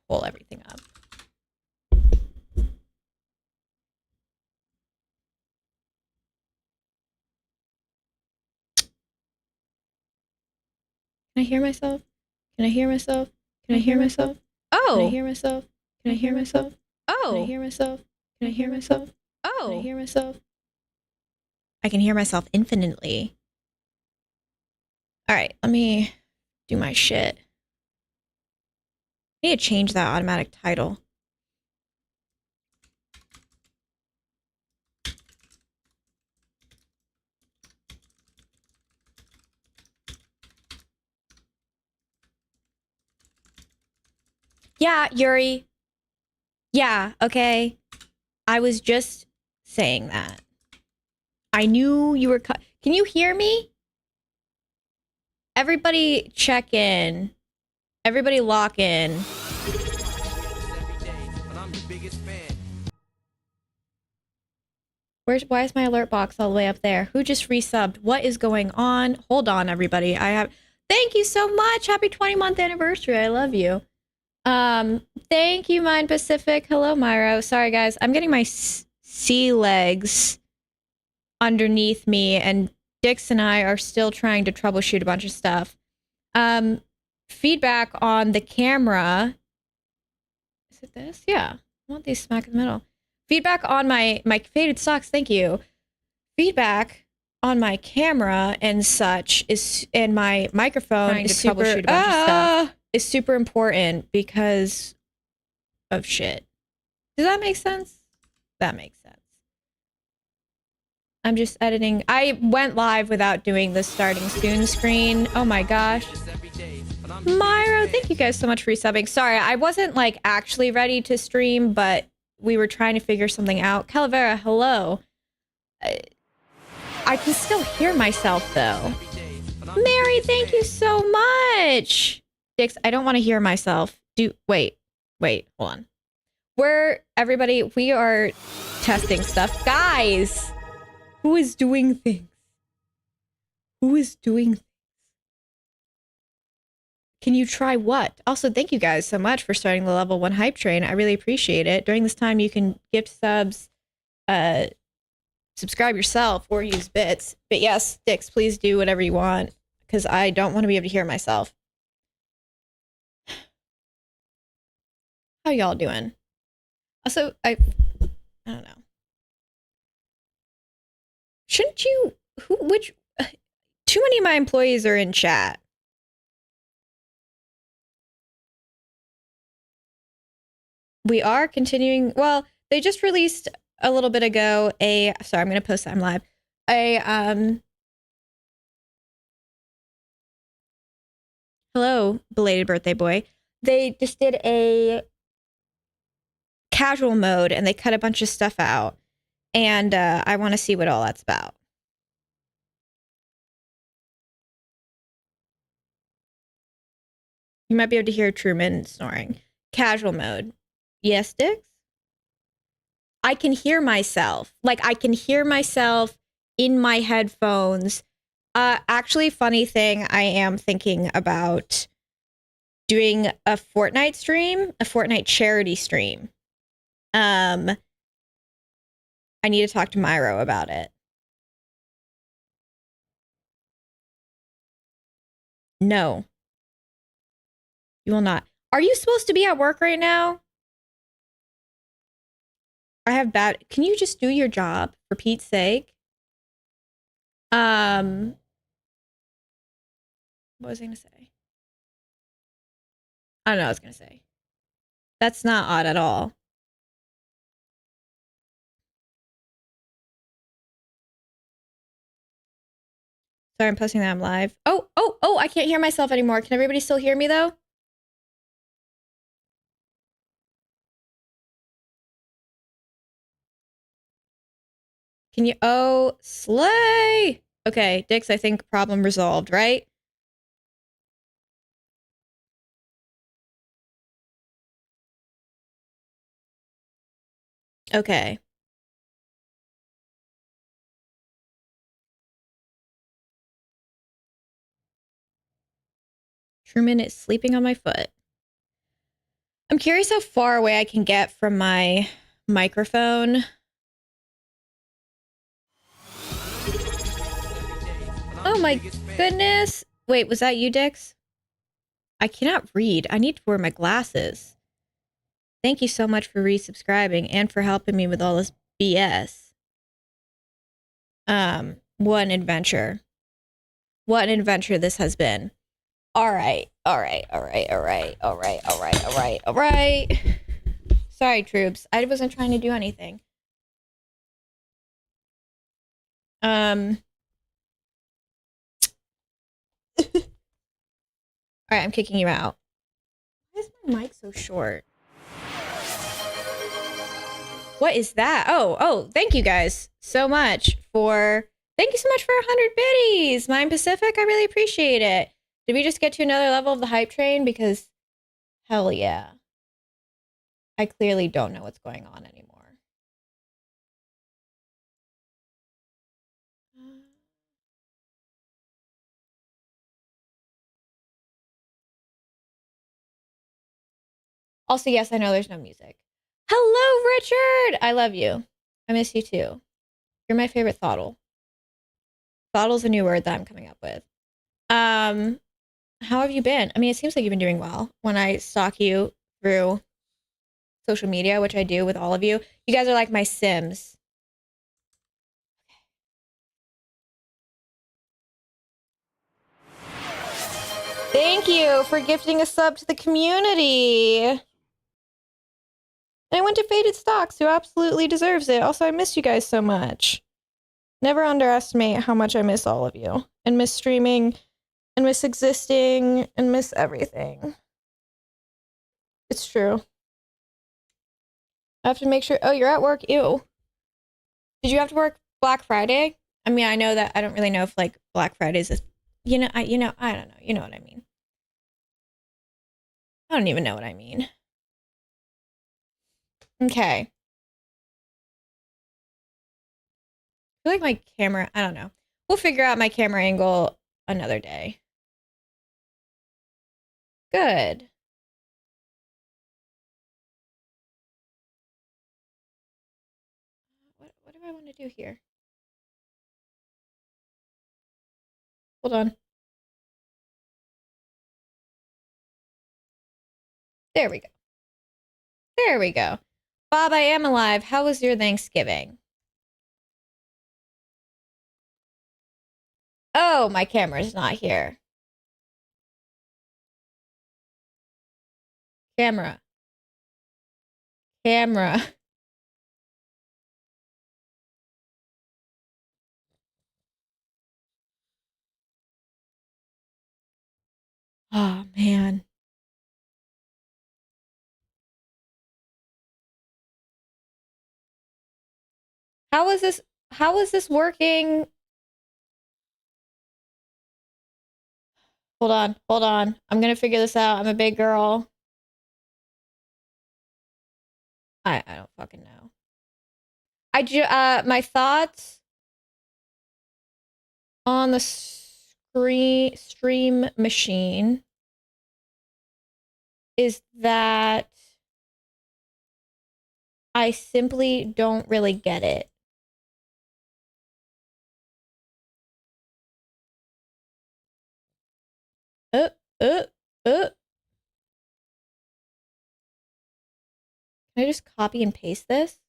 pull everything up. Can I hear myself? Can I hear myself? Can I hear myself? Oh! Can I hear myself? Can I hear myself? Oh! Can I hear myself? Can I hear myself? Oh! Can I hear myself? I can hear myself infinitely. Alright, let me do my shit. I need to change that automatic title. Yeah, Yuri. Yeah, okay. I was just saying that. I knew you were... Can you hear me? Everybody check in. Everybody lock in. Why is my alert box all the way up there? Who just resubbed? What is going on? Hold on, everybody. Thank you so much. Happy 20-month anniversary. I love you. Thank you, Mind Pacific. Hello, Myro. Sorry, guys. I'm getting my sea legs underneath me, and Dix and I are still trying to troubleshoot a bunch of stuff. Feedback on the camera. Is it this? Yeah. I want these smack in the middle. Feedback on my faded socks. Thank you. Feedback on my camera and such and my microphone is super, troubleshoot a bunch of stuff. Is super important because of shit. Does that make sense? That makes sense. I'm just editing. I went live without doing the starting soon screen. Oh my gosh. Myro, thank you guys so much for resubbing. Sorry, I wasn't like actually ready to stream, but we were trying to figure something out. Calavera, hello. I can still hear myself though. Mary, thank you so much. Dix, I don't want to hear myself. Wait, hold on. We are testing stuff. Guys, who is doing things? Who is doing things? Can you try what? Also, thank you guys so much for starting the level 1 hype train. I really appreciate it. During this time, you can gift subs, subscribe yourself, or use bits. But yes, Dix, please do whatever you want, because I don't want to be able to hear myself. How y'all doing? Also, I don't know. Shouldn't you... Too many of my employees are in chat. We are continuing... Well, they just released a little bit ago sorry, I'm going to post that I'm live. Hello, belated birthday boy. They just did a casual mode, and they cut a bunch of stuff out. And I want to see what all that's about. You might be able to hear Truman snoring. Casual mode. Yes, Dix? I can hear myself. Like, I can hear myself in my headphones. Actually, funny thing, I am thinking about doing a Fortnite stream, a Fortnite charity stream. I need to talk to Myro about it. No. You will not. Are you supposed to be at work right now? I have bad... Can you just do your job, for Pete's sake? What was I gonna say? I don't know what I was gonna say. That's not odd at all. Sorry, I'm posting that I'm live. Oh, I can't hear myself anymore. Can everybody still hear me, though? Can you... Oh, slay! Okay, Dix, I think problem resolved, right? Okay. Truman is sleeping on my foot. I'm curious how far away I can get from my microphone. Oh my goodness. Wait, was that you, Dix? I cannot read. I need to wear my glasses. Thank you so much for resubscribing and for helping me with all this BS. What an adventure. What an adventure this has been. All right. Sorry, troops. I wasn't trying to do anything. All right, I'm kicking you out. Why is my mic so short? What is that? Oh, thank you guys so much for... Thank you so much for 100 biddies. Mine Pacific, I really appreciate it. Did we just get to another level of the hype train? Because hell yeah. I clearly don't know what's going on anymore. Also, yes, I know there's no music. Hello, Richard! I love you. I miss you too. You're my favorite Thoddle. Thoddle's a new word that I'm coming up with. How have you been? I mean, it seems like you've been doing well. When I stalk you through social media, which I do with all of you, you guys are like my Sims. Thank you for gifting a sub to the community. And I went to Faded Stocks, who absolutely deserves it. Also, I miss you guys so much. Never underestimate how much I miss all of you. And miss streaming, and miss existing, and miss everything. It's true. I have to make sure... Oh, you're at work? Ew. Did you have to work Black Friday? I mean, I know that... I don't really know if, like, Black Friday's a... I don't know. You know what I mean. I don't even know what I mean. Okay. I feel like my camera... I don't know. We'll figure out my camera angle another day. Good. What do I want to do here? Hold on. There we go. There we go. Bob, I am alive. How was your Thanksgiving? Oh, my camera's not here. Camera. Oh, man. How is this? How is this working? Hold on. I'm gonna figure this out. I'm a big girl. I don't fucking know. My thoughts on the stream machine is that I simply don't really get it. Uh, uh, uh. Can I just copy and paste this?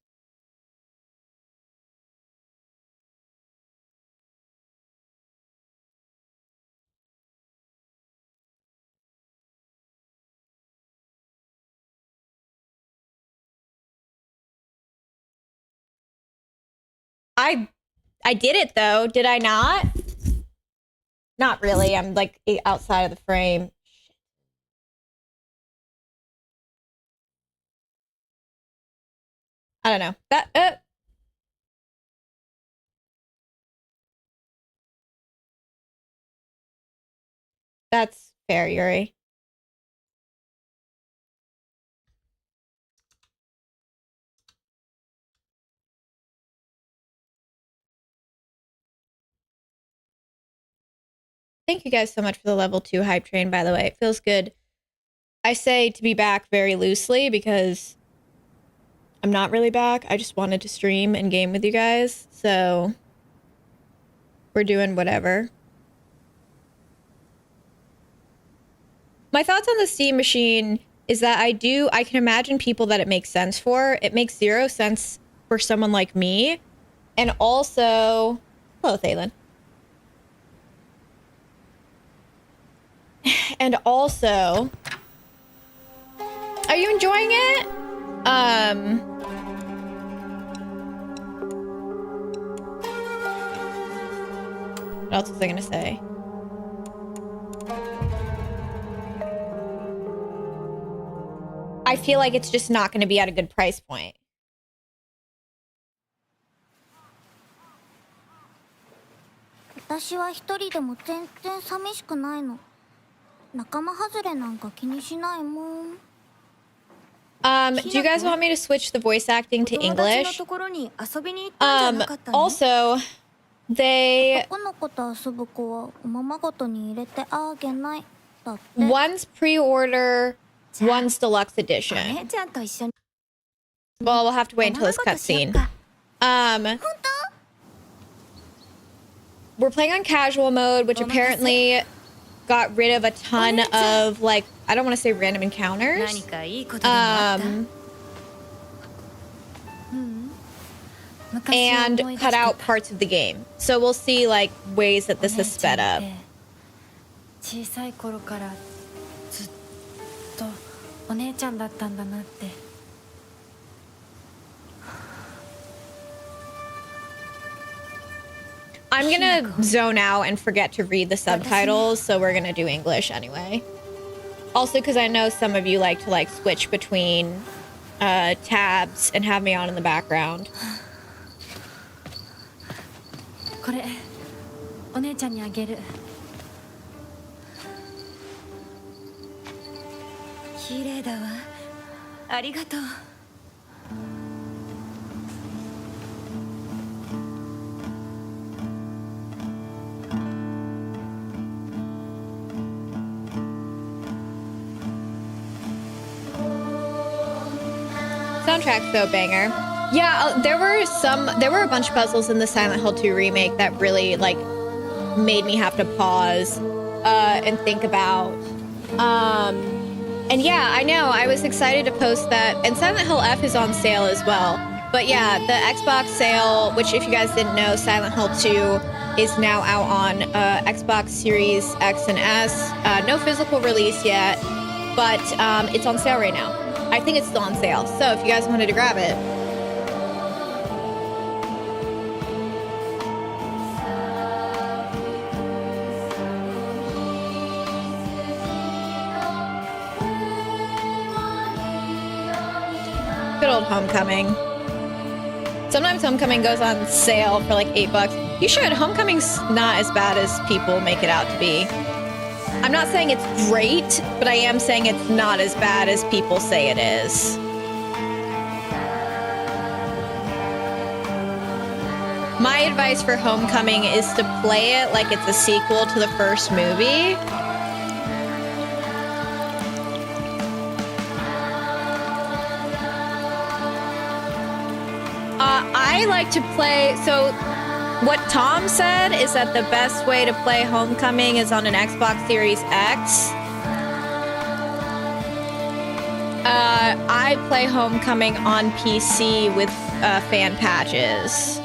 I did it though, did I not? Not really. I'm like outside of the frame. I don't know. That's fair, Yuri. Thank you guys so much for the level 2 hype train, by the way. It feels good I say to be back very loosely because I'm not really back. I just wanted to stream and game with you guys. So we're doing whatever. My thoughts on the Steam machine is that I can imagine people that it makes sense for. It makes zero sense for someone like me. And also, hello, Thalen. And also, are you enjoying it? What else was I gonna say? I feel like it's just not gonna be at a good price point. Do you guys want me to switch the voice acting to English? Also, one's pre-order, one's deluxe edition. Well, we'll have to wait until this cutscene. We're playing on casual mode, which apparently got rid of a ton of, like, I don't want to say random encounters. And cut out parts of the game. So we'll see, like, ways that this has sped up. I'm gonna zone out and forget to read the subtitles, so we're gonna do English anyway. Also, because I know some of you like to, like, switch between tabs and have me on in the background. Soundtrack's so banger. Yeah, there were a bunch of puzzles in the Silent Hill 2 remake that really, like, made me have to pause and think about. And yeah, I know, I was excited to post that. And Silent Hill F is on sale as well. But yeah, the Xbox sale, which if you guys didn't know, Silent Hill 2 is now out on Xbox Series X and S. No physical release yet, but it's on sale right now. I think it's still on sale, so if you guys wanted to grab it. Good old Homecoming. Sometimes Homecoming goes on sale for like $8. You should. Homecoming's not as bad as people make it out to be. I'm not saying it's great, but I am saying it's not as bad as people say it is. My advice for Homecoming is to play it like it's a sequel to the first movie. I like to play, so what Tom said is that the best way to play Homecoming is on an Xbox Series X. I play Homecoming on PC with fan patches.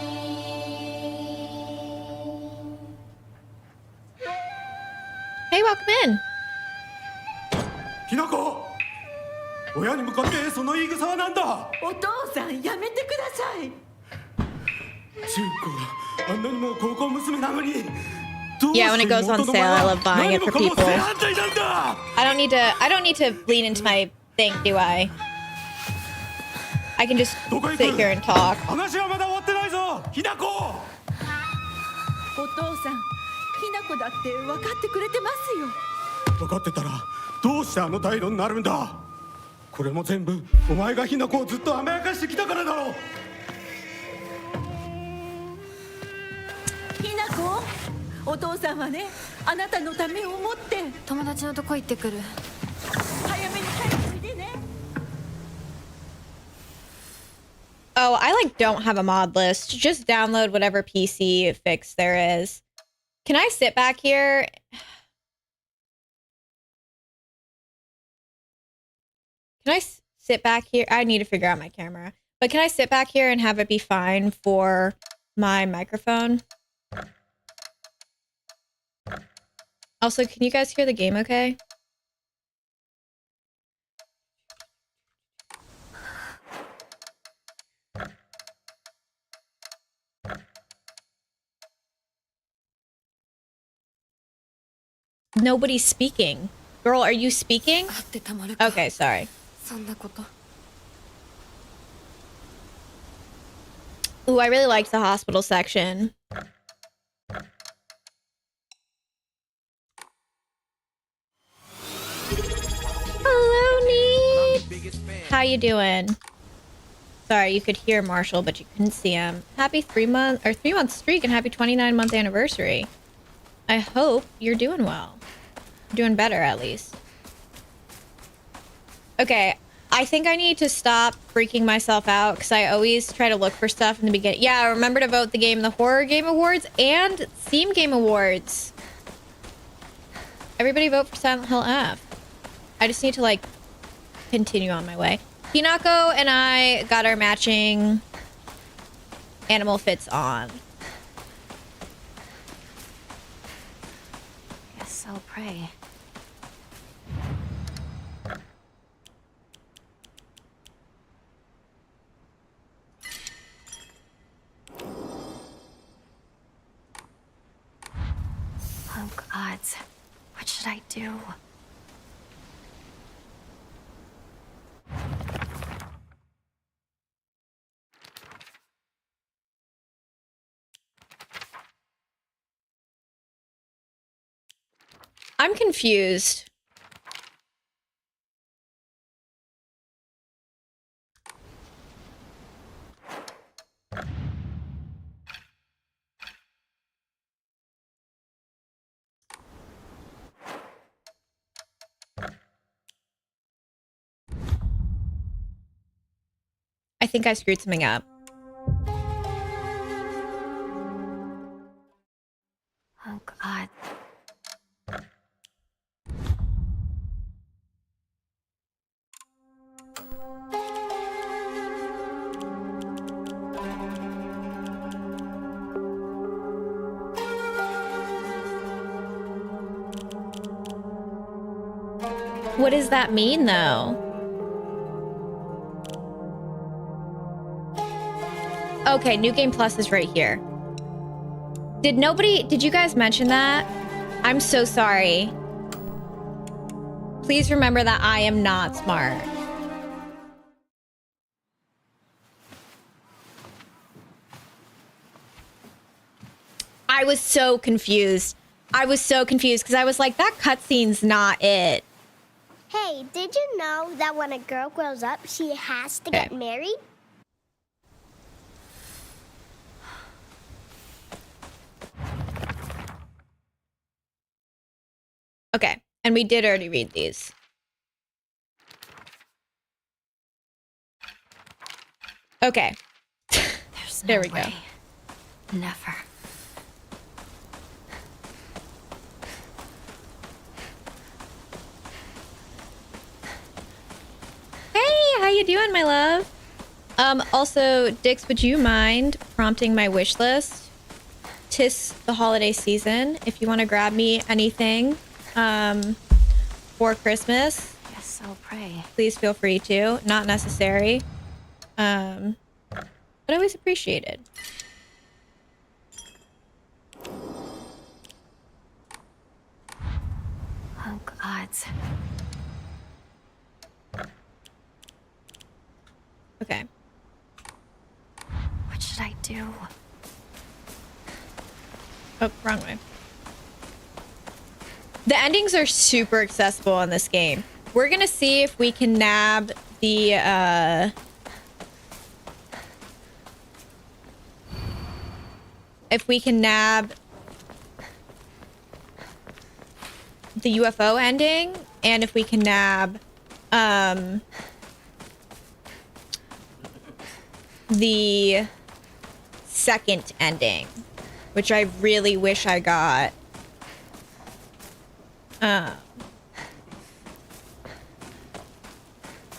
Hey, welcome in. Hinako! 親に向かってその言い草はなんだ。お父さんやめてください。中古があんなにも高校娘なのに。Yeah, when it goes on sale, I love buying it for people. I don't need to lean into my thing, do I? I can just sit here and talk. 話はまだ終わってないぞ、ひなこ。お父さん、ひなこだって分かってくれてますよ。分かってたらどうしてあの態度になるんだ。これも全部お前がひなこをずっと甘やかしてきたからだろう。ひなこ、お父さんはね、あなたのためを思って友達のとこ行ってくる。早めに Oh, I like don't have a mod list. Just download whatever PC fix there is. Can I sit back here? Can I sit back here? I need to figure out my camera. But can I sit back here and have it be fine for my microphone? Also, can you guys hear the game okay? Nobody's speaking. Girl, are you speaking? Okay, sorry. Ooh, I really liked the hospital section. Hello, Neat. How you doing? Sorry, you could hear Marshall, but you couldn't see him. Happy 3-month streak and happy 29-month anniversary. I hope you're doing well. Doing better, at least. Okay, I think I need to stop freaking myself out because I always try to look for stuff in the beginning. Yeah, remember to vote the Horror Game Awards and Theme Game Awards. Everybody vote for Silent Hill F. I just need to, like, continue on my way. Hinako and I got our matching animal fits on. Guess I'll pray. Oh, gods. What should I do? I'm confused. I think I screwed something up. Oh, God. What does that mean, though? Okay, New Game Plus is right here. Did you guys mention that? I'm so sorry. Please remember that I am not smart. I was so confused. Because I was like, that cutscene's not it. Hey, did you know that when a girl grows up, she has to get married? Okay, and we did already read these. Okay. There's no There we way. go. Never. Hey, how you doing, my love? Also, Dix, would you mind prompting my wish list? 'Tis the holiday season. If you want to grab me anything for Christmas, Guess I'll pray. please feel free to. Not necessary. But always appreciated. Oh, gods. Okay. What should I do? Oh, wrong way. The endings are super accessible in this game. We're gonna see if we can nab the UFO ending, and if we can nab the second ending, which I really wish I got.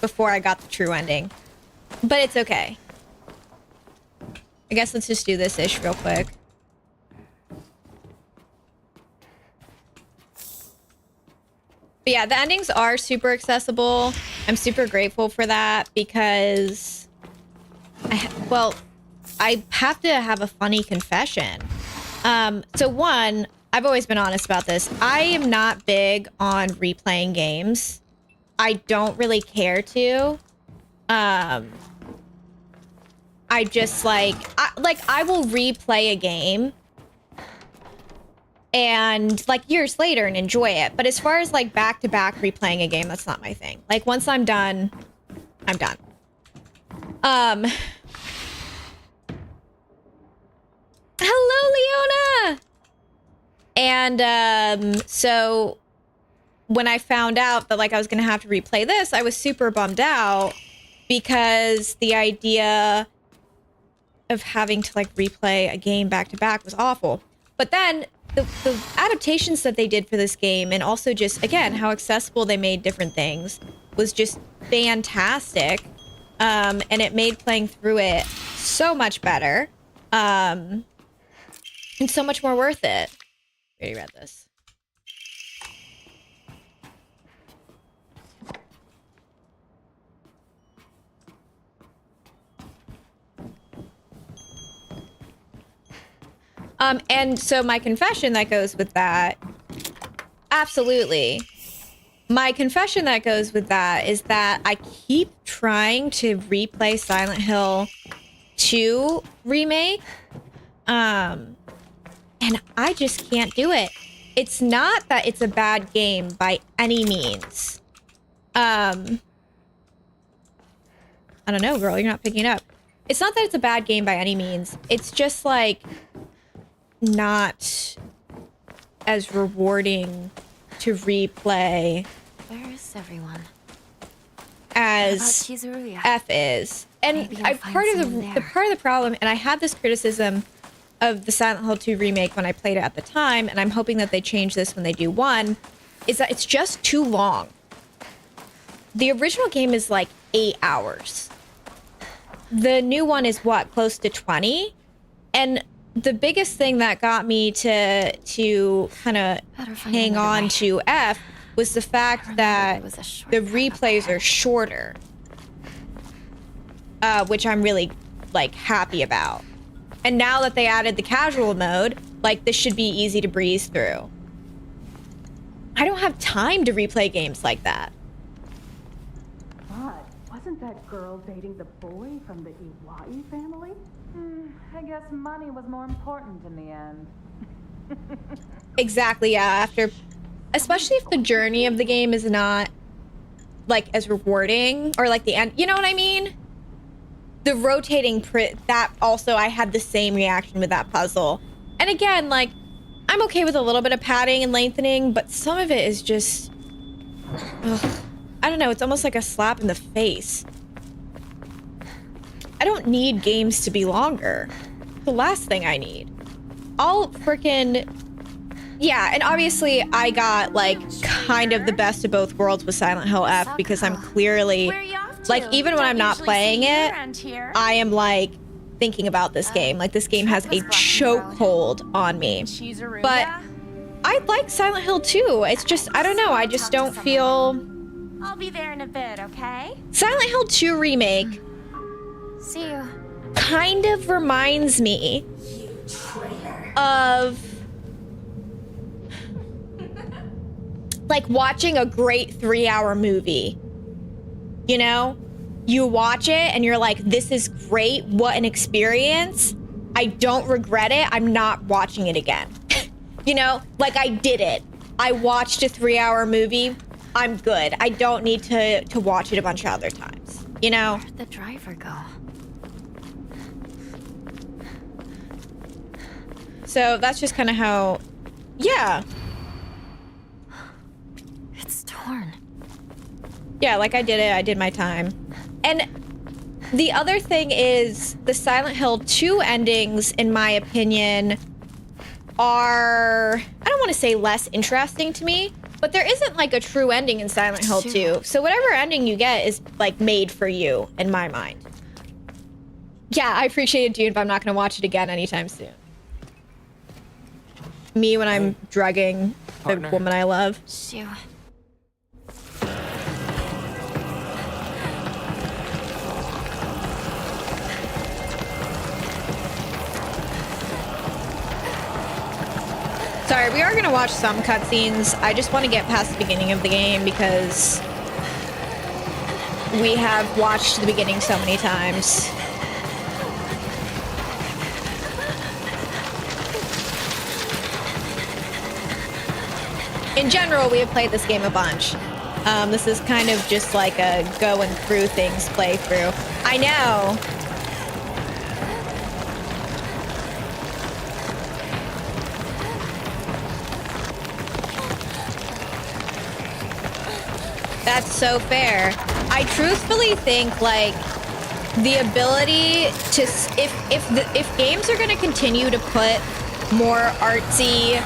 Before I got the true ending. But it's okay. I guess let's just do this ish real quick. But yeah, the endings are super accessible. I'm super grateful for that because I have to have a funny confession. So one, I've always been honest about this. I am not big on replaying games. I don't really care to. I just I will replay a game and like years later and enjoy it. But as far as like back to back replaying a game, that's not my thing. Like once I'm done, I'm done. Hello, Leona. And so when I found out that like I was gonna have to replay this, I was super bummed out because the idea of having to like replay a game back to back was awful. But then the adaptations that they did for this game, and also just again how accessible they made different things, was just fantastic. And it made playing through it so much better, and so much more worth it. I already read this. And so my confession that goes with that, absolutely. My confession that goes with that is that I keep trying to replay Silent Hill 2 remake, and I just can't do it. It's not that it's a bad game by any means. I don't know, girl, you're not picking it up. It's not that it's a bad game by any means. It's just like not as rewarding to replay Where is everyone? as Chizuruya? F is. And Maybe I'll find part of someone the there. part of the problem, and I had this criticism of the Silent Hill 2 remake when I played it at the time, and I'm hoping that they change this when they do 1, is that it's just too long. The original game is like 8 hours. The new one is what, close to 20? And the biggest thing that got me to kind of Better find hang another on way. to F was the fact that there was a the shortcut up replays there. are shorter, which I'm really like happy about. And now that they added the casual mode, like this should be easy to breeze through. I don't have time to replay games like that. But wasn't that girl dating the boy from the Iwai family? I guess money was more important in the end. Exactly, yeah. Especially if the journey of the game is not like as rewarding, or like the end, you know what I mean? The rotating that also, I had the same reaction with that puzzle. And again, like, I'm okay with a little bit of padding and lengthening, but some of it is just, ugh, I don't know, it's almost like a slap in the face. I don't need games to be longer. The last thing I need. I'll freaking... Yeah, and obviously I got, like, kind of the best of both worlds with Silent Hill F because I'm clearly... Where are you off to? Like, even when Don't I'm not usually playing see you it, around here. I am, like, thinking about this game. Like, this game has a chokehold on me. Chizuruya? But I like Silent Hill 2. It's just, I don't know, I just don't feel... I'll be there in a bit, okay? Silent Hill 2 Remake See you. kind of reminds me of like watching a great 3-hour movie. You know, you watch it and you're like, this is great, what an experience. I don't regret it. I'm not watching it again. You know, like I did it. I watched a 3-hour movie. I'm good. I don't need to watch it a bunch of other times. You know? Where'd the driver go? So that's just kind of how, yeah. It's torn. Yeah, like I did it. I did my time. And The other thing is the Silent Hill 2 endings, in my opinion, are, I don't want to say less interesting to me, but there isn't like a true ending in Silent Hill 2. So whatever ending you get is like made for you, in my mind. Yeah, I appreciate it, Dune, but I'm not going to watch it again anytime soon. Me when I'm drugging the woman I love. Shoo. Sorry, we are going to watch some cutscenes. I just want to get past the beginning of the game because we have watched the beginning so many times. In general, we have played this game a bunch. This is kind of just like a going through things playthrough. I know. That's so fair. I truthfully think like the ability to if games are going to continue to put more artsy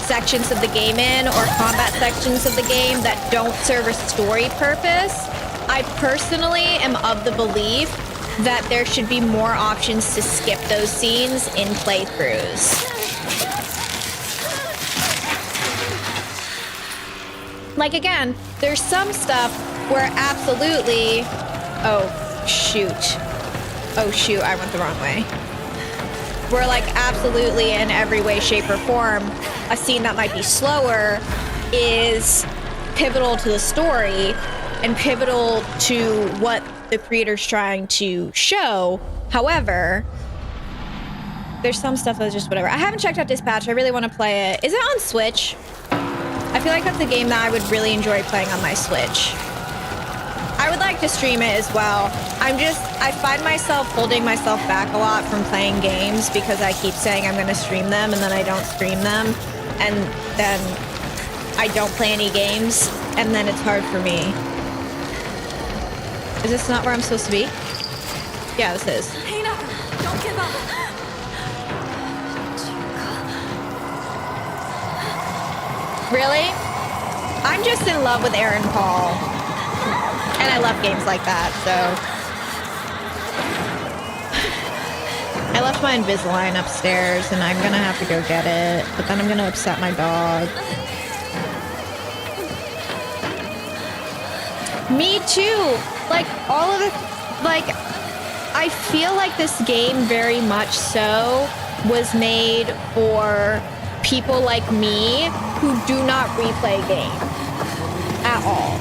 sections of the game in or combat sections of the game that don't serve a story purpose, I personally am of the belief that there should be more options to skip those scenes in playthroughs. Like, again, there's some stuff where absolutely... Oh, shoot. Oh, shoot, I went the wrong way. Where, like, absolutely in every way, shape, or form, a scene that might be slower is pivotal to the story and pivotal to what the creator's trying to show. However, there's some stuff that's just whatever. I haven't checked out Dispatch. I really want to play it. Is it on Switch? I feel like that's a game that I would really enjoy playing on my Switch. I would like to stream it as well. I find myself holding myself back a lot from playing games because I keep saying I'm going to stream them and then I don't stream them. And then I don't play any games and then it's hard for me. Is this not where I'm supposed to be? Yeah, this is. Hina, don't give up. Really? I'm just in love with Aaron Paul. And I love games like that, so. I left my Invisalign upstairs and I'm gonna have to go get it, but then I'm gonna upset my dog. Me too! Like, all of the, like, I feel like this game very much so was made for people like me who do not replay games at all.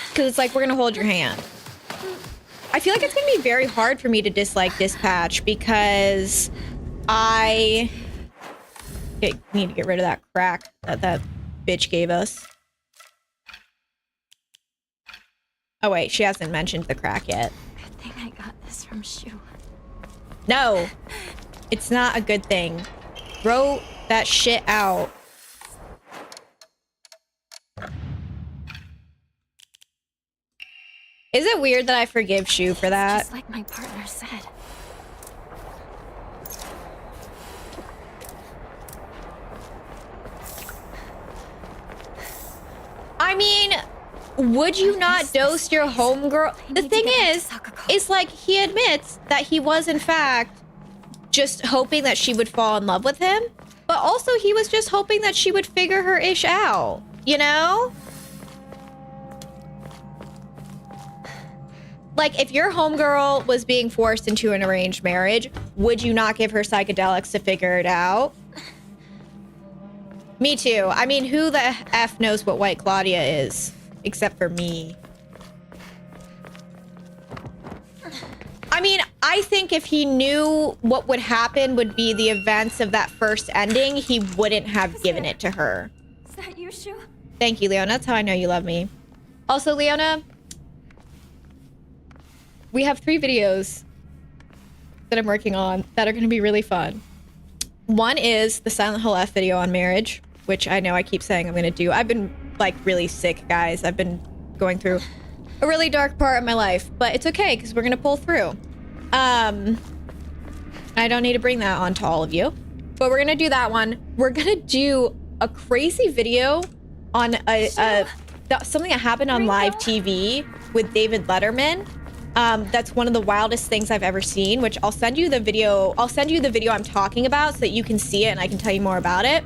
Because it's like, we're gonna hold your hand. I feel like it's gonna be very hard for me to dislike Dispatch because I need to get rid of that crack that bitch gave us. Oh wait, she hasn't mentioned the crack yet. Good thing I got this from Shu. No, it's not a good thing. Throw that shit out. Is it weird that I forgive Shu for that? Just like my partner said. I mean, would you not dose your homegirl? The thing is like he admits that he was in fact just hoping that she would fall in love with him, but also he was just hoping that she would figure her ish out, you know? Like, if your homegirl was being forced into an arranged marriage, would you not give her psychedelics to figure it out? Me too. I mean, who the F knows what White Claudia is? Except for me. I mean, I think if he knew what would happen would be the events of that first ending, he wouldn't have given it to her. Is that you, Shu? Thank you, Leona. That's how I know you love me. Also, Leona, we have 3 videos that I'm working on that are going to be really fun. One is the Silent Hill F video on marriage. which I know I keep saying I'm gonna do. I've been like really sick, guys. I've been going through a really dark part of my life, but it's okay because we're gonna pull through. I don't need to bring that on to all of you, but we're gonna do that one. We're gonna do a crazy video on something that happened on live TV with David Letterman. That's one of the wildest things I've ever seen, which I'll send you the video. I'll send you the video I'm talking about so that you can see it and I can tell you more about it.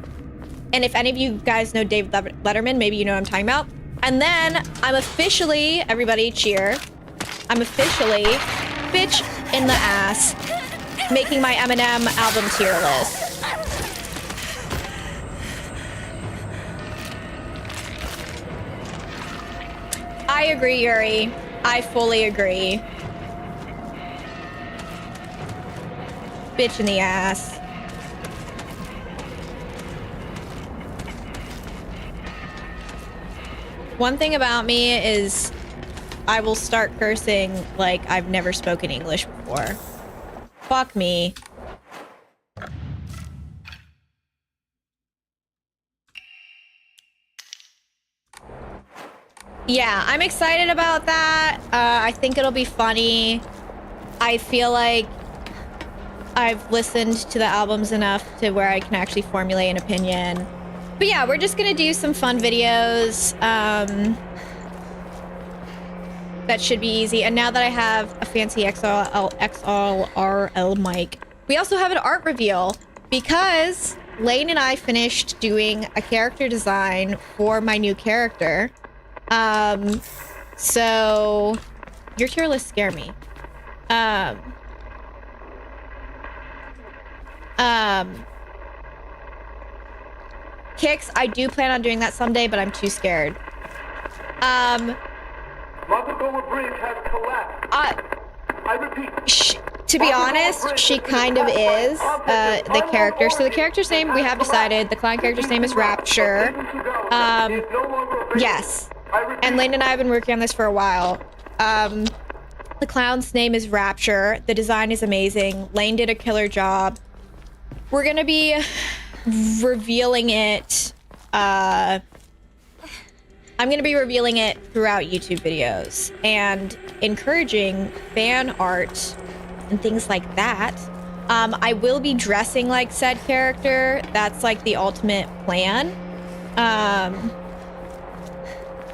And if any of you guys know David Letterman, maybe you know what I'm talking about. And then I'm officially, everybody cheer, I'm officially, bitch in the ass, making my Eminem album tier list. I agree, Yuri. I fully agree. Bitch in the ass. One thing about me is I will start cursing like I've never spoken English before. Fuck me. Yeah, I'm excited about that. I think it'll be funny. I feel like I've listened to the albums enough to where I can actually formulate an opinion. But yeah, we're just gonna do some fun videos. That should be easy. And now that I have a fancy XLRL mic, we also have an art reveal because Lane and I finished doing a character design for my new character. So your tier list scare me. Kicks, I do plan on doing that someday, but I'm too scared. Montezuma Bridge has collapsed. I repeat. To be honest, she kind of is the character. So the character's name, we have decided, the clown character's name is Rapture. Yes. And Lane and I have been working on this for a while. The clown's name is Rapture. The design is amazing. Lane did a killer job. We're gonna be revealing it. I'm gonna be revealing it throughout YouTube videos and encouraging fan art and things like that. I will be dressing like said character. That's like the ultimate plan.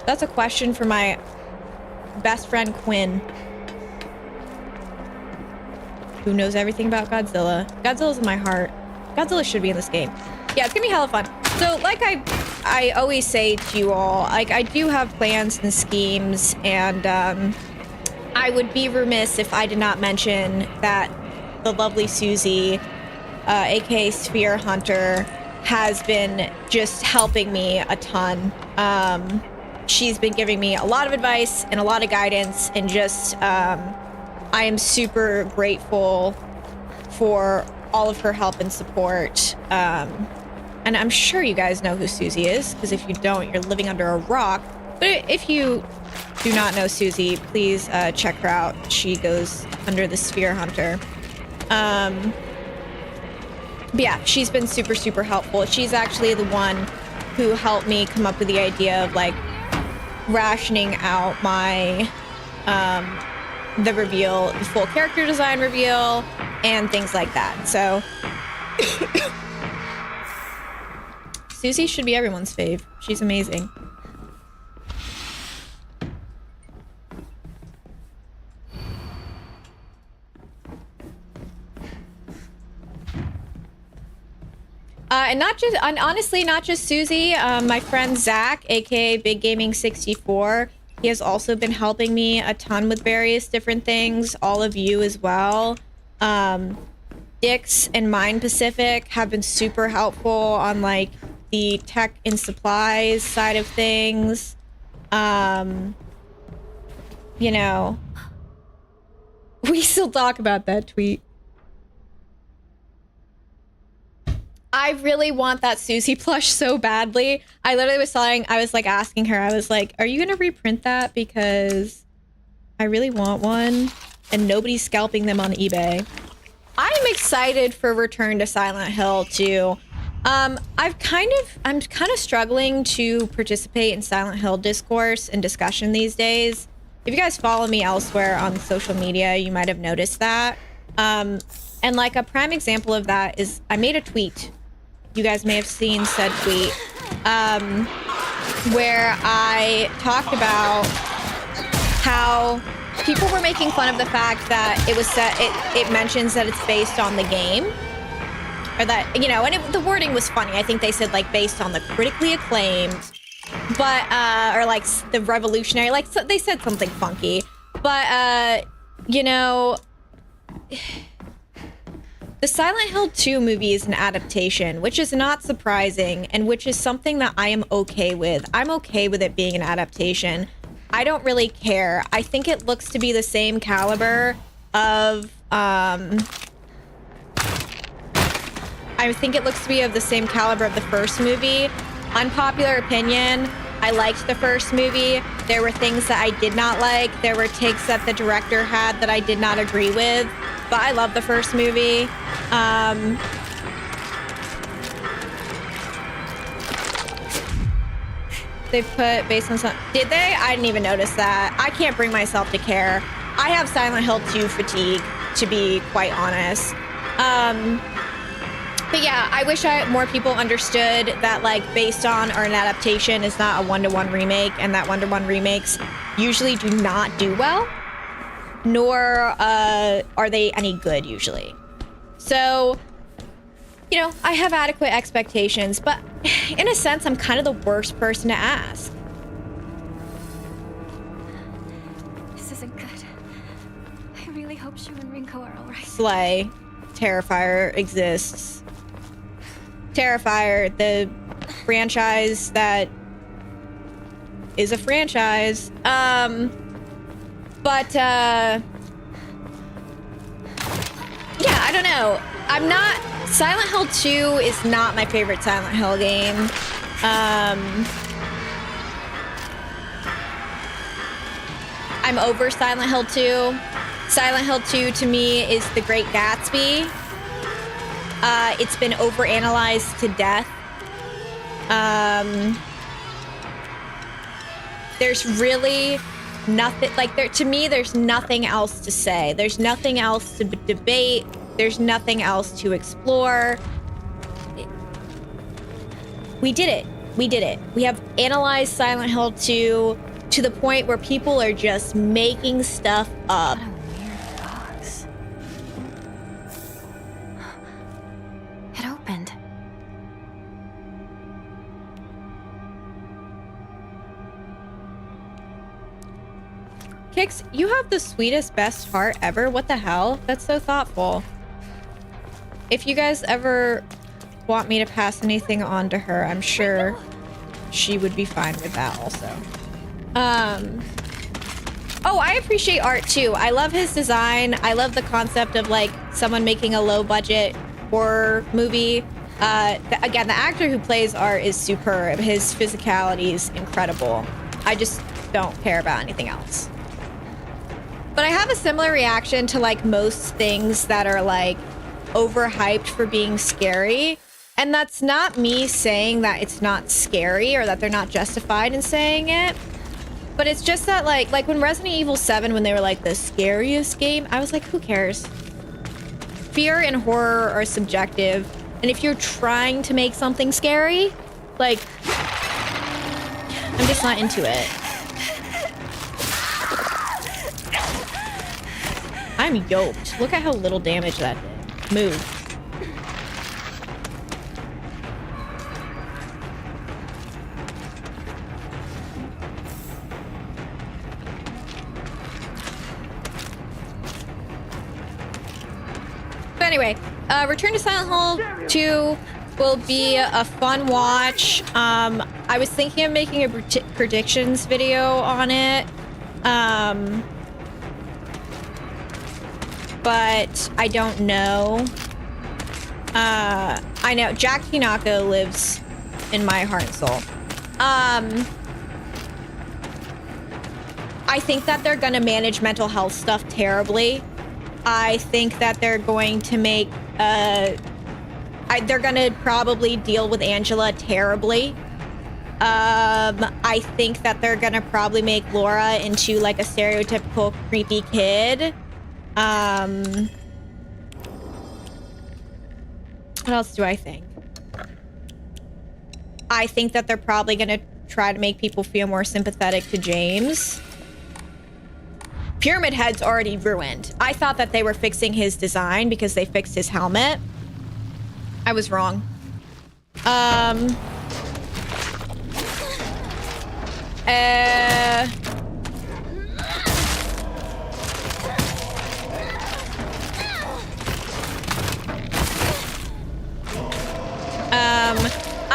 That's a question for my best friend Quinn, who knows everything about Godzilla. Godzilla's in my heart. Godzilla should be in this game. Yeah, it's gonna be hella fun. So like I always say to you all, like I do have plans and schemes, and I would be remiss if I did not mention that the lovely Susie, aka Sphere Hunter, has been just helping me a ton. She's been giving me a lot of advice and a lot of guidance, and just I am super grateful for all of her help and support. And I'm sure you guys know who Susie is, because if you don't, you're living under a rock. But if you do not know Susie, please check her out. She goes under the Sphere Hunter. But yeah, she's been super, super helpful. She's actually the one who helped me come up with the idea of like rationing out my the reveal, the full character design reveal, and things like that. So Susie should be everyone's fave. She's amazing. And not just, honestly, not just Susie. My friend Zach, aka Big Gaming 64, he has also been helping me a ton with various different things. All of you as well. Dix and Mind Pacific have been super helpful on like the tech and supplies side of things. You know, we still talk about that tweet. I really want that Susie plush so badly. I literally was like asking her, I was like, are you gonna reprint that? Because I really want one and nobody's scalping them on eBay. I'm excited for Return to Silent Hill too. I'm kind of struggling to participate in Silent Hill discourse and discussion these days. If you guys follow me elsewhere on social media, you might have noticed that. And like a prime example of that is I made a tweet. You guys may have seen said tweet, where I talked about how people were making fun of the fact that it was set. It mentions that it's based on the game. Or that, you know, and the wording was funny. I think they said, like, based on the critically acclaimed, but, or, like, the revolutionary, like, so they said something funky. But, you know, the Silent Hill 2 movie is an adaptation, which is not surprising, and which is something that I am okay with. I'm okay with it being an adaptation. I don't really care. I think it looks to be the same caliber of, I think it looks to be of the same caliber of the first movie. Unpopular opinion, I liked the first movie. There were things that I did not like. There were takes that the director had that I did not agree with. But I love the first movie. They put based on some... Did they? I didn't even notice that. I can't bring myself to care. I have Silent Hill 2 fatigue, to be quite honest. But yeah, I wish more people understood that, like, based on or an adaptation is not a one-to-one remake, and that one-to-one remakes usually do not do well, nor are they any good usually. So, you know, I have adequate expectations, but in a sense, I'm kind of the worst person to ask. This isn't good. I really hope Shu and Rinko are all right. Slay. Terrifier exists. Terrifier, the franchise that is a franchise. But yeah, I don't know. I'm not... Silent Hill 2 is not my favorite Silent Hill game. I'm over Silent Hill 2. Silent Hill 2 to me is The Great Gatsby. It's been overanalyzed to death. There's really nothing, like, to me, there's nothing else to say. There's nothing else to debate. There's nothing else to explore. We did it. We did it. We have analyzed Silent Hill 2 to the point where people are just making stuff up. What a weird box. It opened. Kix, you have the sweetest, best heart ever. What the hell? That's so thoughtful. If you guys ever want me to pass anything on to her, I'm sure she would be fine with that also. Oh, I appreciate art too. I love his design. I love the concept of, like, someone making a low budget horror movie. Again, the actor who plays Art is superb. His physicality is incredible. I just don't care about anything else. But I have a similar reaction to, like, most things that are, like, overhyped for being scary. And that's not me saying that it's not scary or that they're not justified in saying it. But it's just that, like when Resident Evil 7, when they were like the scariest game, I was like, who cares? Fear and horror are subjective. And if you're trying to make something scary, like, I'm just not into it. I'm yoked. Look at how little damage that did. Move. But anyway, Return to Silent Hill 2 will be a fun watch. I was thinking of making a predictions video on it. But I don't know. I know Jack Hinako lives in my heart and soul. I think that they're gonna manage mental health stuff terribly. I think that they're going to make they're gonna probably deal with Angela terribly. I think that they're gonna probably make Laura into like a stereotypical creepy kid. What else do I think? I think that they're probably gonna try to make people feel more sympathetic to James. Pyramid Head's already ruined. I thought that they were fixing his design because they fixed his helmet. I was wrong.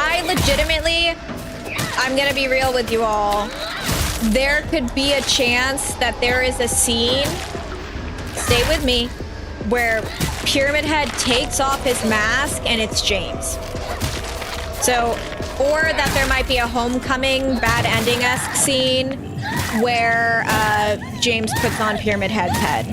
I legitimately, I'm gonna be real with you all. There could be a chance that there is a scene, stay with me, where Pyramid Head takes off his mask and it's James. So, or that there might be a homecoming bad ending-esque scene where James puts on Pyramid Head's head.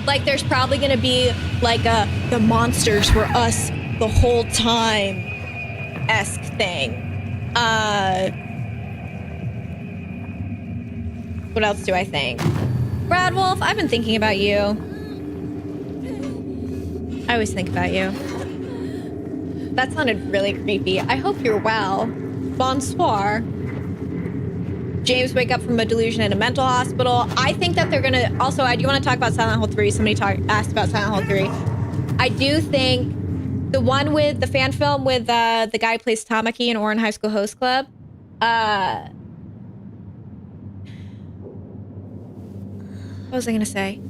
Like, there's probably gonna be like a the monsters were us the whole time-esque thing. What else do I think? Brad Wolf, I've been thinking about you. I always think about you. That sounded really creepy. I hope you're well. Bonsoir. James wake up from a delusion in a mental hospital. I think that they're gonna... Also, I do want to talk about Silent Hill 3. Somebody asked about Silent Hill 3. I do think the one with the fan film with the guy who plays Tamaki in Orin High School Host Club. What was I gonna say?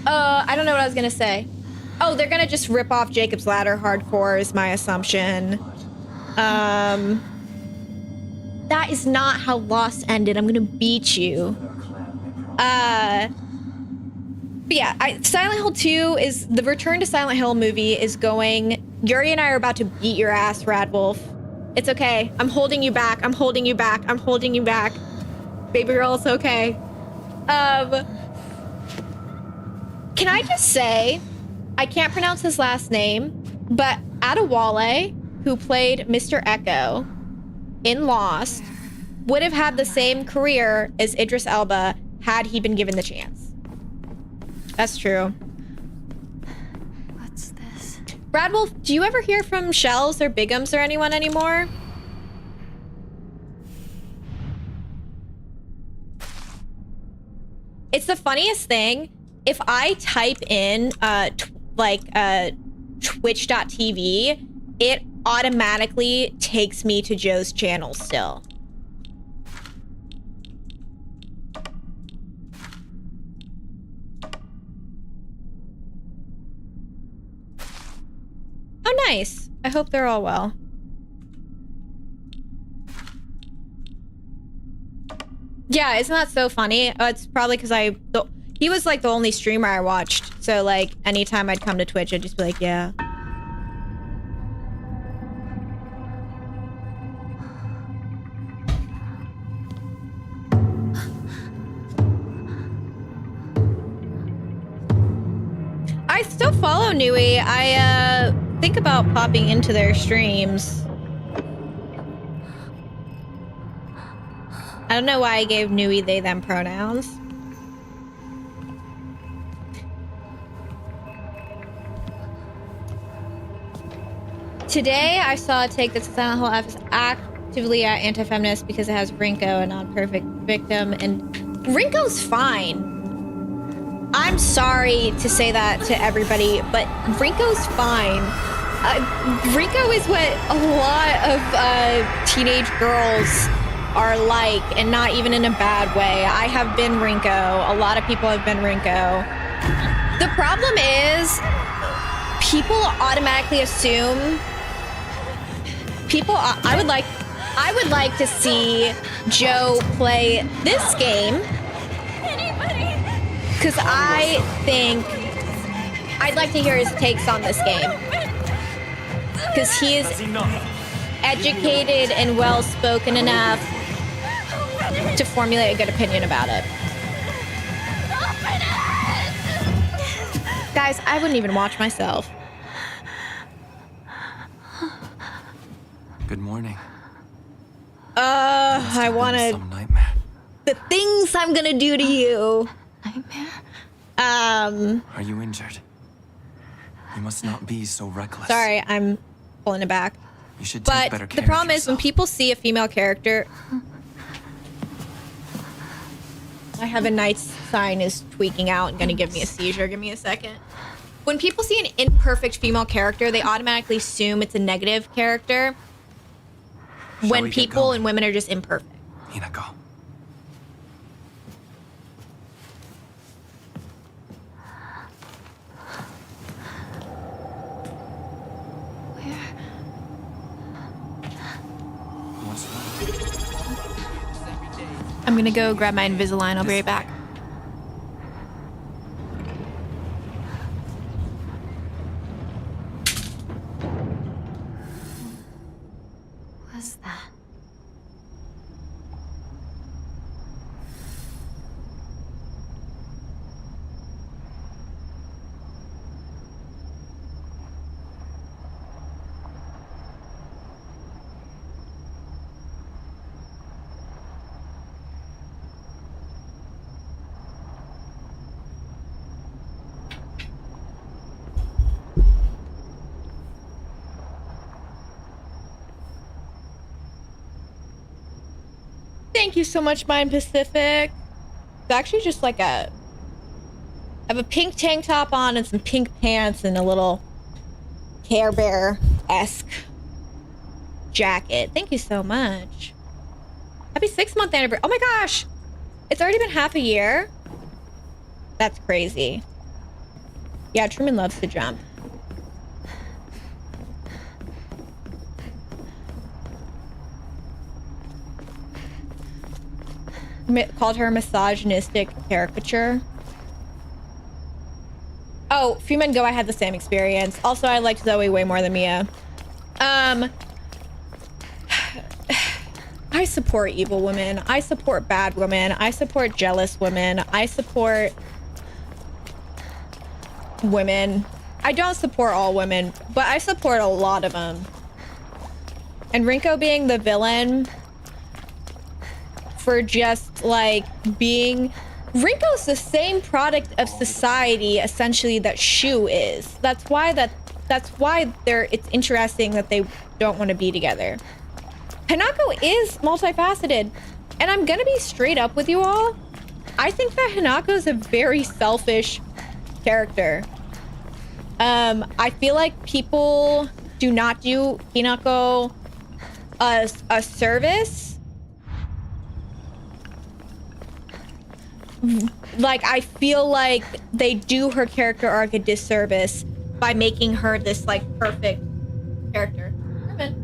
I don't know what I was gonna say. Oh, they're gonna just rip off Jacob's Ladder hardcore is my assumption. That is not how Lost ended. I'm gonna beat you. But yeah, Silent Hill 2 is... The Return to Silent Hill movie is going... Yuri and I are about to beat your ass, Radwolf. It's okay. I'm holding you back. I'm holding you back. I'm holding you back. Baby girl, it's okay. Can I just say... I can't pronounce his last name, but Adewale, who played Mr. Echo in Lost, would have had the same career as Idris Elba had he been given the chance. That's true. What's this? Brad Wolf, do you ever hear from Shells or Bigums or anyone anymore? It's the funniest thing. If I type in twitch.tv, it automatically takes me to Joe's channel still. Oh, nice. I hope they're all well. Yeah, isn't that so funny? It's probably because he was like the only streamer I watched. So like anytime I'd come to Twitch, I'd just be like, yeah. I still follow Nui. I think about popping into their streams. I don't know why I gave Nui they them pronouns. Today, I saw a take that Silent Hill F is actively anti-feminist because it has Rinko, a non-perfect victim, and Rinko's fine. I'm sorry to say that to everybody, but Rinko's fine. Rinko is what a lot of teenage girls are like, and not even in a bad way. I have been Rinko. A lot of people have been Rinko. The problem is, people automatically assume... I would like to see Joe play this game. Because I think I'd like to hear his takes on this game. because he is educated and well-spoken enough to formulate a good opinion about it. Guys, I wouldn't even watch myself. Good morning. I wanted Some nightmare. the things I'm gonna do to you. Nightmare? Are you injured? You must not be so reckless. Sorry, I'm pulling it back. You should take But better the care problem of is when yourself. people see a female character, I have a nice sign is tweaking out and gonna give me a seizure. Give me a second. When people see an imperfect female character, they automatically assume it's a negative character. Shall When we get people going? and women are just imperfect. Hinako. What's wrong? I'm gonna go grab my Invisalign. I'll be right back. What's that? Thank you so much, Mind Pacific. It's actually just like I have a pink tank top on and some pink pants and a little Care Bear-esque jacket. Thank you so much. Happy 6-month anniversary. Oh my gosh. It's already been half a year. That's crazy. Yeah, Truman loves to jump. Called her a misogynistic caricature. Oh, Few Men Go, I had the same experience. Also, I liked Zoe way more than Mia. I support evil women. I support bad women. I support jealous women. I support women. I don't support all women, but I support a lot of them. And Rinko being the villain for just like being... Rinko's the same product of society essentially that Shu is. That's why it's interesting that they don't want to be together. Hinako is multifaceted, and I'm gonna be straight up with you all. I think that Hinako is a very selfish character. I feel like people do not do Hinako a service. Like, I feel like they do her character arc a disservice by making her this, like, perfect character. Herman.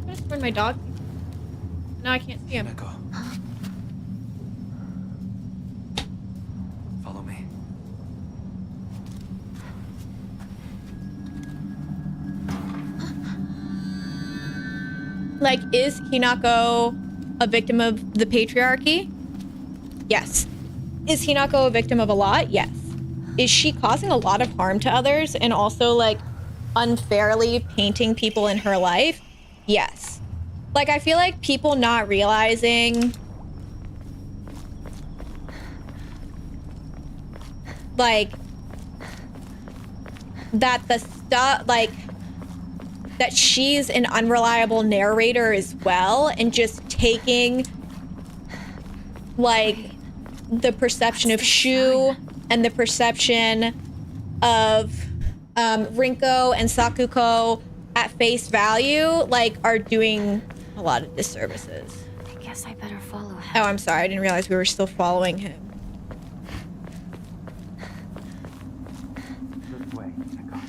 I just burned my dog. Now I can't see him. Hinako. Follow me. Like, is Hinako a victim of the patriarchy? Yes. Is Hinako a victim of a lot? Yes. Is she causing a lot of harm to others and also, like, unfairly painting people in her life? Yes. Like, I feel like people not realizing, like, that the stuff, like, that she's an unreliable narrator as well, and just taking, like, the perception of Shu and the perception of Rinko and Sakuko at face value, like, are doing a lot of disservices. I guess I better follow him. Oh, I'm sorry. I didn't realize we were still following him. This way, Hinako.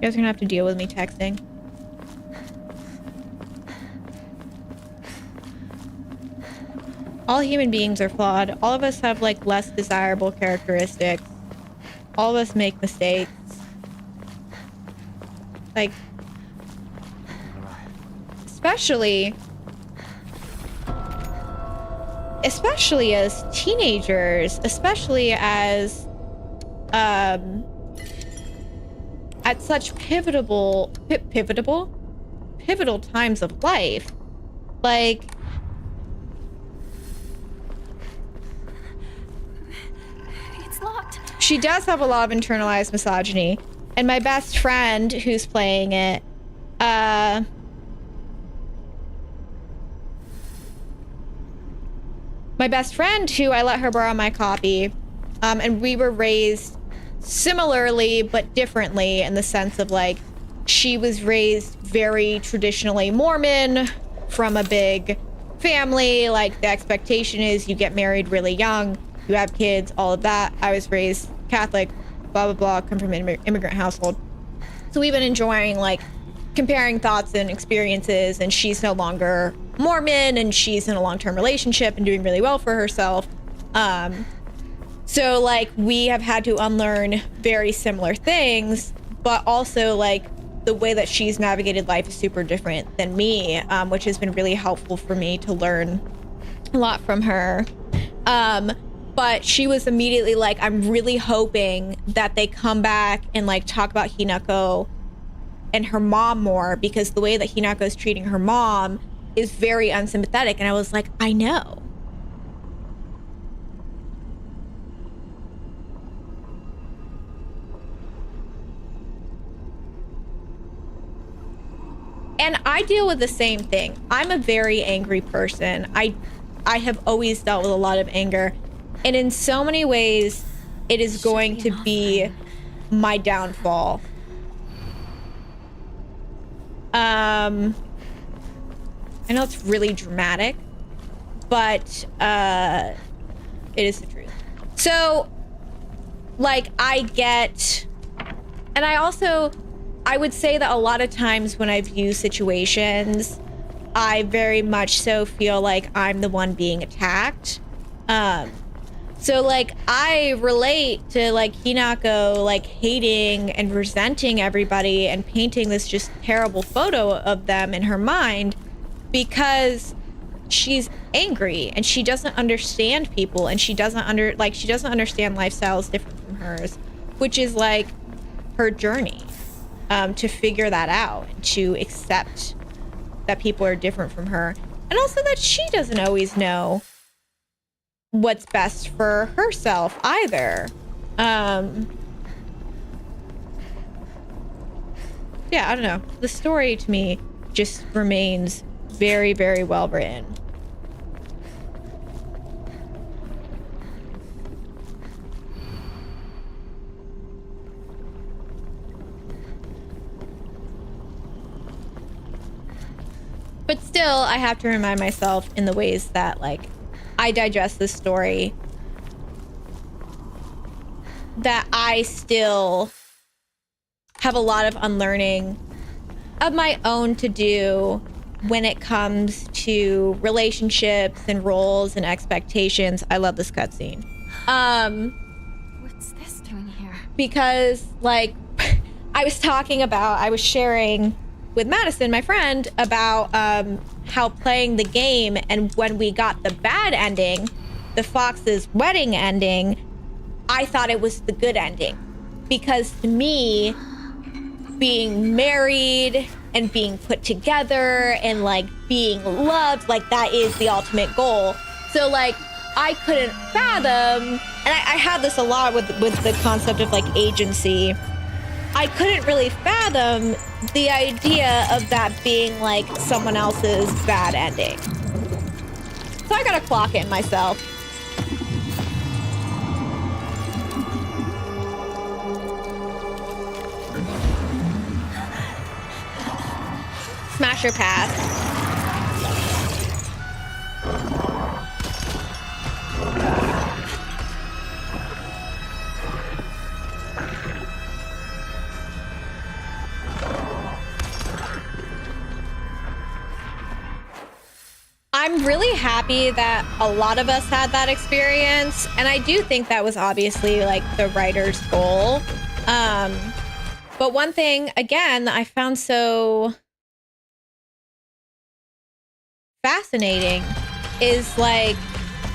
guys are gonna have to deal with me texting. All human beings are flawed. All of us have like less desirable characteristics. All of us make mistakes. Like, especially as teenagers, especially as at such pivotal times of life. Like, It's locked. she does have a lot of internalized misogyny. And my best friend who's playing it, my best friend who I let her borrow my copy, and we were raised similarly but differently in the sense of like, she was raised very traditionally Mormon from a big family. Like, the expectation is you get married really young, you have kids, all of that. I was raised Catholic, blah, blah, blah, come from an immigrant household. So we've been enjoying like comparing thoughts and experiences, and she's no longer Mormon and she's in a long-term relationship and doing really well for herself. So like, we have had to unlearn very similar things, but also like the way that she's navigated life is super different than me, which has been really helpful for me to learn a lot from her. But she was immediately like, I'm really hoping that they come back and like talk about Hinako and her mom more, because the way that Hinako is treating her mom is very unsympathetic. And I was like, I know. And I deal with the same thing. I'm a very angry person. I have always dealt with a lot of anger. And in so many ways, it is going to be my downfall. I know it's really dramatic, but it is the truth. So, like, I would say that a lot of times when I view situations, I very much so feel like I'm the one being attacked. So like, I relate to like Hinako like hating and resenting everybody and painting this just terrible photo of them in her mind, because she's angry and she doesn't understand people, and she doesn't understand lifestyles different from hers, which is like her journey, to figure that out, to accept that people are different from her, and also that she doesn't always know what's best for herself either. Yeah, I don't know. The story to me just remains very, very well written. But still, I have to remind myself in the ways that like I digest this story, that I still have a lot of unlearning of my own to do when it comes to relationships and roles and expectations. I love this cutscene. What's this doing here? Because like I was sharing with Madison, my friend, about how playing the game, and when we got the bad ending, the Fox's wedding ending, I thought it was the good ending. Because to me, being married and being put together and like being loved, like that is the ultimate goal. So like I couldn't fathom, and I have this a lot with the concept of like agency. I couldn't really fathom the idea of that being like someone else's bad ending. So I gotta clock it myself. Smasher pass. I'm really happy that a lot of us had that experience, and I do think that was obviously like the writer's goal. But one thing, again, I found so fascinating is like,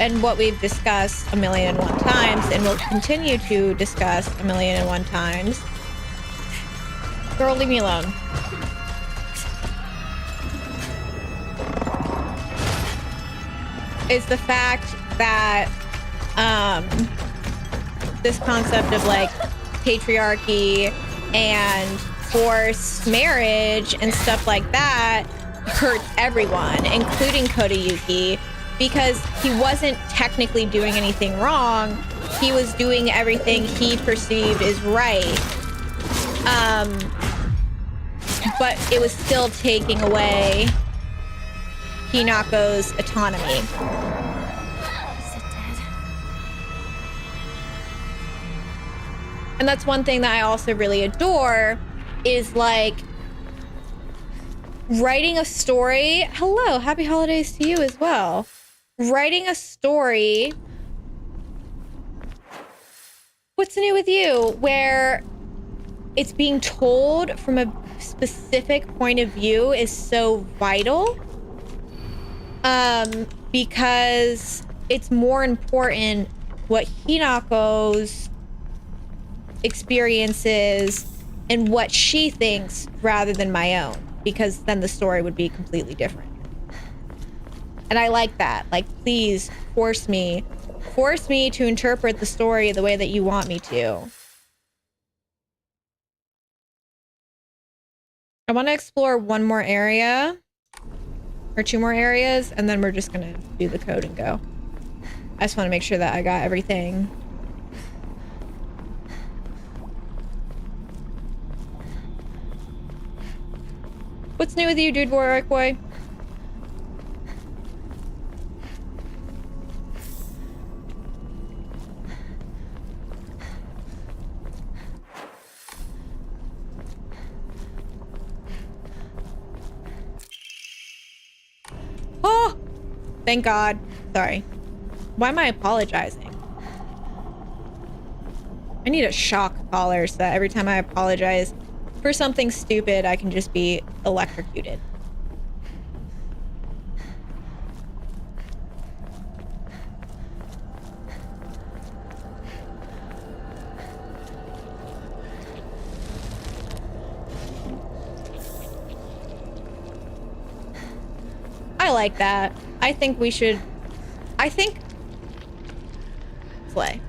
and what we've discussed 1,000,001 times and will continue to discuss 1,000,001 times. Girl, leave me alone. Is the fact that this concept of like patriarchy and forced marriage and stuff like that hurts everyone, including Kodayuki, because he wasn't technically doing anything wrong. He was doing everything he perceived as right. But it was still taking away Hinako's autonomy. Is it dead? And that's one thing that I also really adore is like writing a story. Hello, happy holidays to you as well. Writing a story. What's new with you? Where it's being told from a specific point of view is so vital. Because it's more important what Hinako's experiences and what she thinks rather than my own, because then the story would be completely different. And I like that. Like, please force me to interpret the story the way that you want me to. I want to explore one more area or two more areas, and then we're just gonna do the code and go. I just want to make sure that I got everything. What's new with you, dude, Warwick boy? Oh, thank God. Sorry. Why am I apologizing? I need a shock collar so that every time I apologize for something stupid, I can just be electrocuted. I like that. I think we should... play.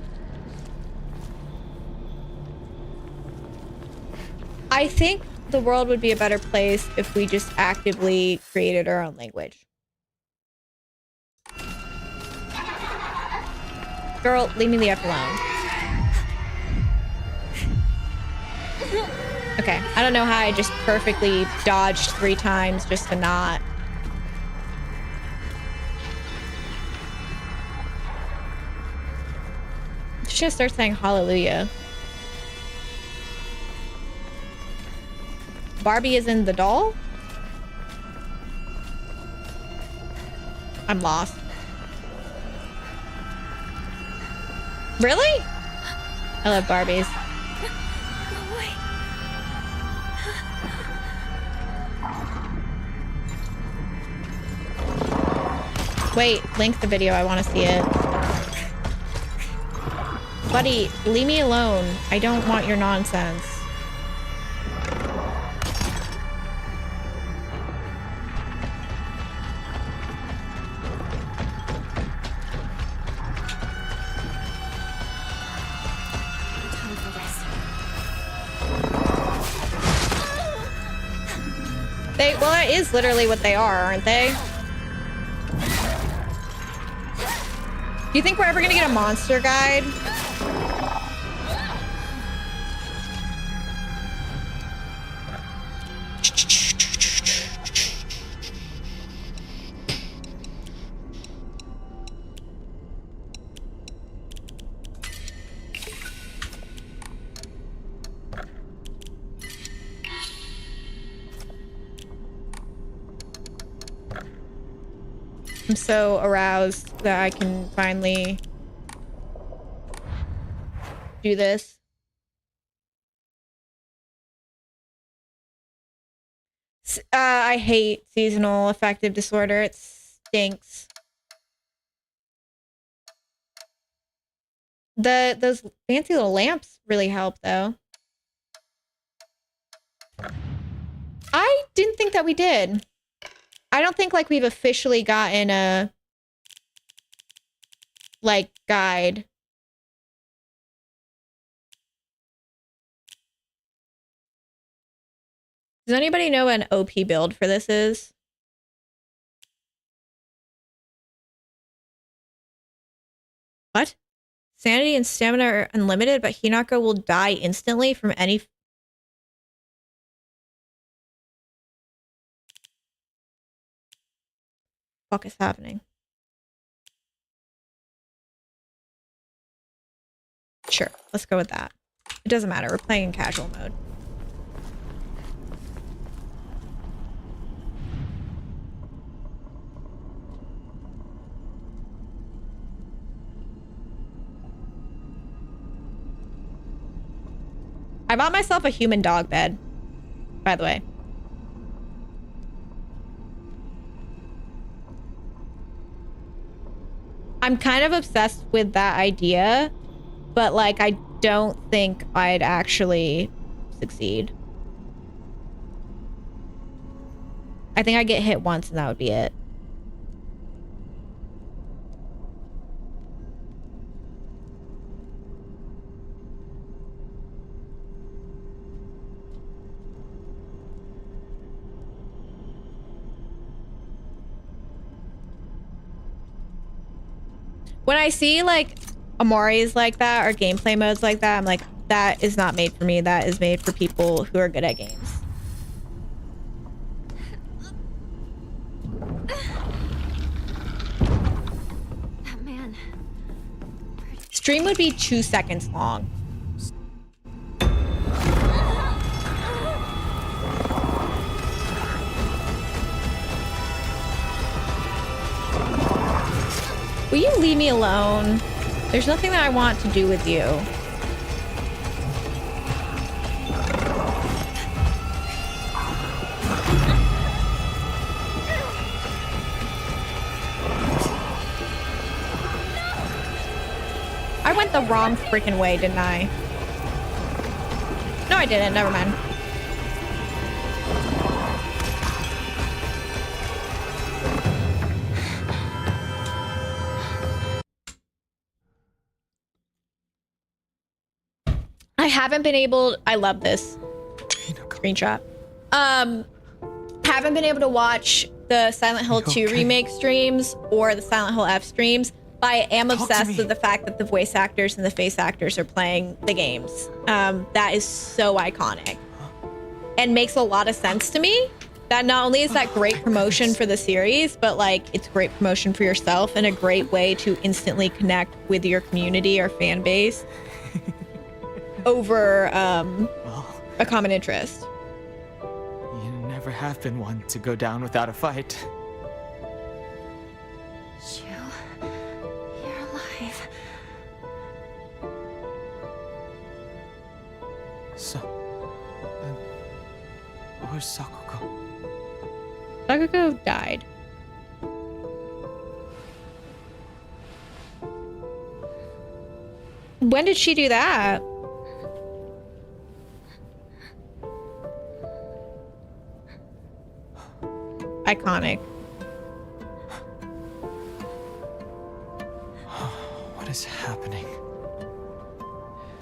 I think the world would be a better place if we just actively created our own language. Girl, leave me the F alone. Okay, I don't know how I just perfectly dodged 3 times just to not. She's gonna start saying hallelujah. Barbie is in the doll? I'm lost. Really? I love Barbies. Wait, link the video. I want to see it. Buddy, leave me alone. I don't want your nonsense. Well, that is literally what they are, aren't they? Do you think we're ever gonna get a monster guide? I'm so aroused that I can finally do this. I hate seasonal affective disorder. It stinks. Those fancy little lamps really help, though. I didn't think that we did. I don't think, like, we've officially gotten a, like, guide. Does anybody know what an OP build for this is? What? Sanity and stamina are unlimited, but Hinako will die instantly from any... Fuck is happening? Sure, let's go with that. It doesn't matter, we're playing in casual mode. I bought myself a human dog bed, by the way. I'm kind of obsessed with that idea, but like I don't think I'd actually succeed. I think I get hit once and that would be it. When I see like Amori's like that or gameplay modes like that, I'm like, that is not made for me. That is made for people who are good at games. That man. Stream would be 2 seconds long. Will you leave me alone? There's nothing that I want to do with you. I went the wrong freaking way, didn't I? No, I didn't. Never mind. I haven't been able... I love this screenshot. Haven't been able to watch the Silent Hill 2 remake streams or the Silent Hill F streams, but I am obsessed with the fact that the voice actors and the face actors are playing the games. That is so iconic and makes a lot of sense to me. That not only is that great promotion for the series, but like it's great promotion for yourself and a great way to instantly connect with your community or fan base over a common interest. You never have been one to go down without a fight. You're alive. So, where's Sakuko? Sakuko died. When did she do that? Iconic. What is happening?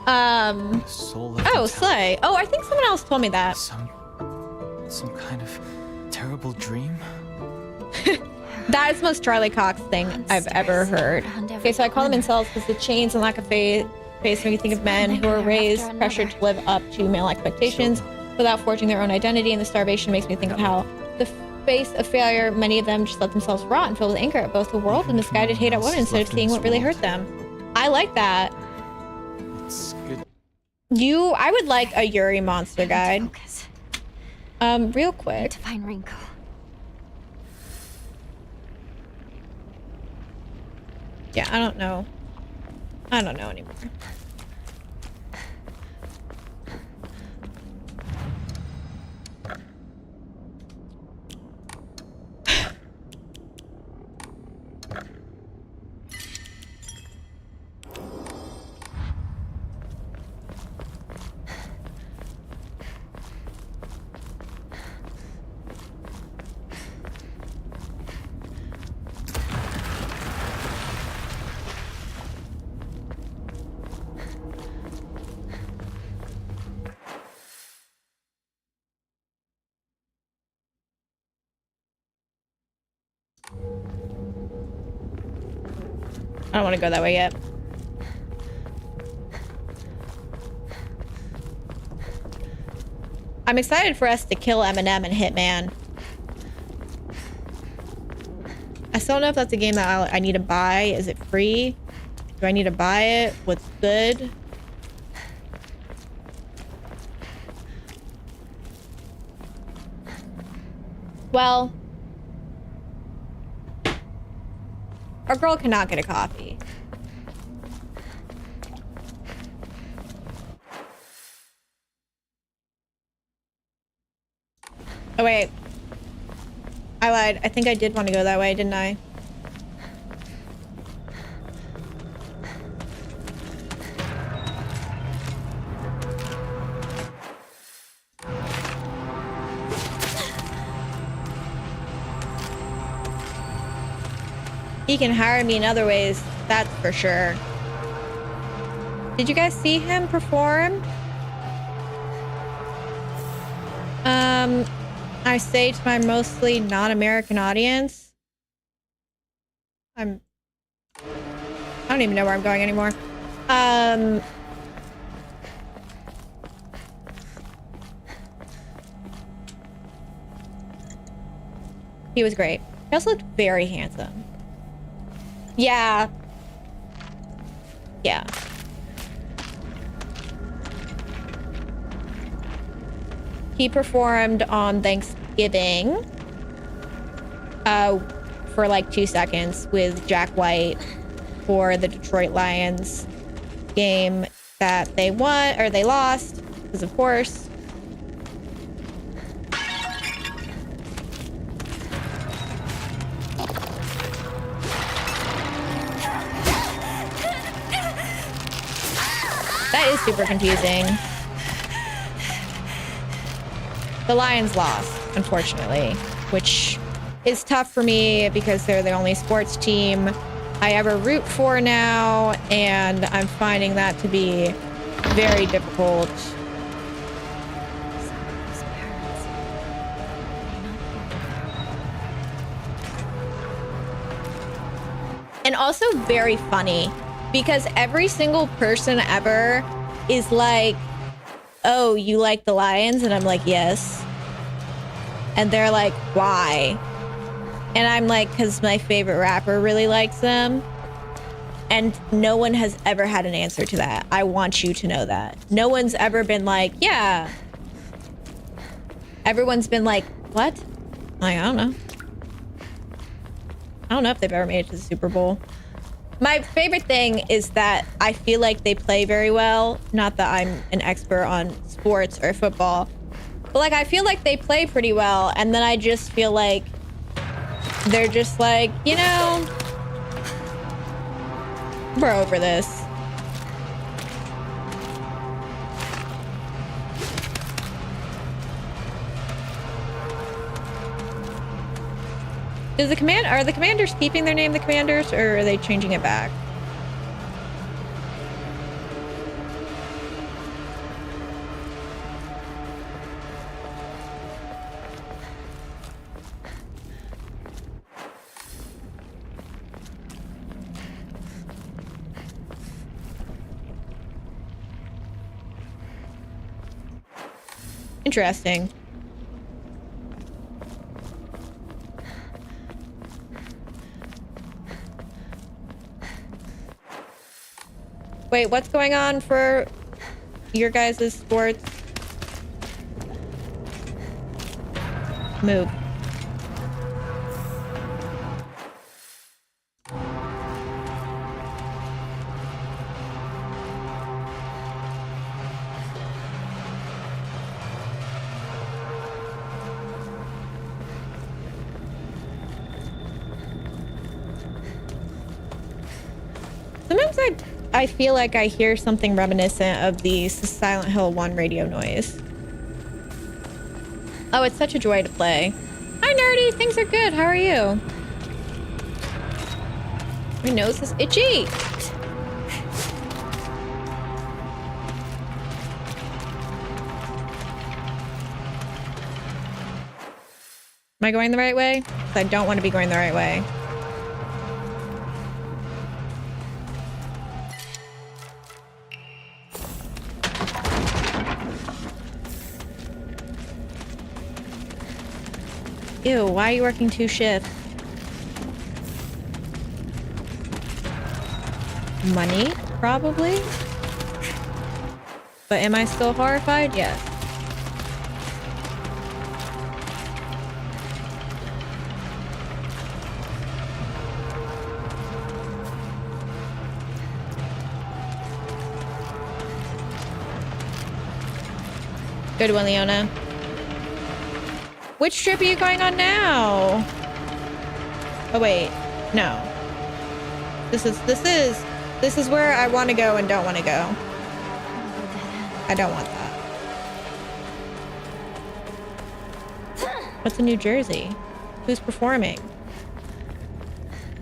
Oh, Slay. Oh, I think someone else told me that. Some kind of terrible dream? That is the most Charlie Cox thing I've ever heard. Okay, so I call them incels because the chains and lack of faith make me think of men who are raised, pressured to live up to male expectations without forging their own identity, and the starvation makes me think of how the face of failure, many of them just let themselves rot and filled with anger at both the world and misguided hate at women instead of seeing what really hurt them. I like that. It's good. I would like a Yuri monster guide. Real quick. To find Rinko. Yeah, I don't know. I don't know anymore. I don't want to go that way yet. I'm excited for us to kill Eminem and Hitman. I still don't know if that's a game that I need to buy. Is it free? Do I need to buy it? What's good? Well, our girl cannot get a coffee. Oh, wait. I lied. I think I did want to go that way, didn't I? He can hire me in other ways, that's for sure. Did you guys see him perform? I say to my mostly non-American audience, I don't even know where I'm going anymore. He was great. He also looked very handsome. Yeah. Yeah. He performed on Thanksgiving for like 2 seconds with Jack White for the Detroit Lions game that they won, or they lost, because of course. That is super confusing. The Lions lost, unfortunately, which is tough for me because they're the only sports team I ever root for now, and I'm finding that to be very difficult. And also very funny because every single person ever is like, oh, you like the Lions? And I'm like, yes. And they're like, why? And I'm like, because my favorite rapper really likes them. And no one has ever had an answer to that. I want you to know that. No one's ever been like, yeah. Everyone's been like, what? Like, I don't know. I don't know if they've ever made it to the Super Bowl. My favorite thing is that I feel like they play very well. Not that I'm an expert on sports or football, but like I feel like they play pretty well. And then I just feel like they're just like, you know, we're over this. Are the Commanders keeping their name the Commanders, or are they changing it back? Interesting. Wait, what's going on for your guys' sports? Move. Sometimes I feel like I hear something reminiscent of the Silent Hill 1 radio noise. Oh, it's such a joy to play. Hi, Nerdy. Things are good. How are you? My nose is itchy. Am I going the right way? 'Cause I don't want to be going the right way. Ew, why are you working 2 shifts? Money, probably. But am I still horrified? Yes. Good one, Leona. Which trip are you going on now? Oh wait, no. This is where I want to go and don't want to go. I don't want that. What's in New Jersey? Who's performing?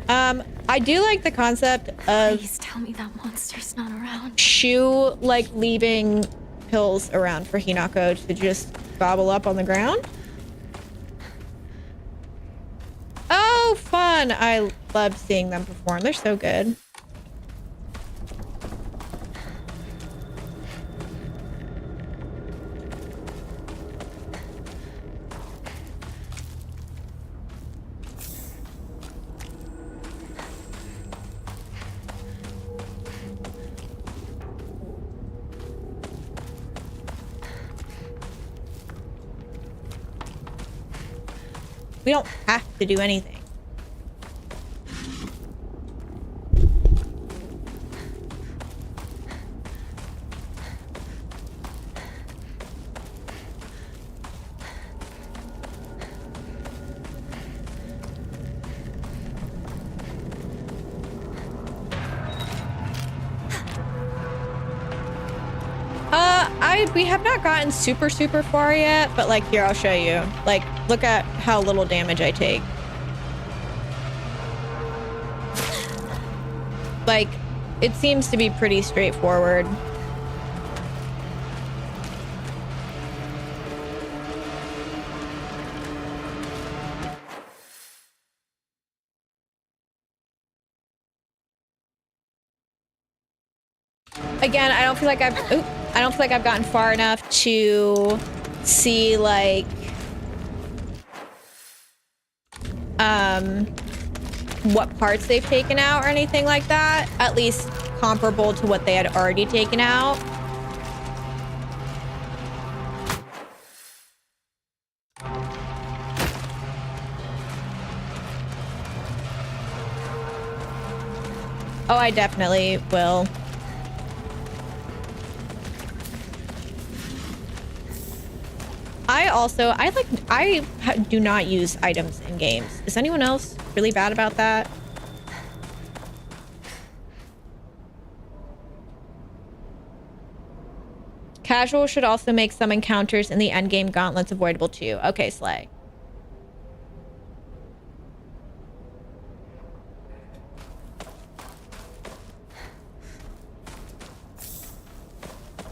I do like the concept of Please tell me that monster's not around. Shu like leaving pills around for Hinako to just gobble up on the ground. Oh, fun. I love seeing them perform. They're so good. We don't have to do anything. We have not gotten super far yet, but like here, I'll show you. Like, look at how little damage I take. Like, it seems to be pretty straightforward. Again, I don't feel like I've gotten far enough to see like what parts they've taken out or anything like that, at least comparable to what they had already taken out. Oh, I definitely will. I do not use items in games. Is anyone else really bad about that? Casual should also make some encounters in the endgame gauntlets avoidable too. Okay, Slay.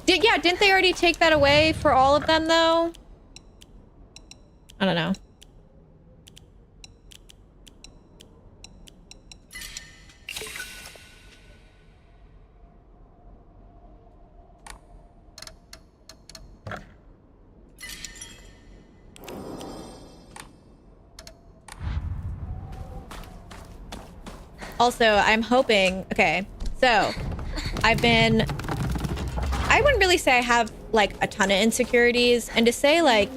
Didn't they already take that away for all of them though? I don't know. Also, I'm hoping, okay, so I wouldn't really say I have like a ton of insecurities, and to say like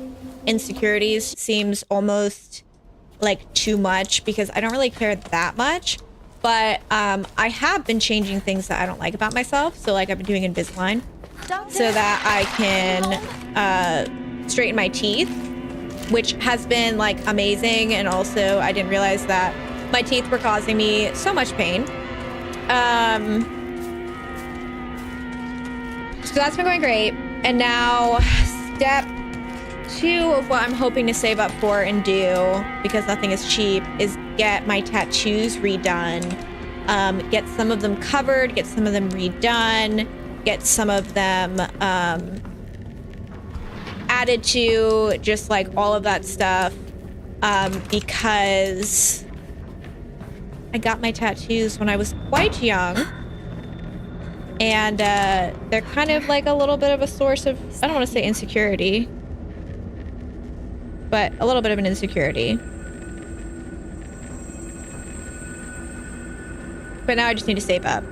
insecurities seems almost like too much because I don't really care that much, but I have been changing things that I don't like about myself. So like I've been doing Invisalign so that I can straighten my teeth, which has been like amazing. And also I didn't realize that my teeth were causing me so much pain. So that's been going great. And now step 2 of what I'm hoping to save up for and do, because nothing is cheap, is get my tattoos redone. Get some of them covered, get some of them redone, get some of them added to, just like all of that stuff. Because I got my tattoos when I was quite young. And they're kind of like a little bit of a source of, I don't want to say insecurity, but a little bit of an insecurity. But now I just need to save up.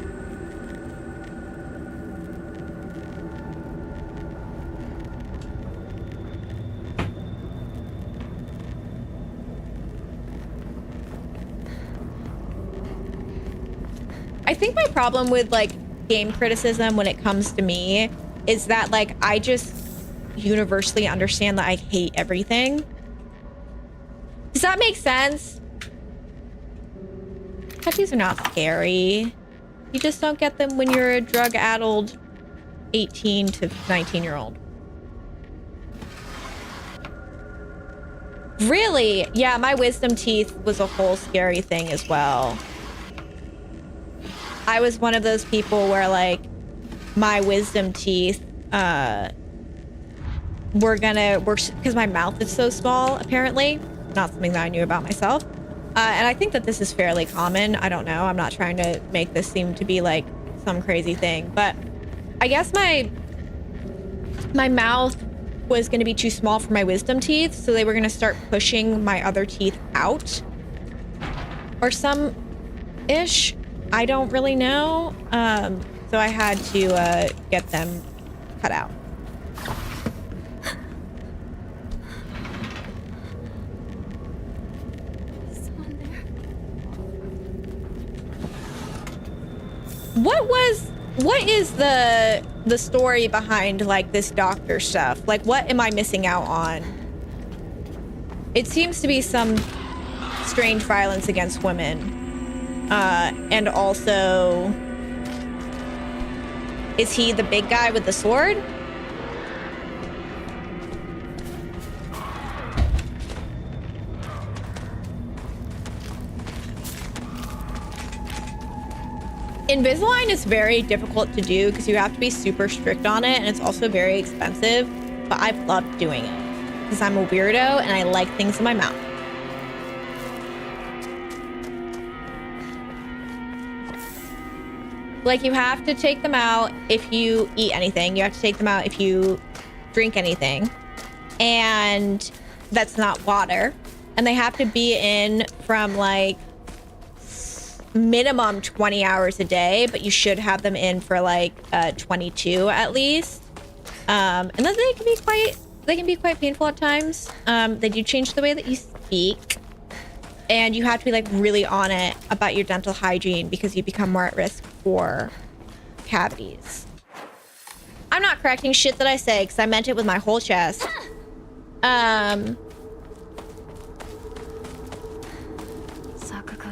I think my problem with like game criticism when it comes to me is that like I just universally understand that I hate everything. Does that make sense? Tattoos are not scary. You just don't get them when you're a drug-addled 18 to 19-year-old. Really? Yeah, my wisdom teeth was a whole scary thing as well. I was one of those people where like my wisdom teeth were because my mouth is so small, apparently. Not something that I knew about myself. And I think that this is fairly common. I don't know. I'm not trying to make this seem to be like some crazy thing, but I guess my mouth was going to be too small for my wisdom teeth, so they were going to start pushing my other teeth out or some ish. I don't really know. So I had to get them cut out. Someone there. What is the story behind like this doctor stuff? Like, what am I missing out on? It seems to be some strange violence against women. And also, is he the big guy with the sword? Invisalign is very difficult to do because you have to be super strict on it, and it's also very expensive, but I've loved doing it because I'm a weirdo and I like things in my mouth. Like, you have to take them out if you eat anything. You have to take them out if you drink anything. And that's not water. And they have to be in from like minimum 20 hours a day, but you should have them in for like 22 at least. And then they can be quite painful at times. They do change the way that you speak. And you have to be like really on it about your dental hygiene because you become more at risk for cavities. I'm not correcting shit that I say because I meant it with my whole chest. Sakuko's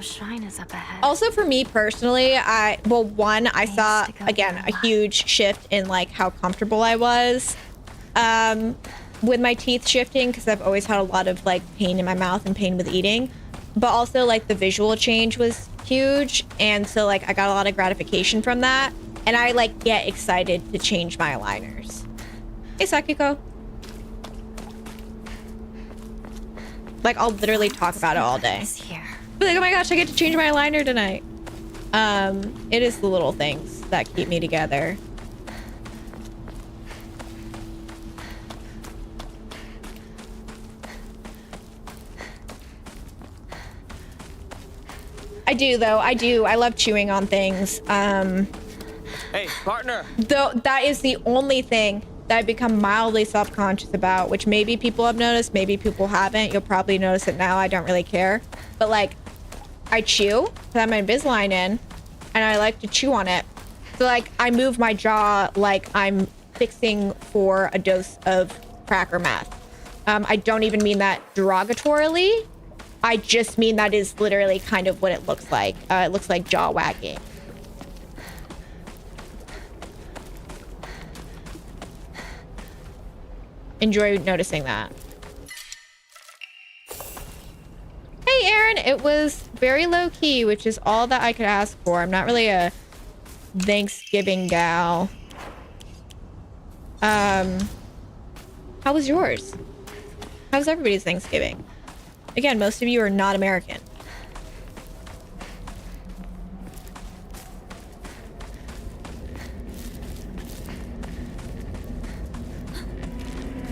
shrine is up ahead. Also for me personally, I saw again a huge shift in like how comfortable I was with my teeth shifting because I've always had a lot of like pain in my mouth and pain with eating. But also like the visual change was huge, and so like I got a lot of gratification from that, and I like get excited to change my aligners. Hey Sakuko. Like I'll literally talk about it all day. Be like, oh my gosh, I get to change my aligner tonight. It is the little things that keep me together. I do, though. I do. I love chewing on things. Hey, partner. Though that is the only thing that I've become mildly self-conscious about, which maybe people have noticed, maybe people haven't. You'll probably notice it now. I don't really care. But like, I chew, put my Invisalign in, and I like to chew on it. So like, I move my jaw like I'm fixing for a dose of cracker meth. I don't even mean that derogatorily. I just mean that is literally kind of what it looks like. It looks like jaw wagging. enjoy noticing that. Hey, Aaron, it was very low key, which is all that I could ask for. I'm not really a Thanksgiving gal. How was yours? How was everybody's Thanksgiving? Again, most of you are not American.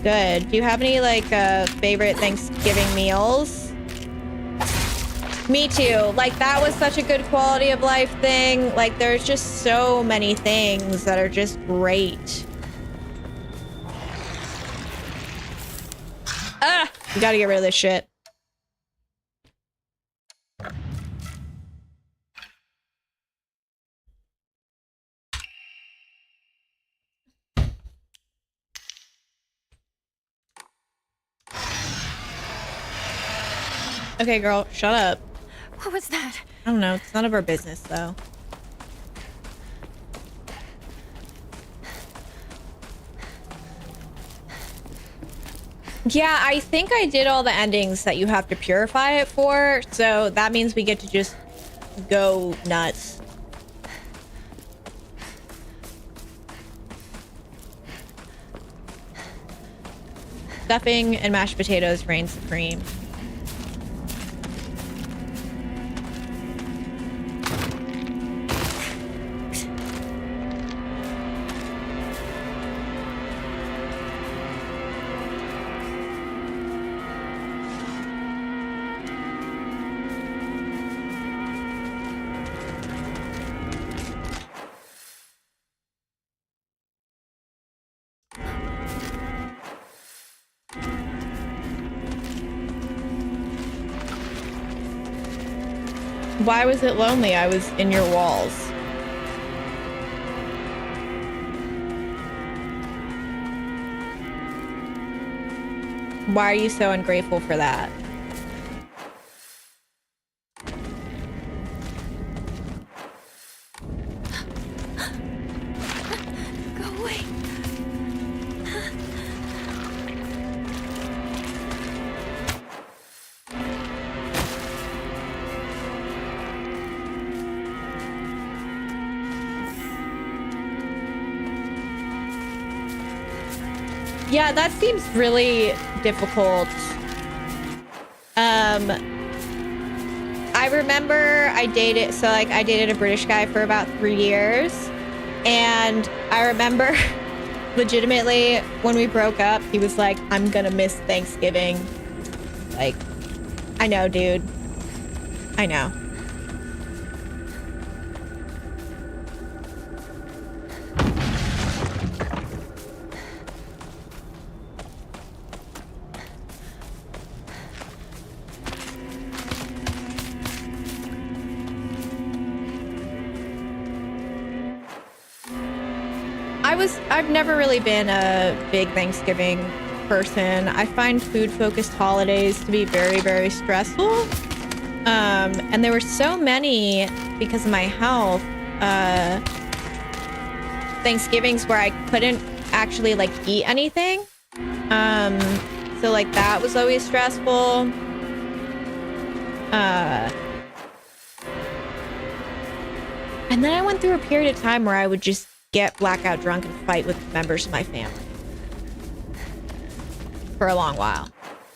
Good. Do you have any, like, favorite Thanksgiving meals? Me too. Like, that was such a good quality of life thing. Like, there's just so many things that are just great. Ah! We gotta get rid of this shit. Okay, girl, shut up. What was that? I don't know. It's none of our business, though. Yeah, I think I did all the endings that you have to purify it for, so that means we get to just go nuts. Stuffing and mashed potatoes reign supreme. Why was it lonely? I was in your walls. Why are you so ungrateful for that? Go away. Yeah, that seems really difficult. I remember I dated a British guy for about 3 years. And I remember legitimately when we broke up, he was like, I'm gonna miss Thanksgiving. Like, I know, dude. I know. I've never really been a big Thanksgiving person. I find food-focused holidays to be very, very stressful. And there were so many, because of my health, Thanksgivings where I couldn't actually, like, eat anything. So, like, that was always stressful. And then I went through a period of time where I would just get blackout drunk and fight with members of my family for a long while.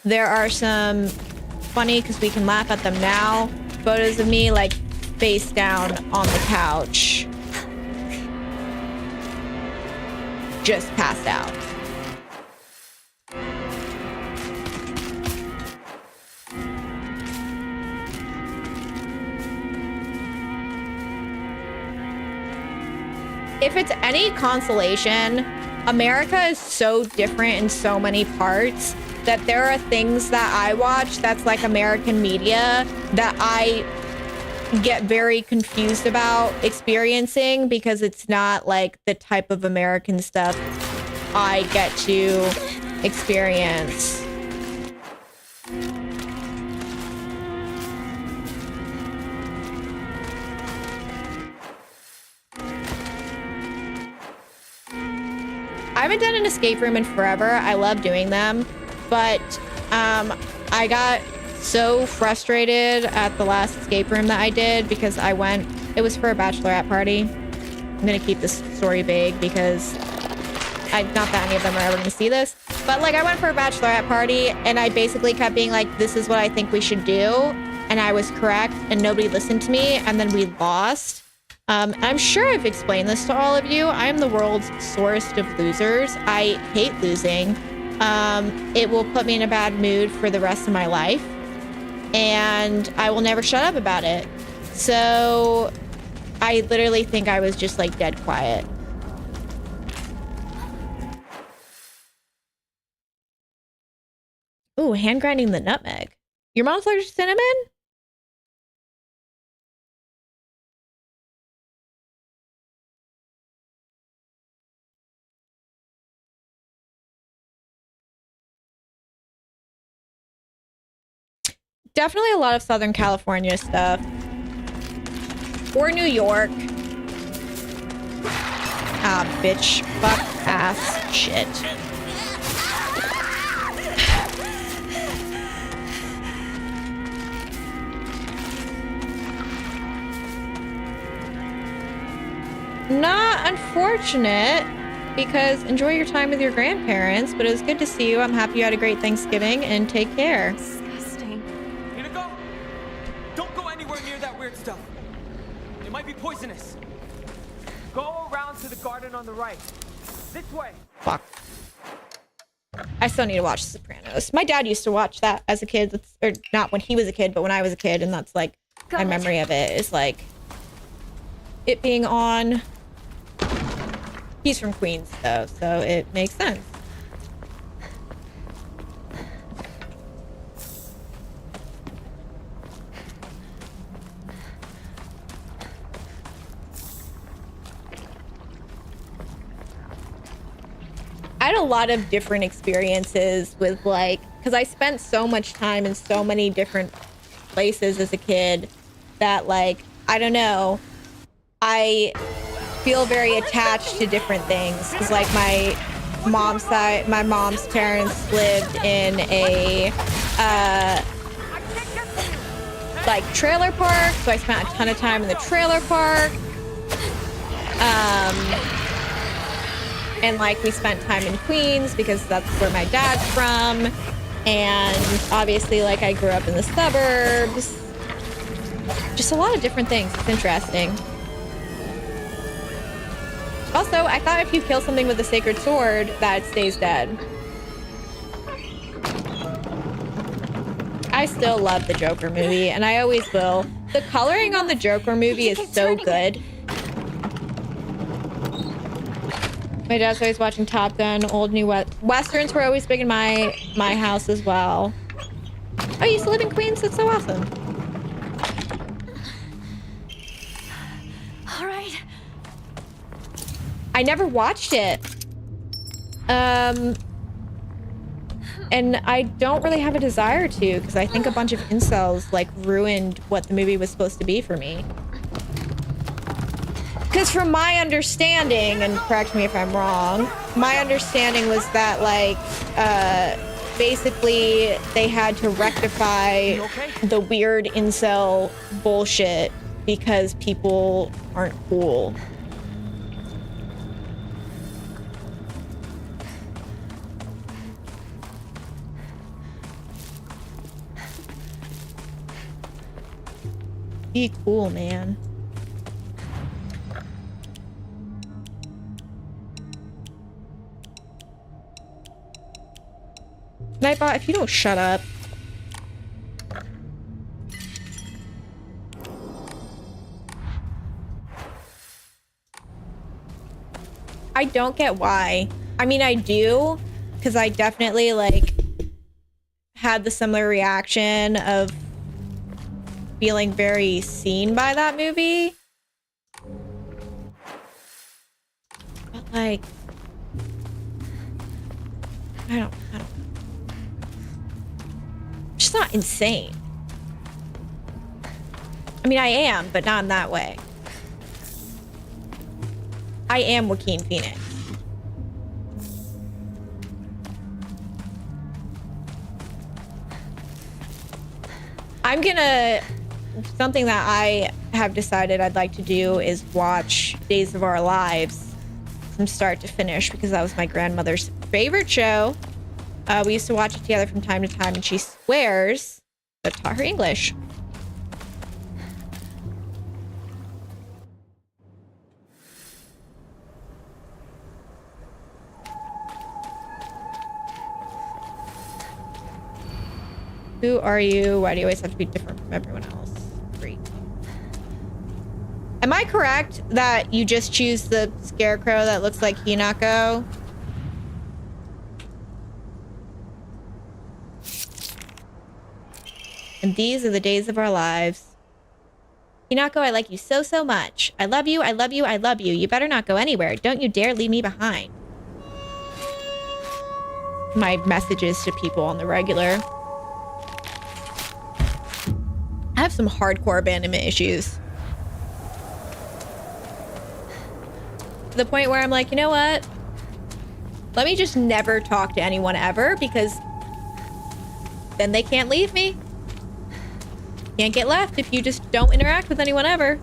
There are some funny, because we can laugh at them now, photos of me like face down on the couch, just passed out. If it's any consolation, America is so different in so many parts that there are things that I watch that's like American media that I get very confused about experiencing, because it's not like the type of American stuff I get to experience. I haven't done an escape room in forever. I love doing them, but I got so frustrated at the last escape room that I did because it was for a bachelorette party. I'm gonna keep this story vague because not that any of them are ever gonna see this, but like I went for a bachelorette party and I basically kept being like, this is what I think we should do. And I was correct and nobody listened to me. And then we lost. I'm sure I've explained this to all of you. I am the world's sorest of losers. I hate losing. It will put me in a bad mood for the rest of my life. And I will never shut up about it. So I literally think I was just like dead quiet. Ooh, hand grinding the nutmeg. Your mom's allergic to cinnamon? Definitely a lot of Southern California stuff. Or New York. Ah, bitch. Fuck ass shit. Not unfortunate, because enjoy your time with your grandparents, but it was good to see you. I'm happy you had a great Thanksgiving, and take care. Disgusting. Hinako! Don't go anywhere near that weird stuff. It might be poisonous. Go around to the garden on the right. This way. Fuck. I still need to watch Sopranos. My dad used to watch that as a kid, or not when he was a kid, but when I was a kid, and that's like my memory of it is like it being on. He's from Queens though, so it makes sense. I had a lot of different experiences with like, because I spent so much time in so many different places as a kid that like, I don't know, I feel very attached to different things. Because like my mom's parents lived in a like trailer park, so I spent a ton of time in the trailer park. And like we spent time in Queens because that's where my dad's from. And obviously like I grew up in the suburbs. Just a lot of different things. It's interesting. Also, I thought if you kill something with a sacred sword, that it stays dead. I still love the Joker movie, and I always will. The coloring on the Joker movie is so good. My dad's always watching Top Gun, old new westerns were always big in my house as well. Oh, you used to live in Queens? That's so awesome. All right. I never watched it. And I don't really have a desire to, because I think a bunch of incels like ruined what the movie was supposed to be for me. Because from my understanding, and correct me if I'm wrong, my understanding was that like basically they had to rectify the weird incel bullshit because people aren't cool. Be cool, man. Nightbot, if you don't shut up. I don't get why. I mean, I do, because I definitely like had the similar reaction of feeling very seen by that movie. But like, I don't know. Just not insane. I mean, I am, but not in that way. I am Joaquin Phoenix. I'm gonna... Something that I have decided I'd like to do is watch Days of Our Lives from start to finish, because that was my grandmother's favorite show. We used to watch it together from time to time, and she swears that taught her English. Who are you? Why do you always have to be different from everyone else? Great. Am I correct that you just choose the scarecrow that looks like Hinako? And these are the days of our lives. Hinako, I like you so, so much. I love you, I love you, I love you. You better not go anywhere. Don't you dare leave me behind. My messages to people on the regular. I have some hardcore abandonment issues. To the point where I'm like, you know what? Let me just never talk to anyone ever, because then they can't leave me. Can't get left if you just don't interact with anyone ever.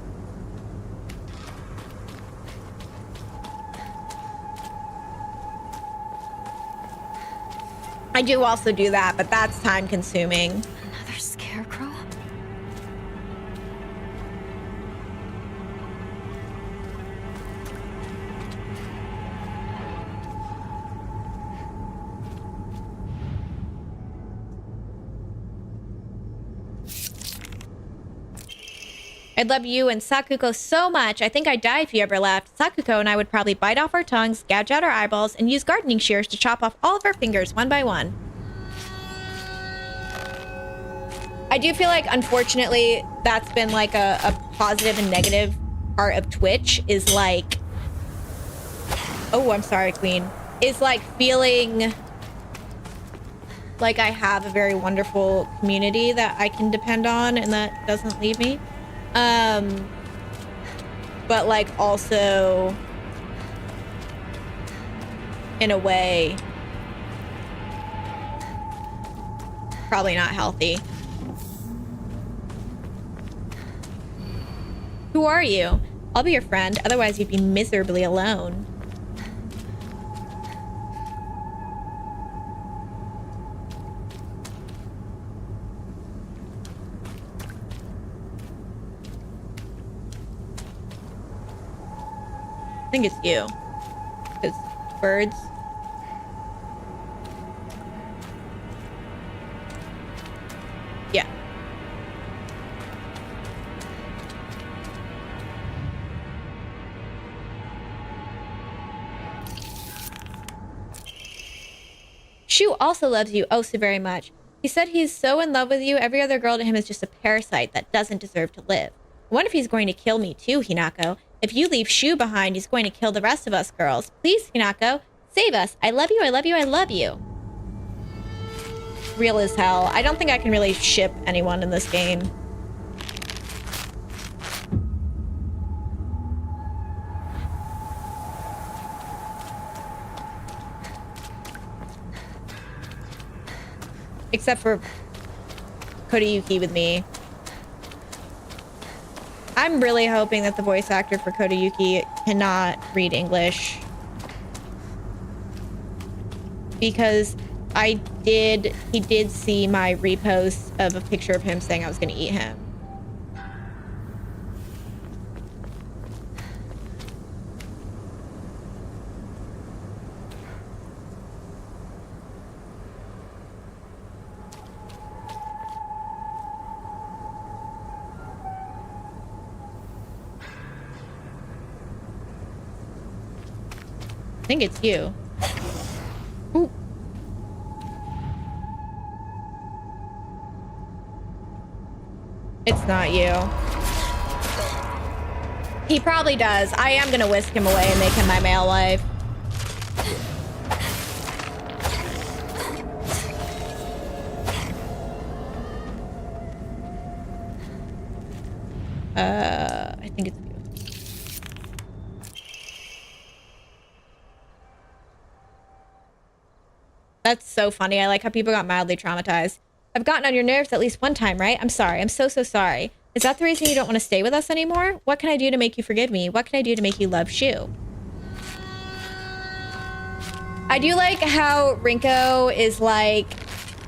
I do also do that, but that's time consuming. Another scarecrow? I'd love you and Sakuko so much. I think I'd die if you ever left. Sakuko and I would probably bite off our tongues, gouge out our eyeballs, and use gardening shears to chop off all of our fingers one by one. I do feel like, unfortunately, that's been like a positive and negative part of Twitch, is like... Oh, I'm sorry, Queen. Is like feeling like I have a very wonderful community that I can depend on and that doesn't leave me. But like also in a way probably not healthy. Who are you? I'll be your friend, otherwise you'd be miserably alone. I think it's you. Because birds. Yeah. Shu also loves you oh so very much. He said he's so in love with you, every other girl to him is just a parasite that doesn't deserve to live. I wonder if he's going to kill me too, Hinako. If you leave Shu behind, he's going to kill the rest of us girls. Please, Hinako, save us. I love you, I love you, I love you. Real as hell. I don't think I can really ship anyone in this game. Except for Kodayuki with me. I'm really hoping that the voice actor for Kodayuki cannot read English. Because he did see my repost of a picture of him saying I was gonna eat him. I think it's you. Ooh. It's not you. He probably does. I am gonna whisk him away and make him my male wife. I think it's you. That's so funny. I like how people got mildly traumatized. I've gotten on your nerves at least one time, right? I'm sorry. I'm so sorry. Is that the reason you don't want to stay with us anymore? What can I do to make you forgive me? What can I do to make you love Shu? I do like how Rinko is like,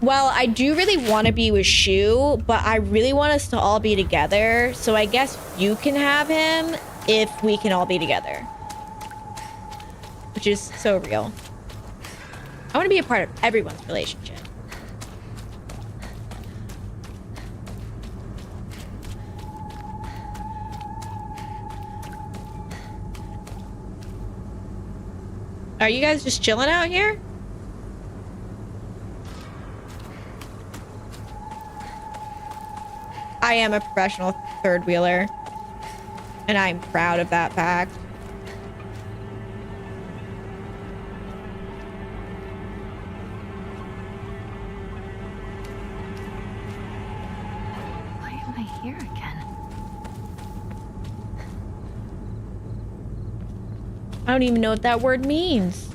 well, I do really want to be with Shu, but I really want us to all be together. So I guess you can have him if we can all be together. Which is so real. I want to be a part of everyone's relationship. Are you guys just chilling out here? I am a professional third wheeler, and I'm proud of that fact. Why am I here again? I don't even know what that word means.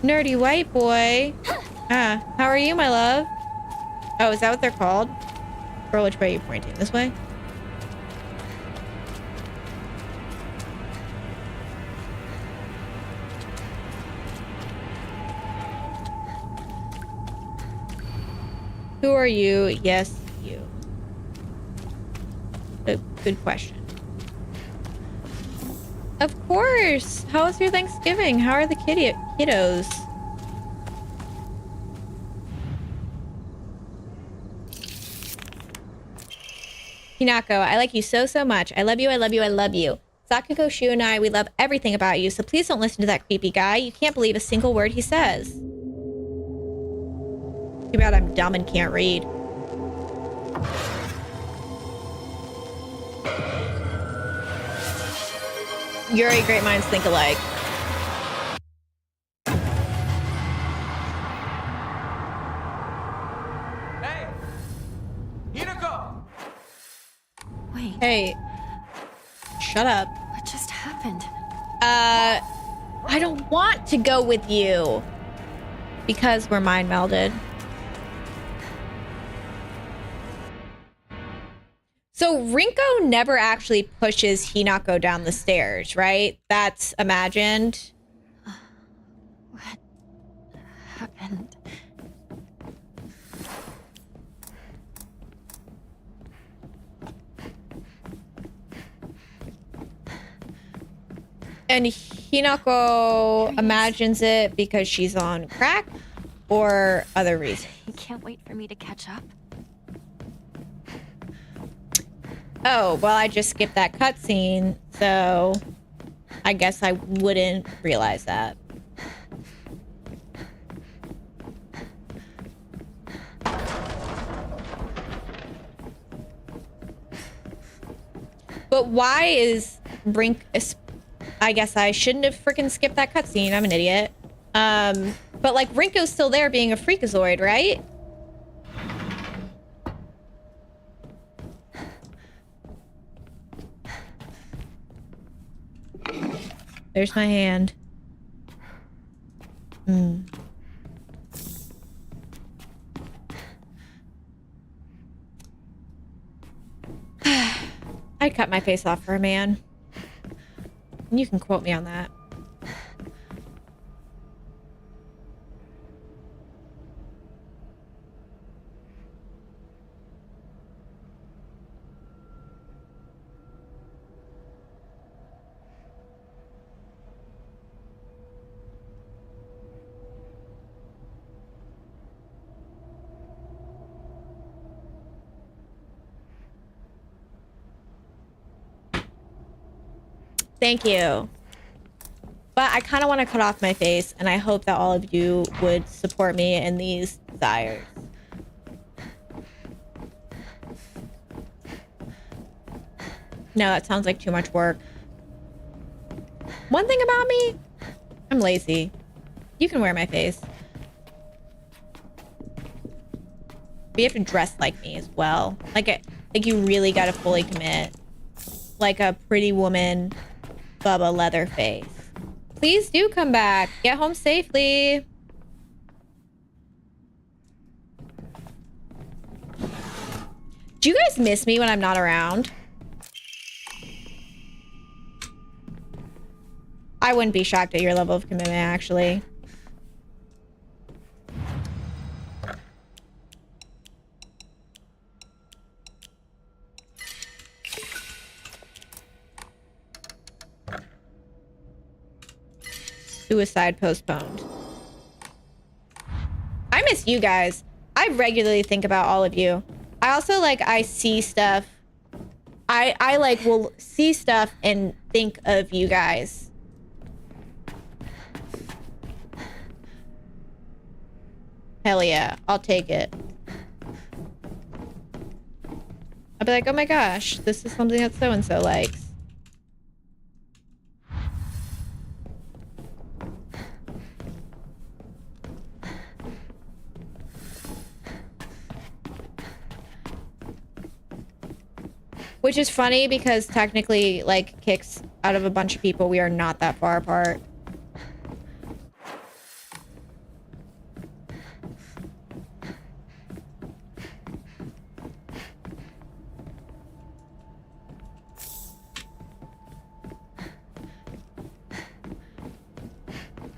Nerdy white boy. Ah, how are you, my love? Oh, is that what they're called? Or which way are you pointing? This way? Who are you? Yes, you. Good question. Of course. How was your Thanksgiving? How are the kiddos? Hinako, I like you so much. I love you, I love you, I love you. Sakuko, Shu, and I, we love everything about you, so please don't listen to that creepy guy. You can't believe a single word he says. Too bad I'm dumb and can't read. Yuri, great minds think alike. Hey! Hinako! Wait, Hey. Shut up. what just happened? I don't want to go with you. Because we're mind melded. So Rinko never actually pushes Hinako down the stairs, right? That's imagined. What happened? And Hinako imagines it because she's on crack or other reasons. You can't wait for me to catch up? Oh, well, I just skipped that cutscene, so I guess I wouldn't realize that. But why is Brink... I guess I shouldn't have freaking skipped that cutscene. I'm an idiot. But, like, Rinko's still there being a freakazoid, right? There's my hand. I'd cut my face off for a man. You can quote me on that. Thank you. But I kind of want to cut off my face, and I hope that all of you would support me in these desires. No, that sounds like too much work. One thing about me, I'm lazy. You can wear my face. But you have to dress like me as well. Like you really gotta fully commit. Like a pretty woman, Bubba Leatherface. Please do come back. Get home safely. Do you guys miss me when I'm not around? I wouldn't be shocked at your level of commitment, actually. Suicide postponed. I miss you guys. I regularly think about all of you. I also I see stuff. I will see stuff and think of you guys. Hell yeah, I'll take it. I'll be like, oh my gosh, this is something that so-and-so likes. Which is funny because technically, kicks out of a bunch of people, we are not that far apart.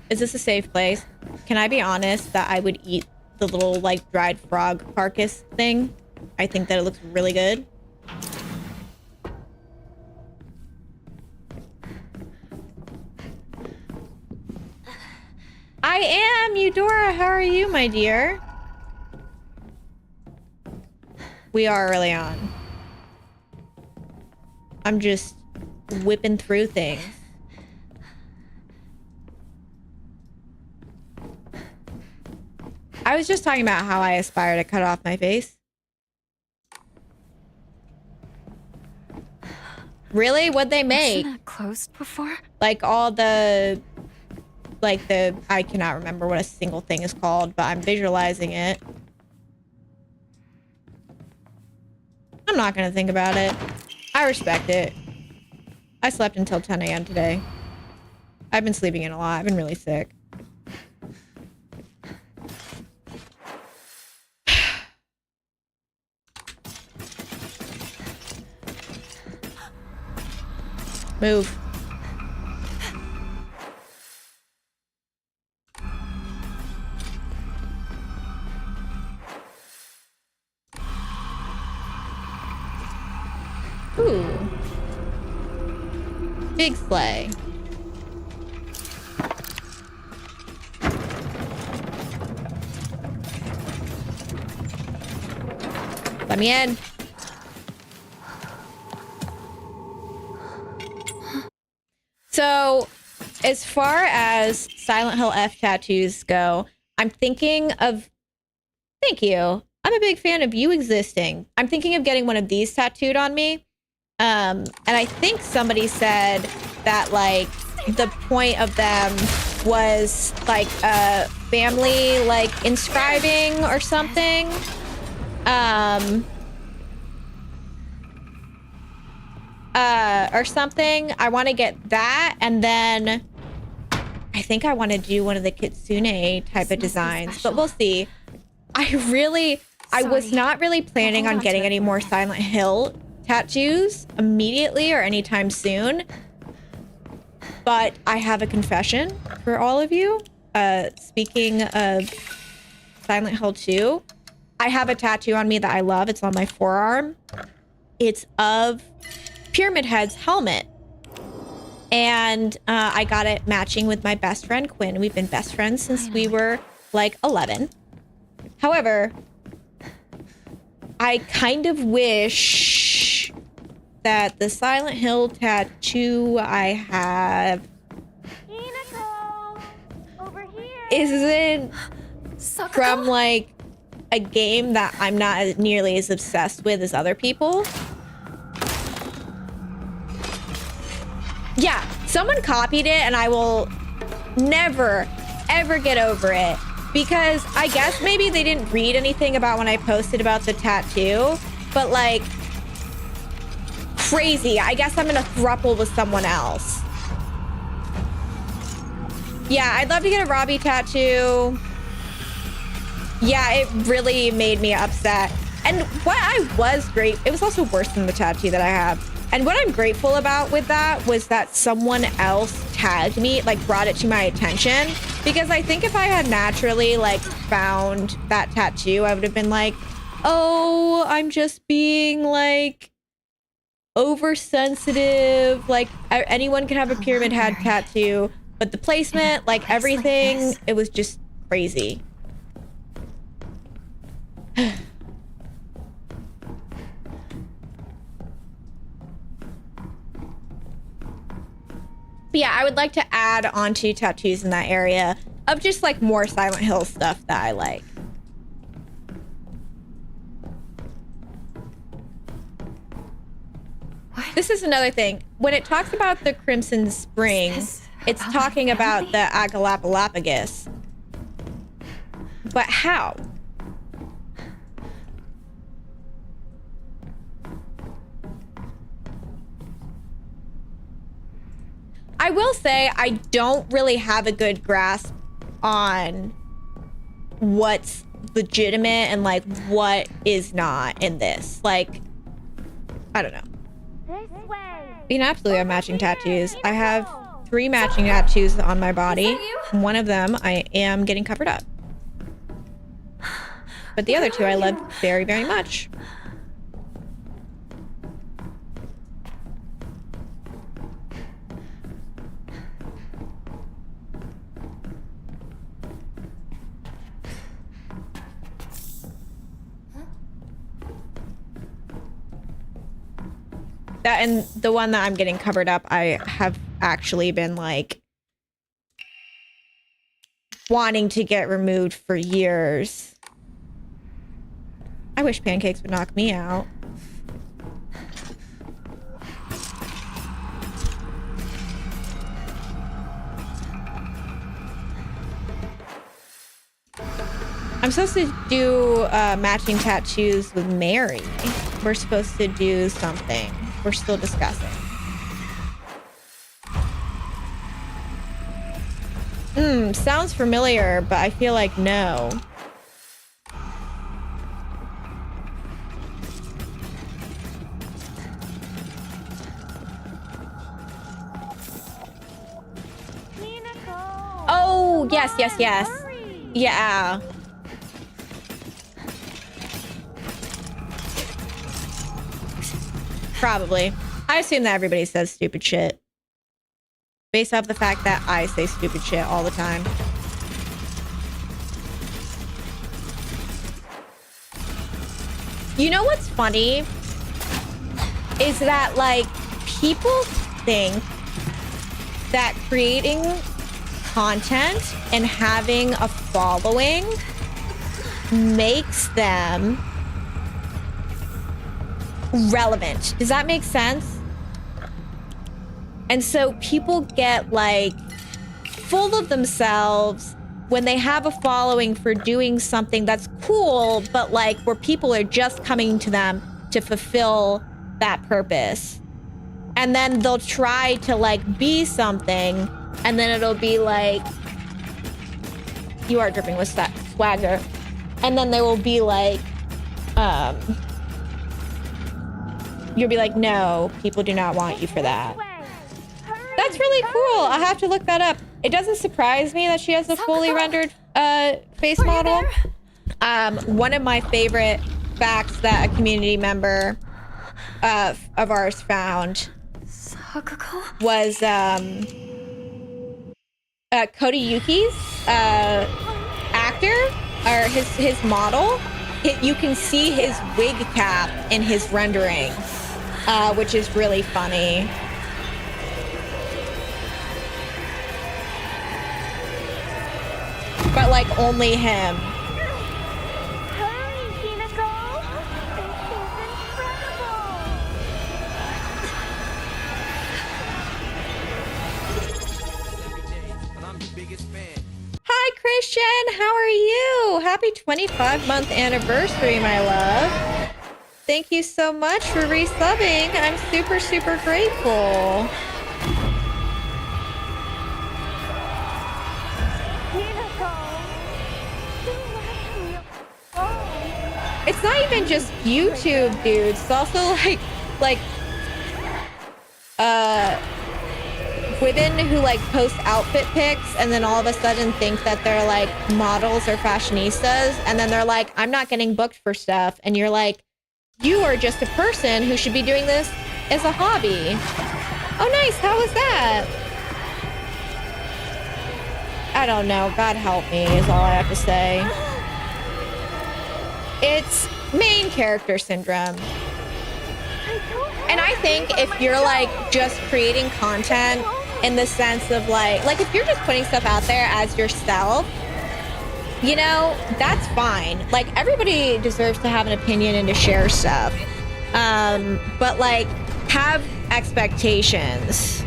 Is this a safe place? Can I be honest that I would eat the little, dried frog carcass thing? I think that it looks really good. I am, Eudora. How are you, my dear? We are early on. I'm just whipping through things. I was just talking about how I aspire to cut off my face. Really? What'd they make? Wasn't that closed before? All the... I cannot remember what a single thing is called, but I'm visualizing it. I'm not gonna think about it. I respect it. I slept until 10 a.m. today. I've been sleeping in a lot. I've been really sick. Move. Ooh. Big sleigh. Let me in. So, as far as Silent Hill F tattoos go, I'm thinking of... Thank you. I'm a big fan of you existing. I'm thinking of getting one of these tattooed on me. And I think somebody said that, the point of them was, a family, inscribing or something. Or something. I want to get that, and then I think I want to do one of the kitsune type of designs, but we'll see. I was not really planning on getting any more Silent Hill tattoos immediately or anytime soon, but I have a confession for all of you. Speaking of Silent Hill 2, I have a tattoo on me that I love. It's on my forearm. It's of Pyramid Head's helmet, and I got it matching with my best friend Quinn. We've been best friends since we were 11. However, I kind of wish that the Silent Hill tattoo I have isn't from a game that I'm not nearly as obsessed with as other people. Yeah, someone copied it, and I will never, ever get over it because I guess maybe they didn't read anything about when I posted about the tattoo, but like crazy. I guess I'm in a throuple with someone else. Yeah, I'd love to get a Robbie tattoo. Yeah, it really made me upset. And what I was great, it was also worse than the tattoo that I have. And what I'm grateful about with that was that someone else tagged me, like brought it to my attention. Because I think if I had naturally like found that tattoo, I would have been like, oh, I'm just being like oversensitive. Like anyone can have a pyramid head tattoo, but the placement, like everything, it was just crazy. But yeah, I would like to add onto tattoos in that area of just like more Silent Hill stuff that I like. This is another thing. When it talks about the Crimson Spring, it's talking about the Agalapagos. But how? I will say I don't really have a good grasp on what's legitimate and like what is not in this. Like, I don't know. You know, absolutely have matching tattoos. I have 3 matching tattoos on my body. One of them I am getting covered up. But the other 2 I love very, very much. That and the one that I'm getting covered up, I have actually been like wanting to get removed for years. I wish pancakes would knock me out. I'm supposed to do matching tattoos with Mary. We're supposed to do something. We're still discussing. Sounds familiar, but I feel like no. Oh, yes, yes, yes. Yeah. Probably. I assume that everybody says stupid shit. Based off the fact that I say stupid shit all the time. You know what's funny? Is that, like, people think that creating content and having a following makes them relevant. Does that make sense? And so people get like full of themselves when they have a following for doing something that's cool, but like where people are just coming to them to fulfill that purpose. And then they'll try to like be something, and then it'll be like, you are dripping with swagger. And then they will be like, you'll be like, no, people do not want you for that. That's really cool. I'll have to look that up. It doesn't surprise me that she has a fully rendered face model. One of my favorite facts that a community member of ours found was Cody Yuki's actor, or his model. You can see his wig cap in his rendering, which is really funny. But like only him. Hurry, Hinako! Hi, Christian. How are you? Happy 25-month anniversary, my love. Thank you so much for resubbing. I'm super, super grateful. It's not even just YouTube, dudes. It's also like women who like post outfit pics and then all of a sudden think that they're like models or fashionistas, and then they're like, I'm not getting booked for stuff, and you're like, you are just a person who should be doing this as a hobby. Oh nice, how was that? I don't know, God help me is all I have to say. It's main character syndrome. And I think if you're like just creating content in the sense of like if you're just putting stuff out there as yourself, you know, that's fine. Like everybody deserves to have an opinion and to share stuff. But like have expectations.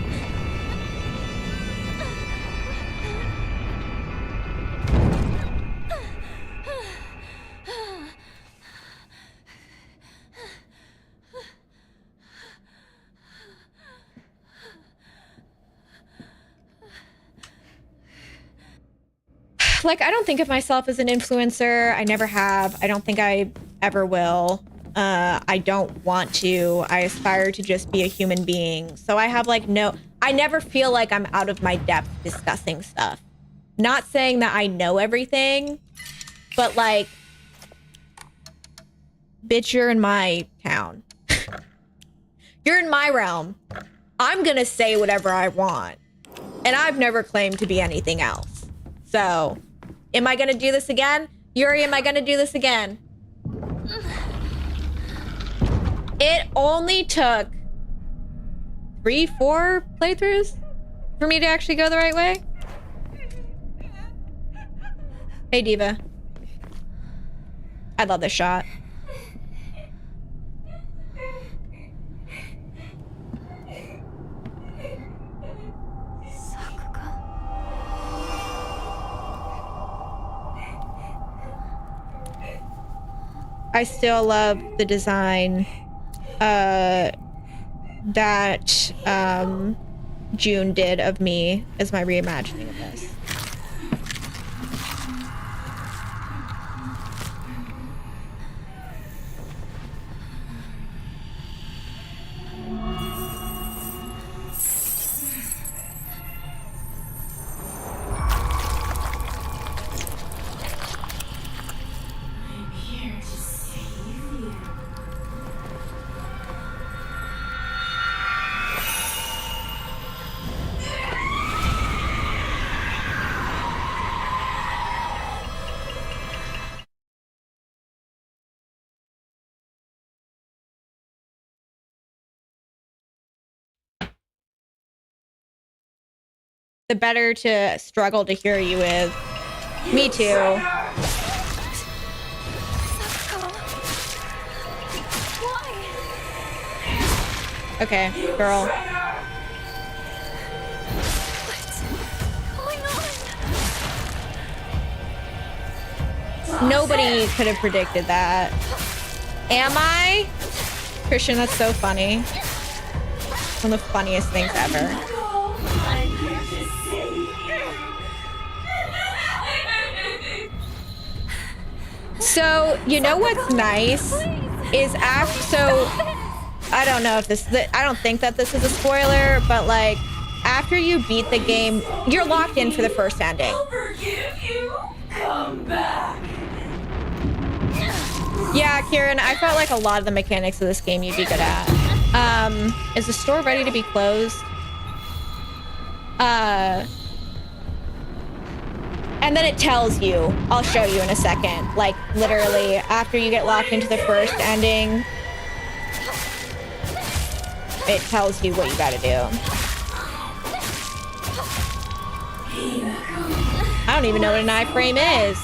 Like, I don't think of myself as an influencer. I never have. I don't think I ever will. I don't want to. I aspire to just be a human being. So I have like I never feel like I'm out of my depth discussing stuff. Not saying that I know everything, but like, bitch, you're in my town. You're in my realm. I'm gonna say whatever I want. And I've never claimed to be anything else. So, am I gonna do this again? Yuri, am I gonna do this again? It only took 3-4 playthroughs for me to actually go the right way. Hey, Diva. I love this shot. I still love the design that June did of me as my reimagining of this. The better to struggle to hear you with. Me too. Okay, girl. Nobody could have predicted that. Am I? Christian, that's so funny. One of the funniest things ever. So, you know what's nice is so I don't know if I don't think that this is a spoiler, but like after you beat the game, you're locked in for the first ending. I'll forgive you. Come back. Yeah, Kieran, I felt like a lot of the mechanics of this game you'd be good at. Is the store ready to be closed? And then it tells you, I'll show you in a second, like literally after you get locked into the first ending, it tells you what you gotta do. I don't even know what an iframe is.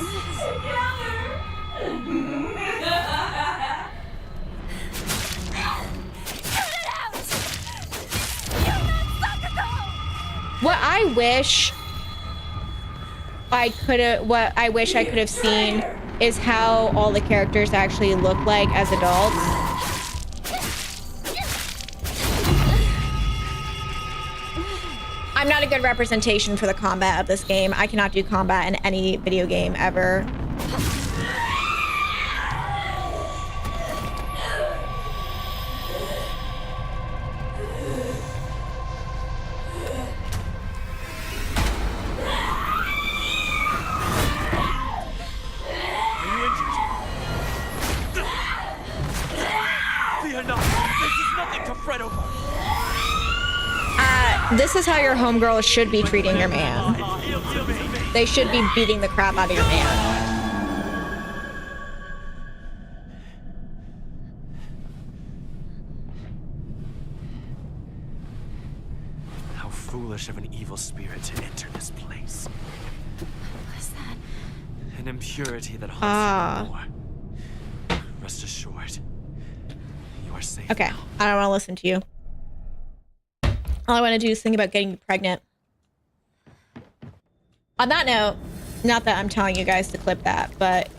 What I wish what I wish I could have seen is how all the characters actually look like as adults. I'm not a good representation for the combat of this game. I cannot do combat in any video game ever. This is how your homegirl should be treating your man. They should be beating the crap out of your man. How foolish of an evil spirit to enter this place. What's that? An impurity that haunts you no more. Rest assured, you are safe. Okay, now. I don't want to listen to you. All I want to do is think about getting you pregnant. On that note, not that I'm telling you guys to clip that, but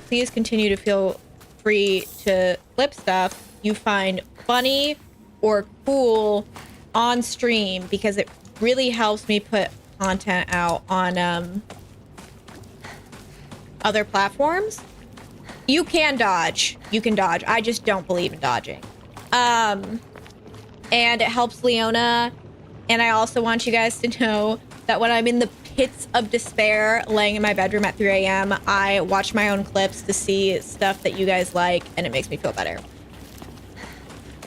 please continue to feel free to clip stuff you find funny or cool on stream, because it really helps me put content out on other platforms. You can dodge. You can dodge. I just don't believe in dodging. And it helps Leona. And I also want you guys to know that when I'm in the pits of despair, laying in my bedroom at 3 a.m., I watch my own clips to see stuff that you guys like, and it makes me feel better.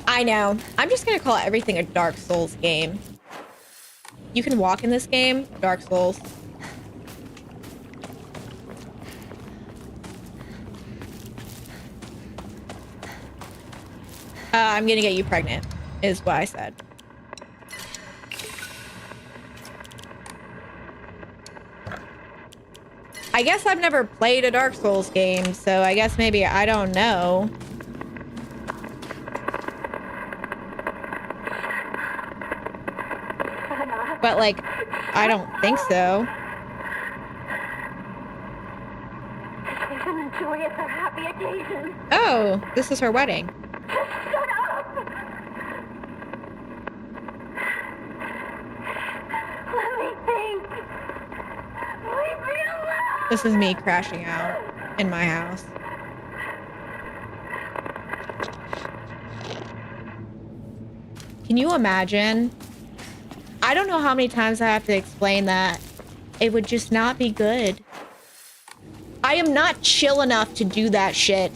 I know. I'm just gonna call everything a Dark Souls game. You can walk in this game, Dark Souls. I'm gonna get you pregnant, is what I said. I guess I've never played a Dark Souls game, so I guess maybe I don't know. But, like, I don't think so. Enjoy it, a happy occasion. Oh, this is her wedding. Shut up! Let me think. Leave me alone. This is me crashing out in my house. Can you imagine? I don't know how many times I have to explain that. It would just not be good. I am not chill enough to do that shit.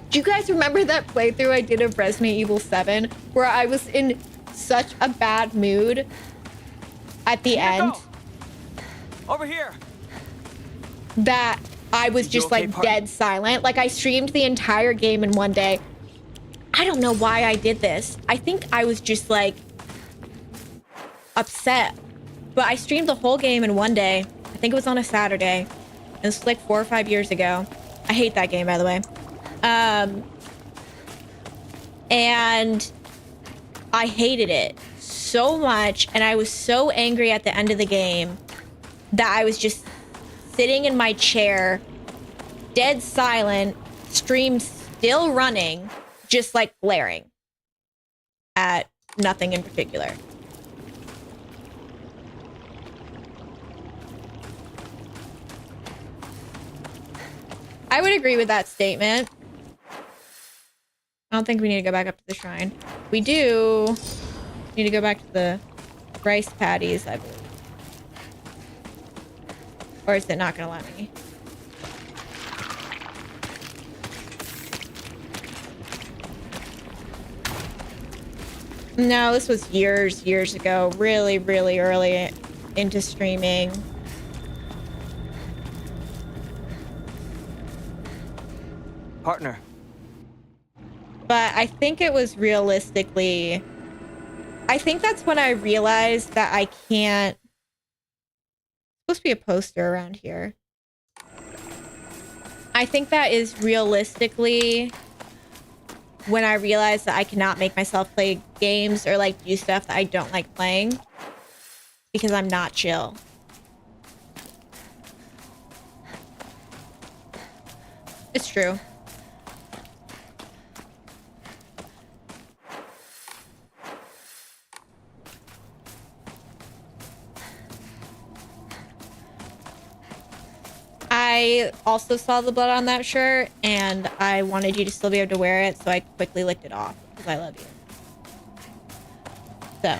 Do you guys remember that playthrough I did of Resident Evil 7 where I was in such a bad mood at the end? Over here. That I was just okay, like partner? dead silent. Like I streamed the entire game in one day. I don't know why I did this. I think I was just like upset. But I streamed the whole game in one day. I think it was on a Saturday. This was like 4 or 5 years ago. I hate that game, by the way. And I hated it so much, and I was so angry at the end of the game that I was just sitting in my chair, dead silent, stream still running, just like glaring at nothing in particular. I would agree with that statement. I don't think we need to go back up to the shrine. We do need to go back to the rice patties, I believe. Or is it not gonna let me? No, this was years ago. Really, really early into streaming. Partner. But I think it was realistically... I think that's when I realized that I can't... It's supposed to be a poster around here. I think that is realistically when I realized that I cannot make myself play games or like do stuff that I don't like playing. because I'm not chill. It's true. I also saw the blood on that shirt, and I wanted you to still be able to wear it, so I quickly licked it off, because I love you. So.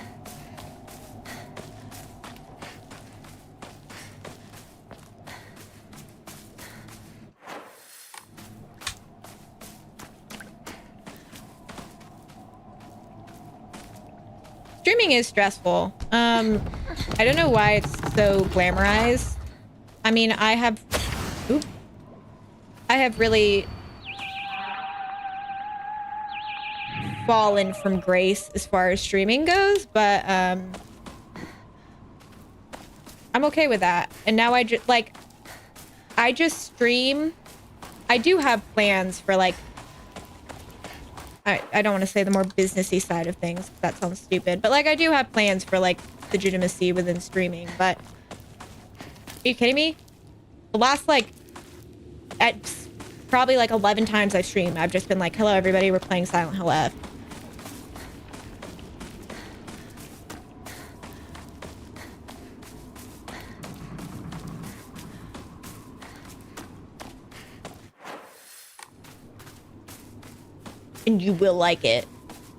Streaming is stressful. I don't know why it's so glamorized. I mean, I have really fallen from grace as far as streaming goes, but I'm okay with that. And now I just stream. I do have plans for like, I don't want to say the more businessy side of things. That sounds stupid, but like I do have plans for like legitimacy within streaming. But are you kidding me? The last like at probably like 11 times I've streamed, I've just been like, hello everybody, we're playing Silent Hill F. And you will like it.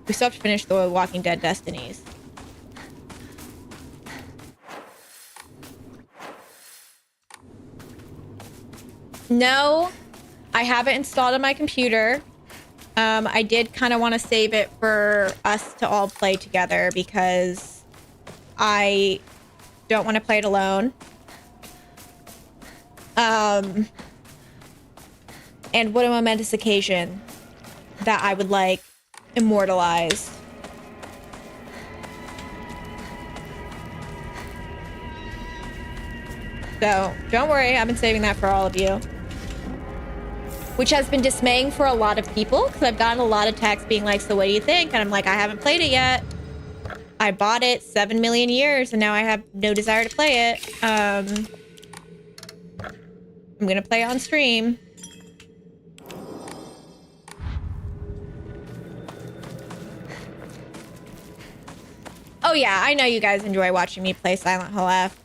We still have to finish the Walking Dead Destinies. No, I have it installed on my computer. I did kind of want to save it for us to all play together because I don't want to play it alone. And what a momentous occasion that I would like immortalized. So don't worry, I've been saving that for all of you. Which has been dismaying for a lot of people because I've gotten a lot of texts being like, so what do you think? And I'm like, I haven't played it yet. I bought it 7 million years and now I have no desire to play it. I'm gonna play it on stream. Oh yeah, I know you guys enjoy watching me play Silent Hill F.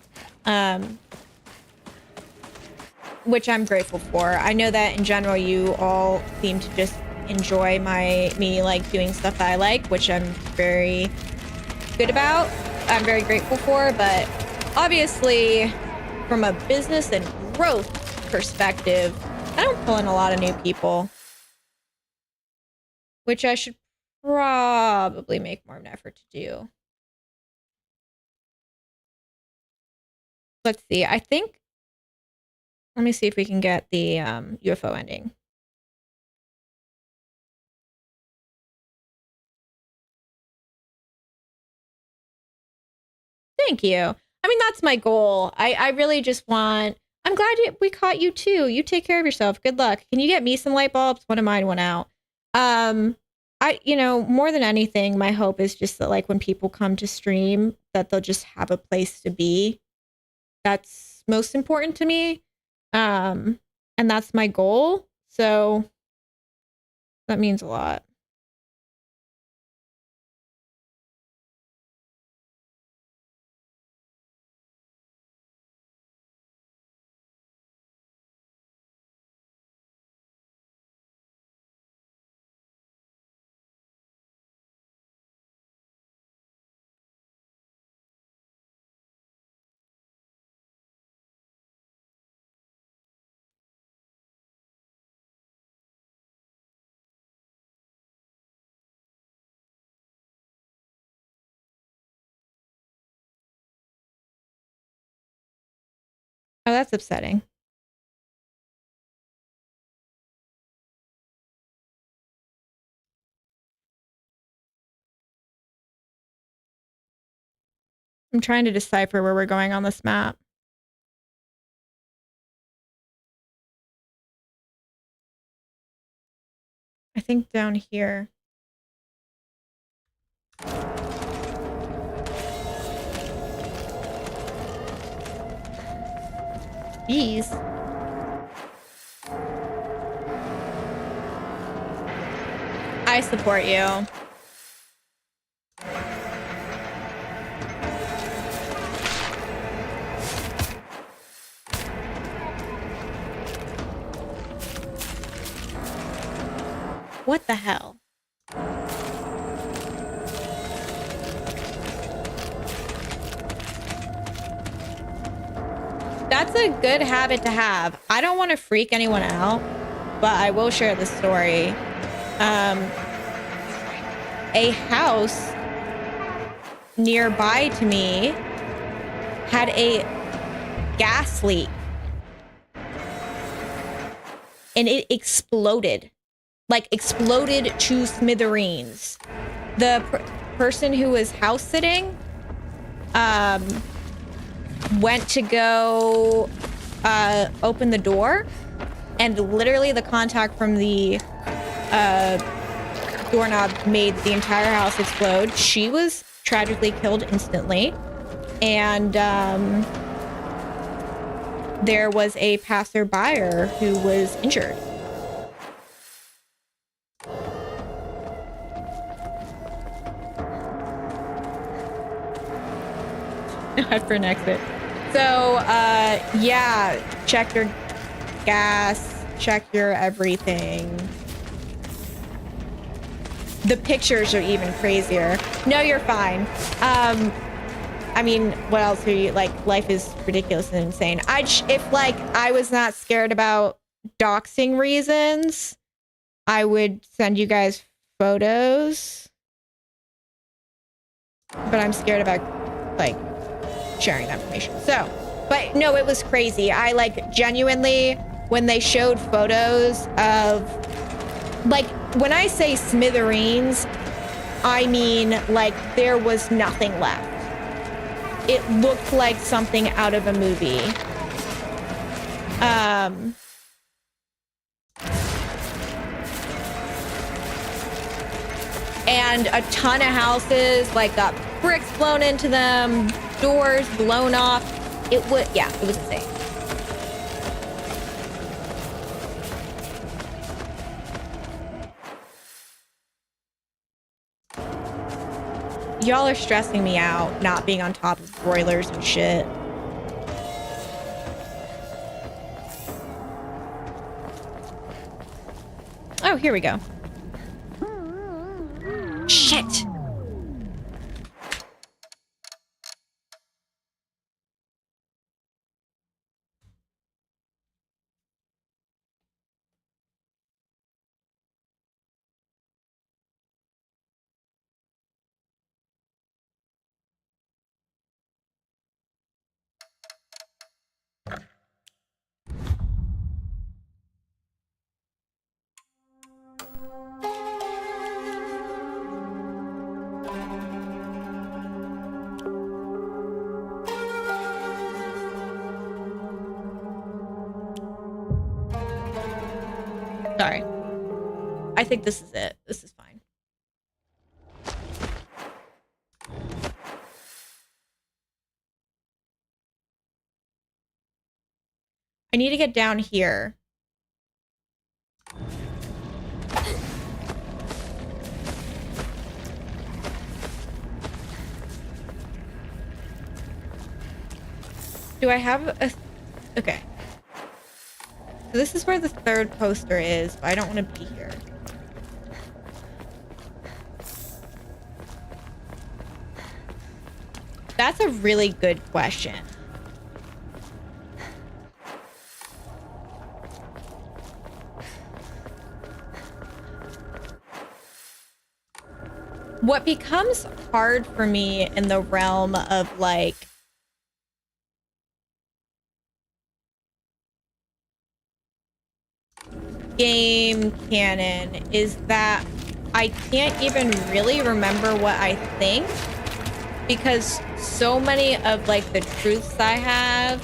Which I'm grateful for. I know that in general you all seem to just enjoy me like doing stuff that I like, which I'm very good about. I'm very grateful for, but obviously from a business and growth perspective, I don't pull in a lot of new people, which I should probably make more of an effort to do. Let's see. I think, let me see if we can get the UFO ending. Thank you. I mean, that's my goal. I really just want, I'm glad we caught you too. You take care of yourself. Good luck. Can you get me some light bulbs? One of mine went out. More than anything, my hope is just that like when people come to stream, that they'll just have a place to be. That's most important to me. And that's my goal. So that means a lot. Oh, that's upsetting. I'm trying to decipher where we're going on this map. I think down here. Jeez. I support you. What the hell? That's a good habit to have. I don't want to freak anyone out, but I will share the story. A house nearby to me had a gas leak. And it exploded. Like, exploded to smithereens. The person who was house sitting went to go open the door, and literally the contact from the doorknob made the entire house explode. She was tragically killed instantly, and there was a passerby who was injured. Not for an exit. So, yeah, check your gas, check your everything. The pictures are even crazier. No, you're fine. I mean, what else are you, like, life is ridiculous and insane. If, like, I was not scared about doxing reasons, I would send you guys photos. But I'm scared about, like, sharing that information. So, but no, it was crazy. I, like, genuinely, when they showed photos of, like, when I say smithereens, I mean, like, there was nothing left. It looked like something out of a movie. And a ton of houses, like, got bricks blown into them, doors blown off. It was, yeah, it was insane. Y'all are stressing me out, not being on top of broilers and shit. Oh, here we go. Shit! Sorry. I think this is it. This is fine. I need to get down here. Do I have a... Okay. So this is where the third poster is, but I don't want to be here. That's a really good question. What becomes hard for me in the realm of, like, game canon is that I can't even really remember what I think, because so many of, like, the truths I have,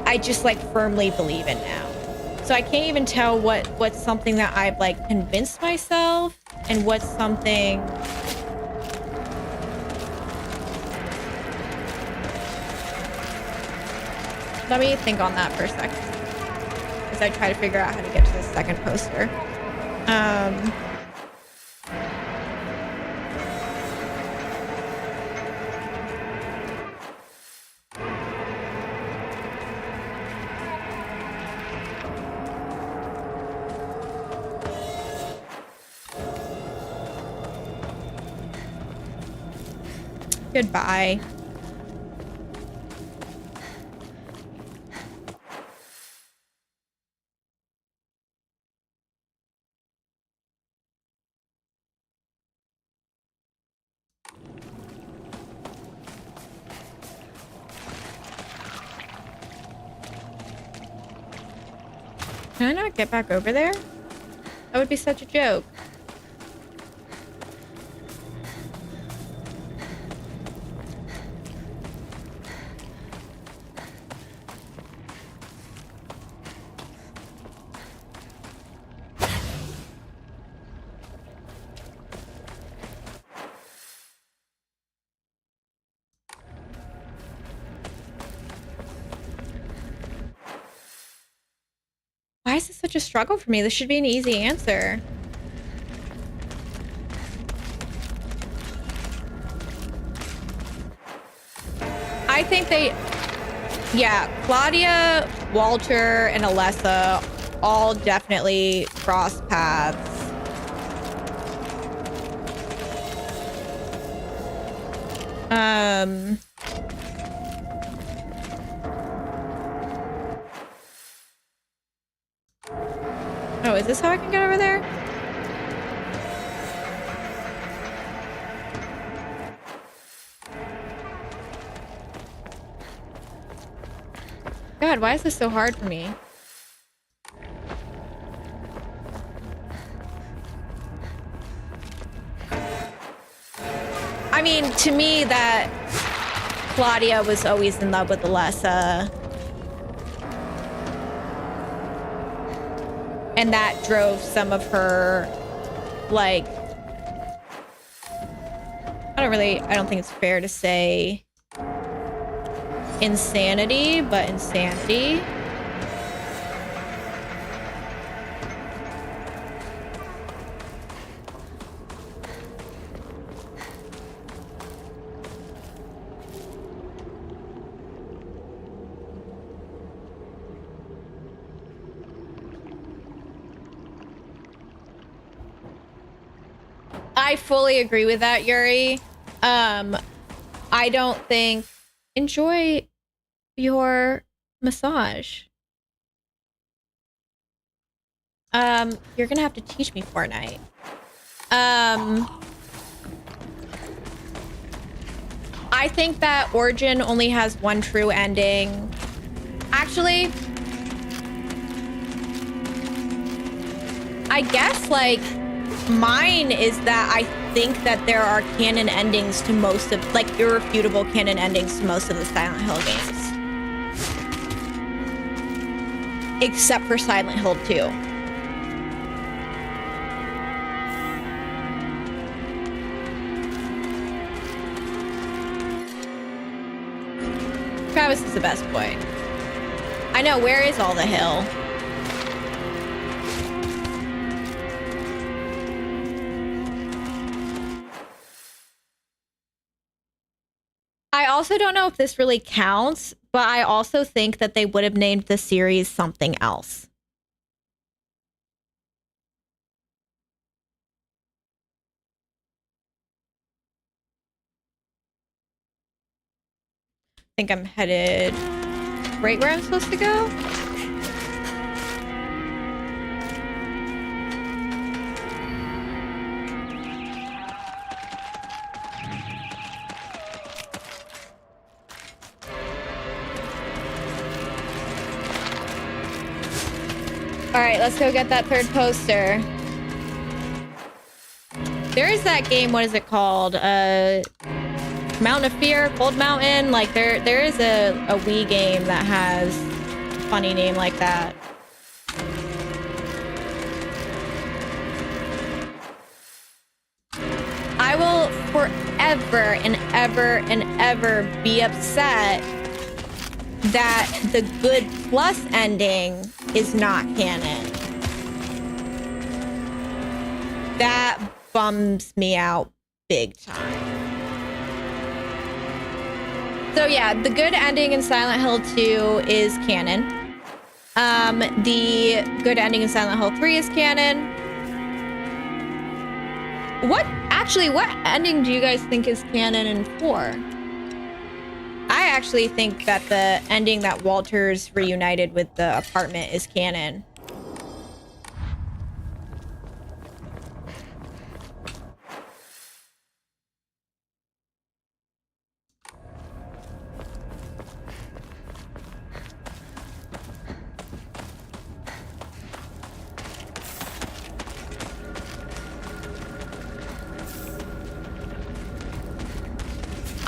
I just, like, firmly believe in now. So I can't even tell what's something that I've, like, convinced myself and what's something... Let me think on that for a second as I try to figure out how to get to the second poster. Goodbye. Can I not get back over there? That would be such a joke. Why is this such a struggle for me? This should be an easy answer. I think yeah, Claudia, Walter, and Alessa all definitely cross paths. Oh, is this how I can get over there? God, why is this so hard for me? I mean, to me, that Claudia was always in love with Alessa. And that drove some of her, like... I don't think it's fair to say insanity, but insanity. I fully agree with that, Yuri. I don't think... Enjoy your massage. You're gonna have to teach me Fortnite. I think that Origin only has one true ending. Actually, I guess, like, mine is that I think that there are canon endings to most of, like, irrefutable canon endings to most of the Silent Hill games. Except for Silent Hill 2. Travis is the best boy. I know, where is all the hill? I also don't know if this really counts, but I also think that they would have named the series something else. I think I'm headed right where I'm supposed to go. All right, let's go get that third poster. There is that game, what is it called? Mountain of Fear, Cold Mountain. Like there is a Wii game that has a funny name like that. I will forever and ever and ever be upset that the good plus ending is not canon. That bums me out big time. So yeah, the good ending in Silent Hill 2 is canon. The good ending in Silent Hill 3 is canon. What ending do you guys think is canon in 4? I actually think that the ending that Walter's reunited with the apartment is canon.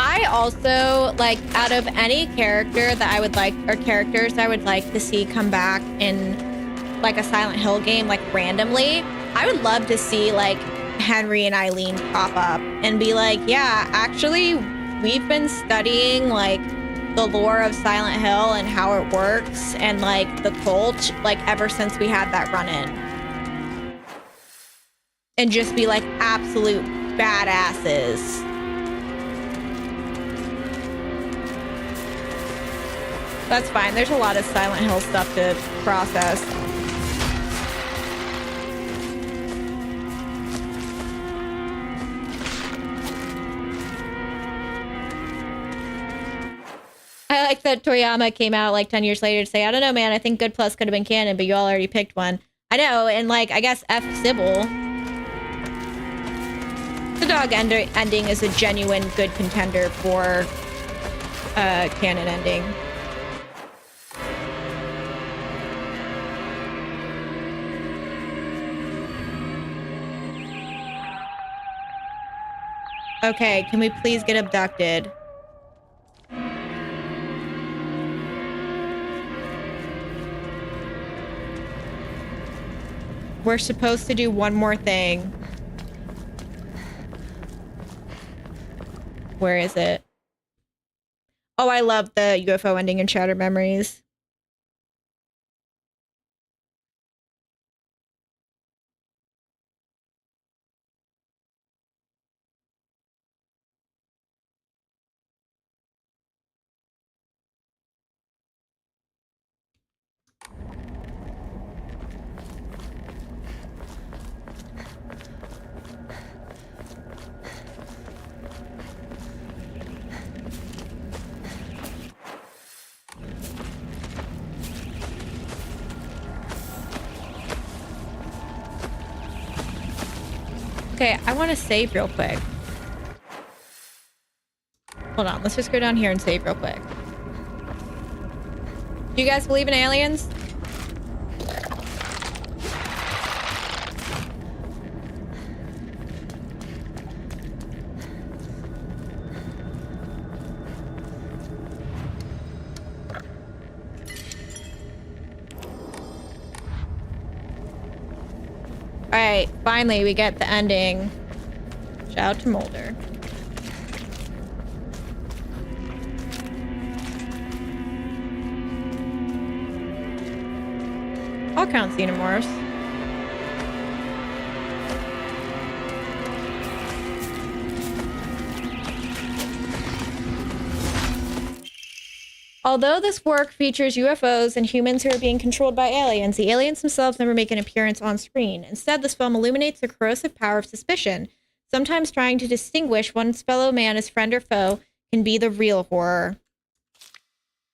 I also, like, out of any character that I would like, or characters I would like to see come back in, like, a Silent Hill game, like, randomly, I would love to see, like, Henry and Eileen pop up and be like, yeah, actually, we've been studying, like, the lore of Silent Hill and how it works and, like, the cult, like, ever since we had that run-in. And just be, like, absolute badasses. That's fine. There's a lot of Silent Hill stuff to process. I like that Toriyama came out like 10 years later to say, I don't know, man, I think Good Plus could have been canon, but you all already picked one. I know, and like, I guess F. Sybil. The dog ending is a genuine good contender for canon ending. Okay, can we please get abducted? We're supposed to do one more thing. Where is it? Oh, I love the UFO ending in Shattered Memories. Okay, I want to save real quick. Hold on, let's just go down here and save real quick. Do you guys believe in aliens? Alright, finally we get the ending. Shout out to Mulder. I'll count Xenomorphs. Although this work features UFOs and humans who are being controlled by aliens, the aliens themselves never make an appearance on screen. Instead, this film illuminates the corrosive power of suspicion. Sometimes trying to distinguish one's fellow man as friend or foe can be the real horror.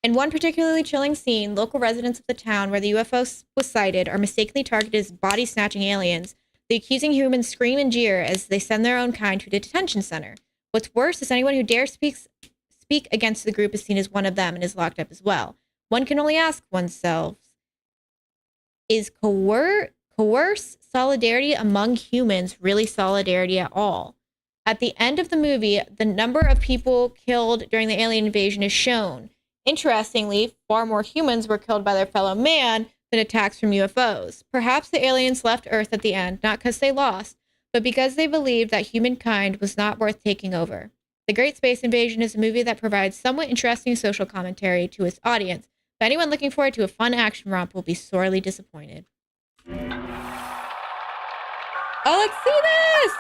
In one particularly chilling scene, local residents of the town where the UFO was sighted are mistakenly targeted as body-snatching aliens. The accusing humans scream and jeer as they send their own kind to a detention center. What's worse is anyone who dares speak against the group is seen as one of them and is locked up as well. One can only ask oneself, is coerce solidarity among humans really solidarity at all? At the end of the movie, the number of people killed during the alien invasion is shown. Interestingly, far more humans were killed by their fellow man than attacks from UFOs. Perhaps the aliens left Earth at the end, not because they lost, but because they believed that humankind was not worth taking over. The Great Space Invasion is a movie that provides somewhat interesting social commentary to its audience, but anyone looking forward to a fun action romp will be sorely disappointed. Oh, let's see this!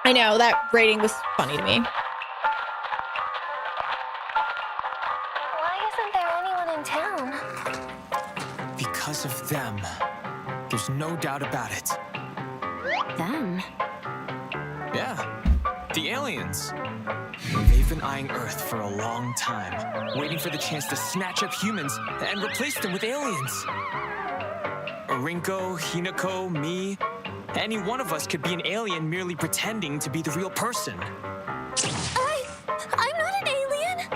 I know, that rating was funny to me. Why isn't there anyone in town? Because of them. There's no doubt about it. Them? Yeah, the aliens. They've been eyeing Earth for a long time, waiting for the chance to snatch up humans and replace them with aliens. Rinko, Hinako, me, any one of us could be an alien merely pretending to be the real person. I'm not an alien!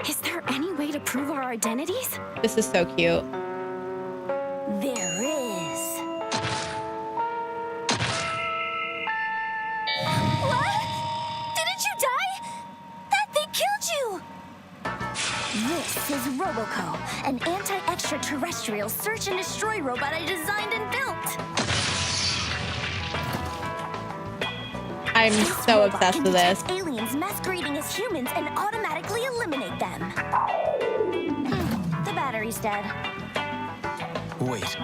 Is there any way to prove our identities? This is so cute. There is. What? Didn't you die? That thing killed you! This is Roboco, an anti-extraterrestrial search and destroy robot I designed and built. I'm so obsessed with this. Aliens masquerading as humans and automatically eliminate them. The battery's dead. Wait,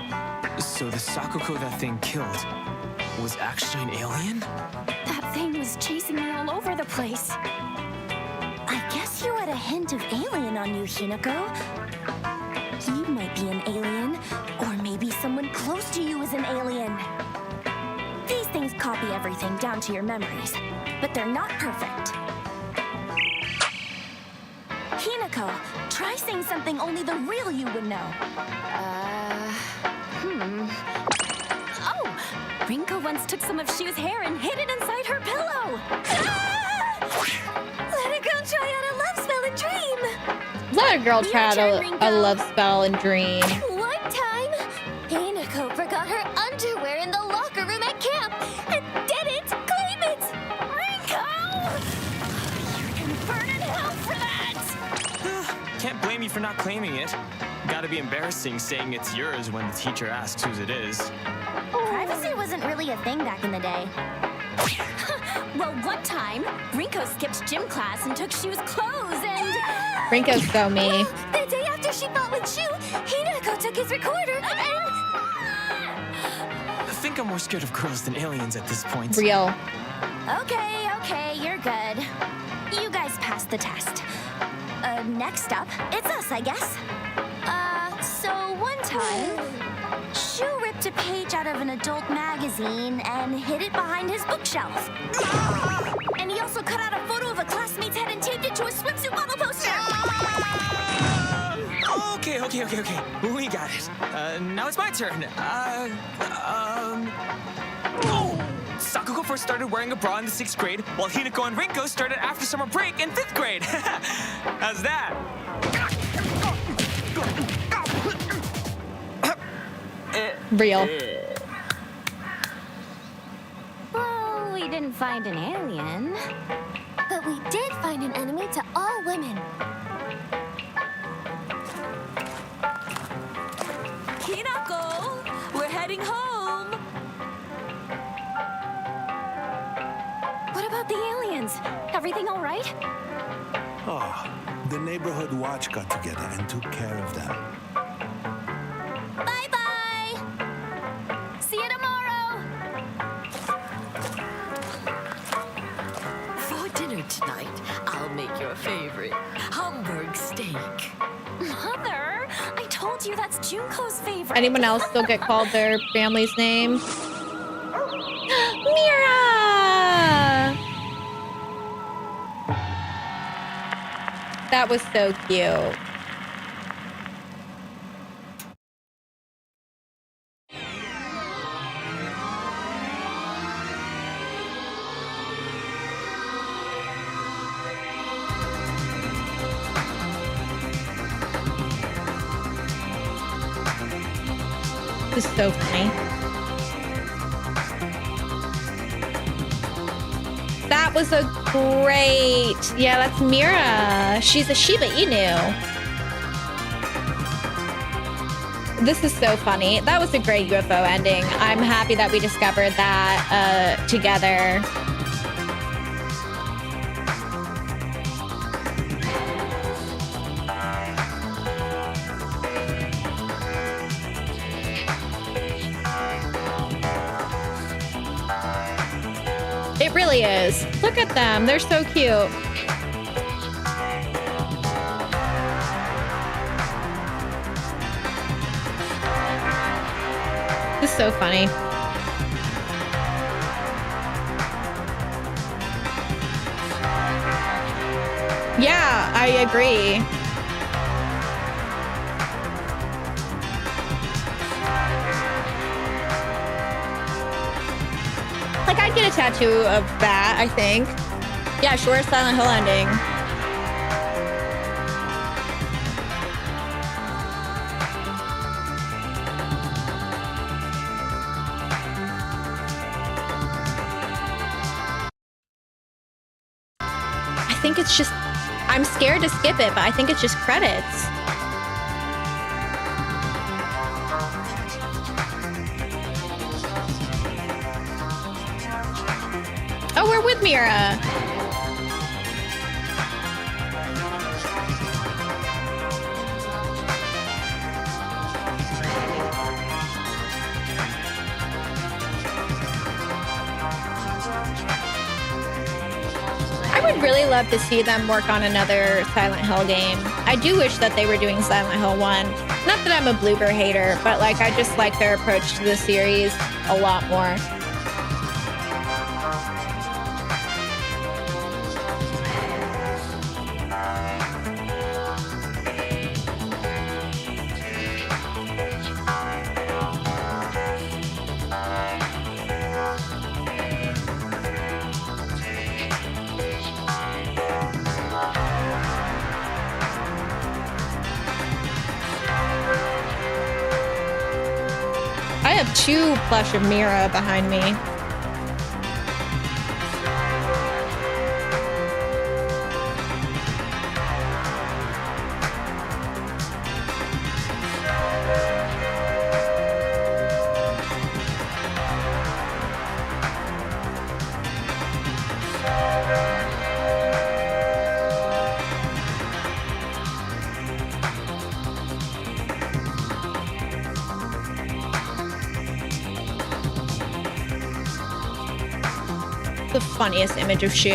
so the Sakuko that thing killed was actually an alien? That thing was chasing me all over the place. I guess you had a hint of alien on you, Hinako. You might be an alien, or maybe someone close to you is an alien. These things copy everything down to your memories, but they're not perfect. Hinako, try saying something only the real you would know. Oh! Rinko once took some of Shu's hair and hid it inside her pillow! Ah! Let a girl try out a love spell and dream! Let a girl try out a love spell and dream. One time, Hinako forgot her underwear in the locker room at camp and didn't claim it! Rinko! You're gonna burn in hell for that! Can't blame you for not claiming it. Gotta be embarrassing saying it's yours when the teacher asks whose it is. Privacy wasn't really a thing back in the day. Well, one time, Rinko skipped gym class and took Shu's clothes and... Rinko's so me. Well, the day after she fought with Shu, Hinako took his recorder and... I think I'm more scared of girls than aliens at this point. Real. Okay, you're good. You guys passed the test. Next up, it's us, I guess. So one time, Shu ripped a page out of an adult magazine and hid it behind his bookshelf. And he also cut out a photo of a classmate's head and taped it to a swimsuit model poster. Okay. We got it. Now it's my turn. Sakuko first started wearing a bra in the 6th grade, while Hinako and Rinko started after summer break in 5th grade. How's that? Real. Well, we didn't find an alien. But we did find an enemy to all women. Hinako, we're heading home. What about the aliens? Everything all right? Oh, the neighborhood watch got together and took care of them. Bye-bye! See you tomorrow! For dinner tonight, I'll make your favorite Hamburg steak. Mother, I told you that's Junko's favorite. Anyone else still get called their family's name? Mira! That was so cute. This is so funny. That was a great... Yeah, that's Mira. She's a Shiba Inu. This is so funny. That was a great UFO ending. I'm happy that we discovered that together. It really is. Look at them. They're so cute. This is so funny. Yeah, I agree. Like, I'd get a tattoo of that, I think. Yeah, sure, Silent Hill ending. I think it's just... I'm scared to skip it, but I think it's just credits. Oh, we're with Mira. I would really love to see them work on another Silent Hill game. I do wish that they were doing Silent Hill 1. Not that I'm a Bloober hater, but like I just like their approach to the series a lot more. I have 2 plush of Mira behind me. The funniest image of Shu.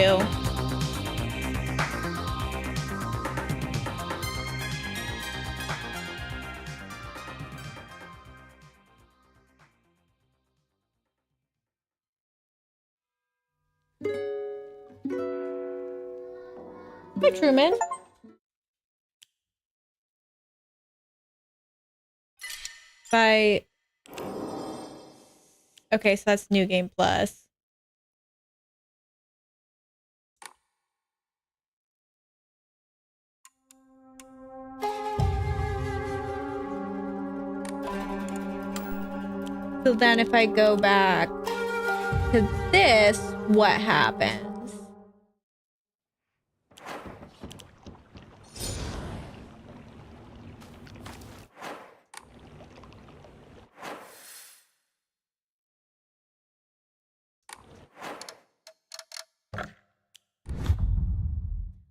Hi, Truman. By... Okay, so that's New Game Plus. So then if I go back to this, what happens?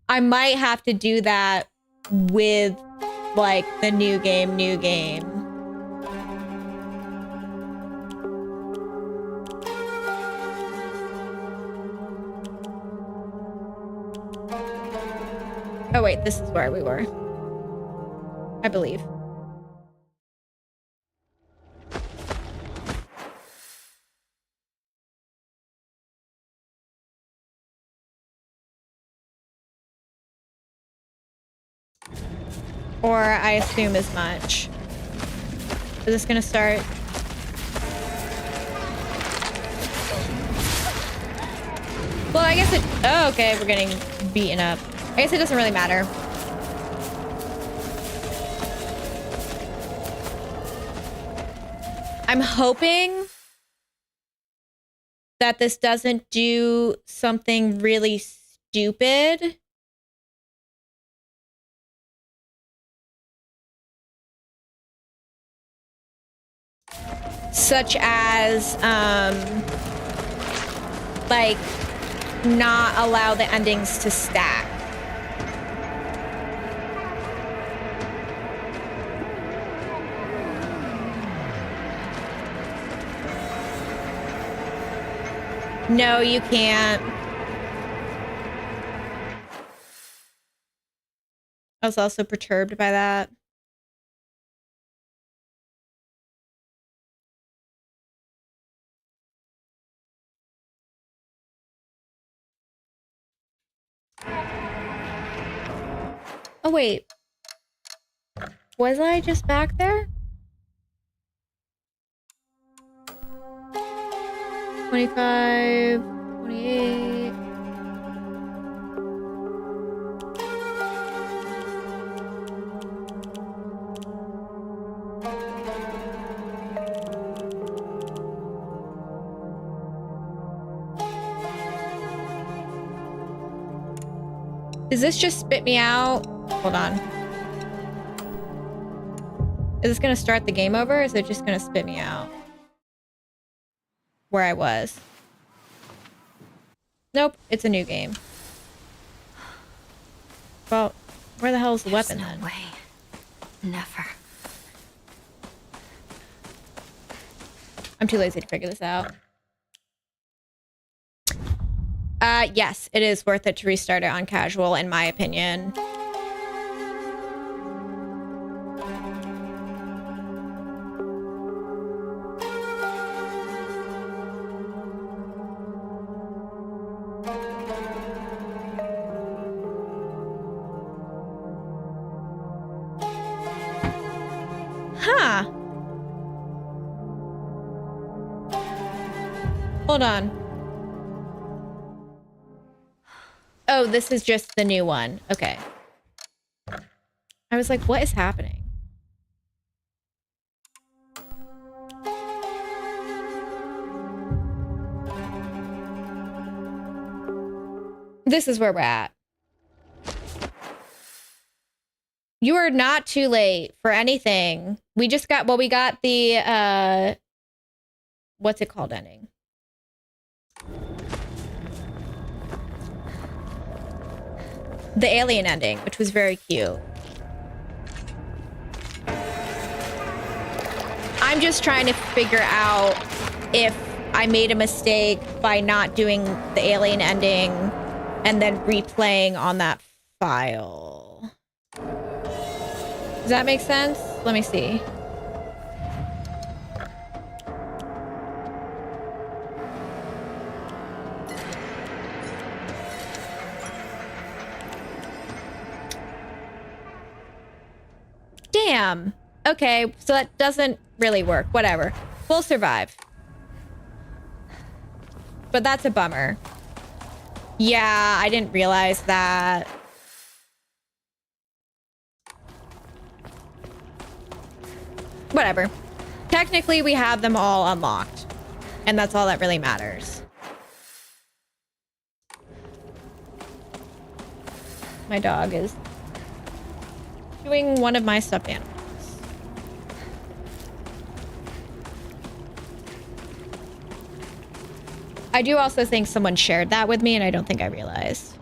I might have to do that with like the new game. Oh wait, this is where we were. I believe. Or I assume as much. Is this gonna start? Well, I guess it... Oh, okay, we're getting beaten up. I guess it doesn't really matter. I'm hoping that this doesn't do something really stupid. such as like not allow the endings to stack. No, you can't. I was also perturbed by that. Oh, wait. Was I just back there? 25, 28. Does this just spit me out? Hold on. Is this gonna start the game over, or is it just gonna spit me out? Where I was. Nope, it's a new game. Well, where the hell is the weapon then? No way. Never. I'm too lazy to figure this out. Yes, it is worth it to restart it on casual, in my opinion. Huh. Hold on. Oh, this is just the new one. Okay. I was like, what is happening? This is where we're at. You are not too late for anything. We just got, well, we got the, what's it called ending? The alien ending, which was very cute. I'm just trying to figure out if I made a mistake by not doing the alien ending and then replaying on that file. Does that make sense? Let me see. Damn. Okay, so that doesn't really work. Whatever. We'll survive. But that's a bummer. Yeah, I didn't realize that. Whatever. Technically, we have them all unlocked. And that's all that really matters. My dog is doing one of my stuffed animals. I do also think someone shared that with me, and I don't think I realized.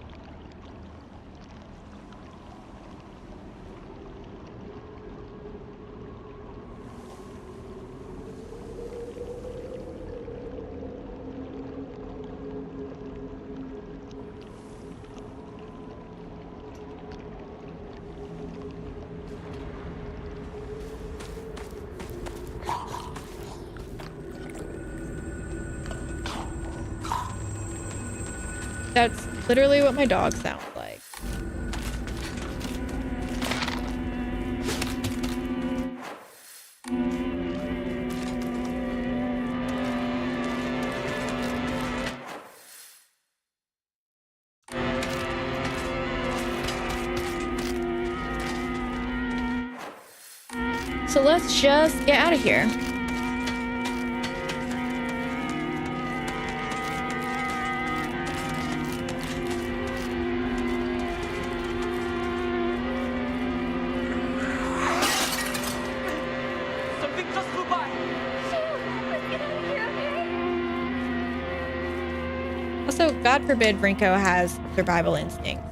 That's literally what my dog sounds like. So let's just get out of here. Something just flew by. Also, God forbid Rinko has survival instincts.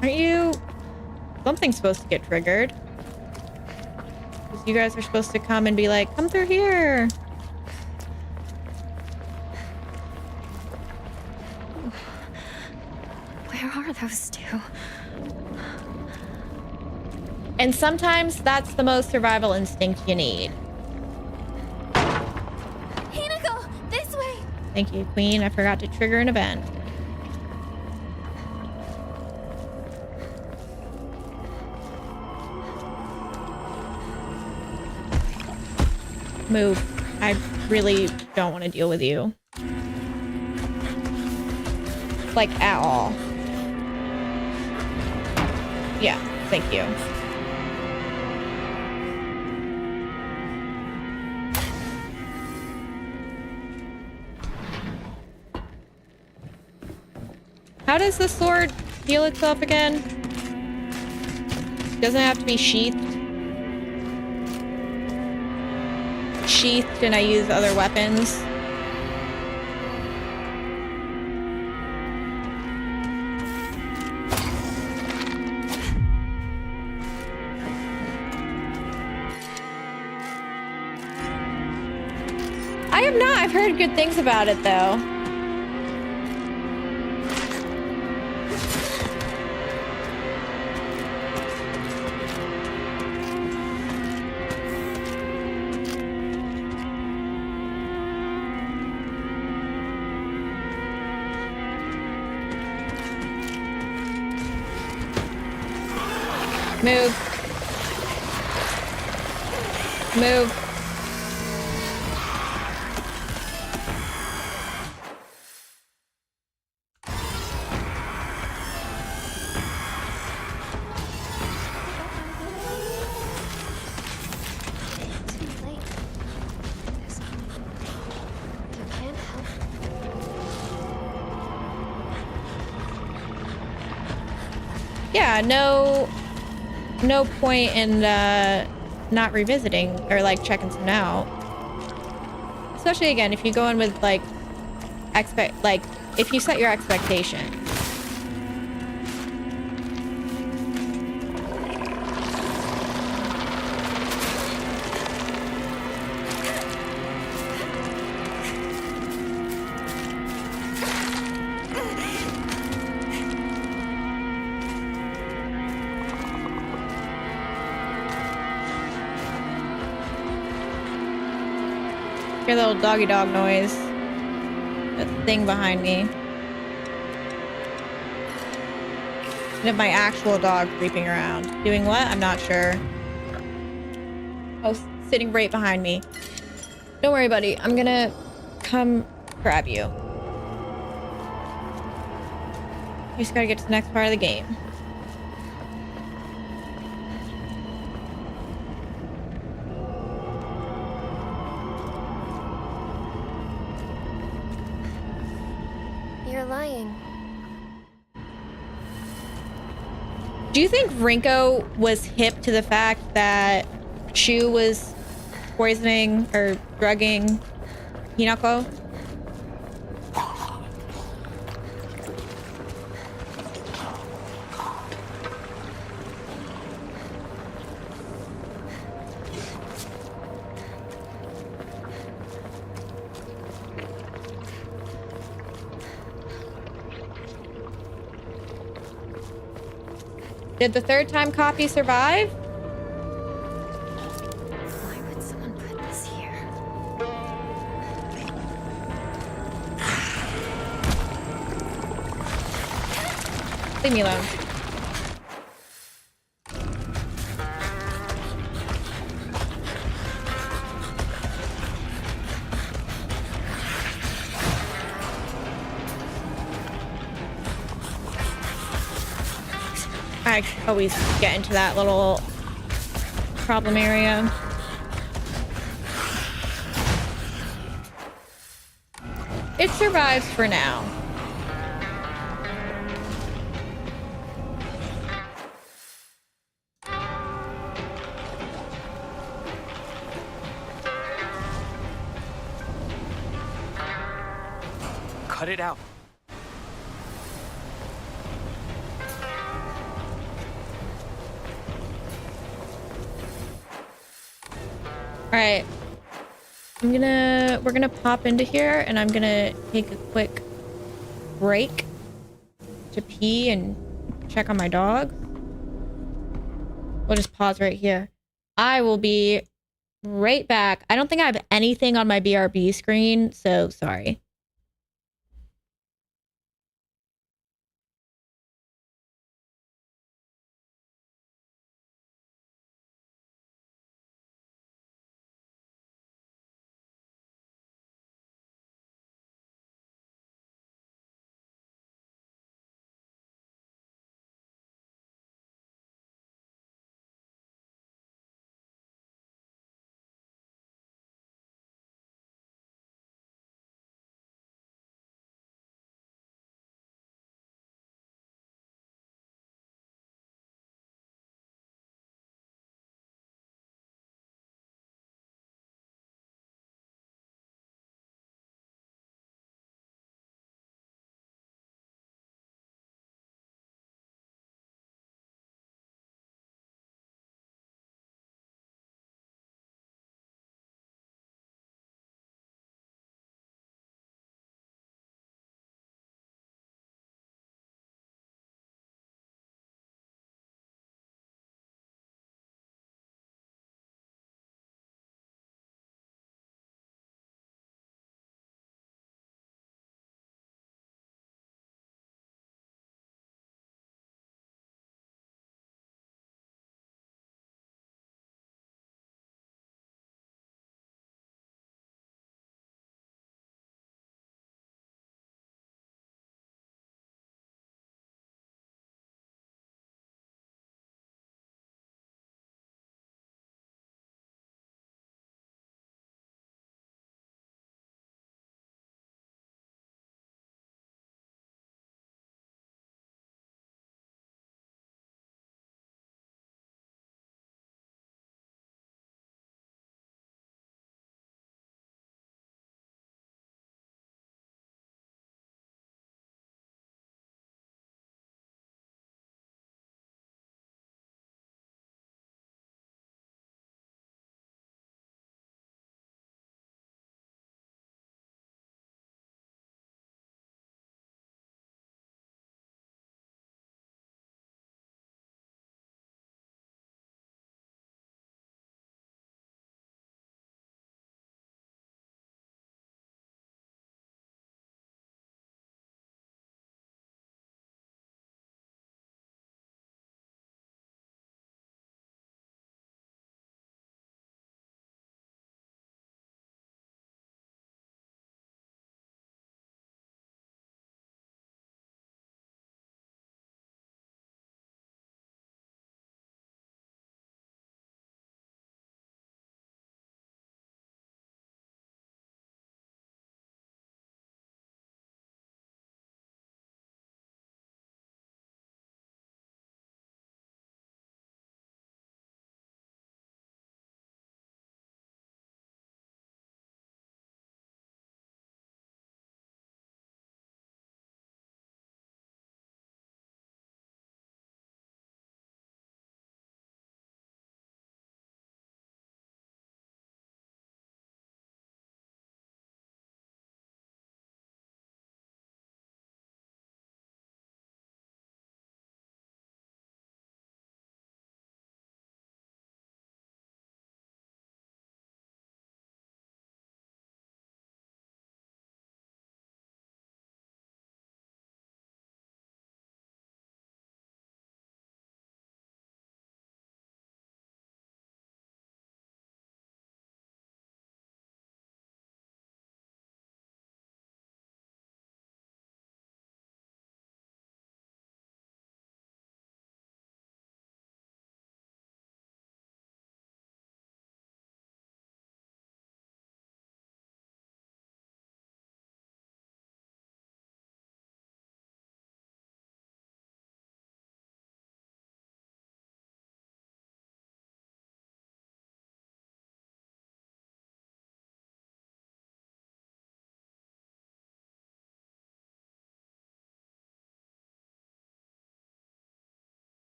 Aren't you... Something's supposed to get triggered. Because you guys are supposed to come and be like, come through here. Where are those two? And sometimes that's the most survival instinct you need. Hinako, this way! Thank you, Queen. I forgot to trigger an event. Move. I really don't want to deal with you. Like, at all. Yeah, thank you. How does the sword heal itself again? Doesn't it have to be sheathed? Sheathed and I use other weapons. I have not. I've heard good things about it though. Move. Move. Too late. You can't help. Yeah, no point in not revisiting or like checking some out. Especially again, if you go in with like if you set your expectation. Hear the little doggy dog noise. That thing behind me. And of my actual dog creeping around. Doing what? I'm not sure. Oh, sitting right behind me. Don't worry, buddy. I'm gonna come grab you. You just gotta get to the next part of the game. You're lying. Do you think Rinko was hip to the fact that Shu was poisoning or drugging Hinako? Did the third time copy survive? Why would someone put this here? Leave me alone. I always get into that little problem area. It survives for now. Cut it out. All right. We're gonna pop into here and I'm gonna take a quick break to pee and check on my dog. We'll just pause right here. I will be right back. I don't think I have anything on my BRB screen, so sorry.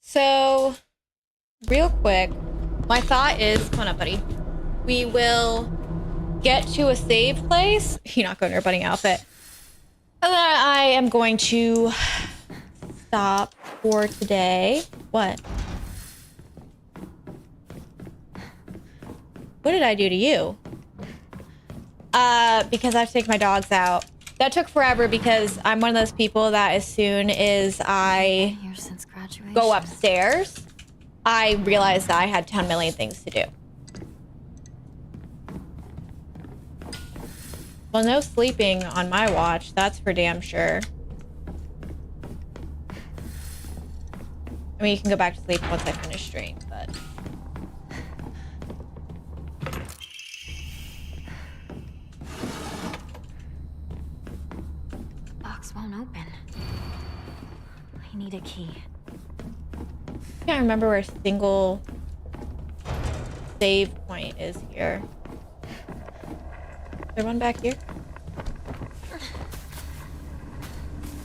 So, real quick, my thought is, come on up, buddy. We will get to a safe place. You're not going to your bunny outfit. And then I am going to stop for today. What? What did I do to you? Because I have to take my dogs out. That took forever because I'm one of those people that as soon as I go upstairs, I realized that I had 10 million things to do. Well, no sleeping on my watch. That's for damn sure. I mean, you can go back to sleep once I finish stream, but... Box won't open. I need a key. I can't remember where a single save point is here. Is there one back here?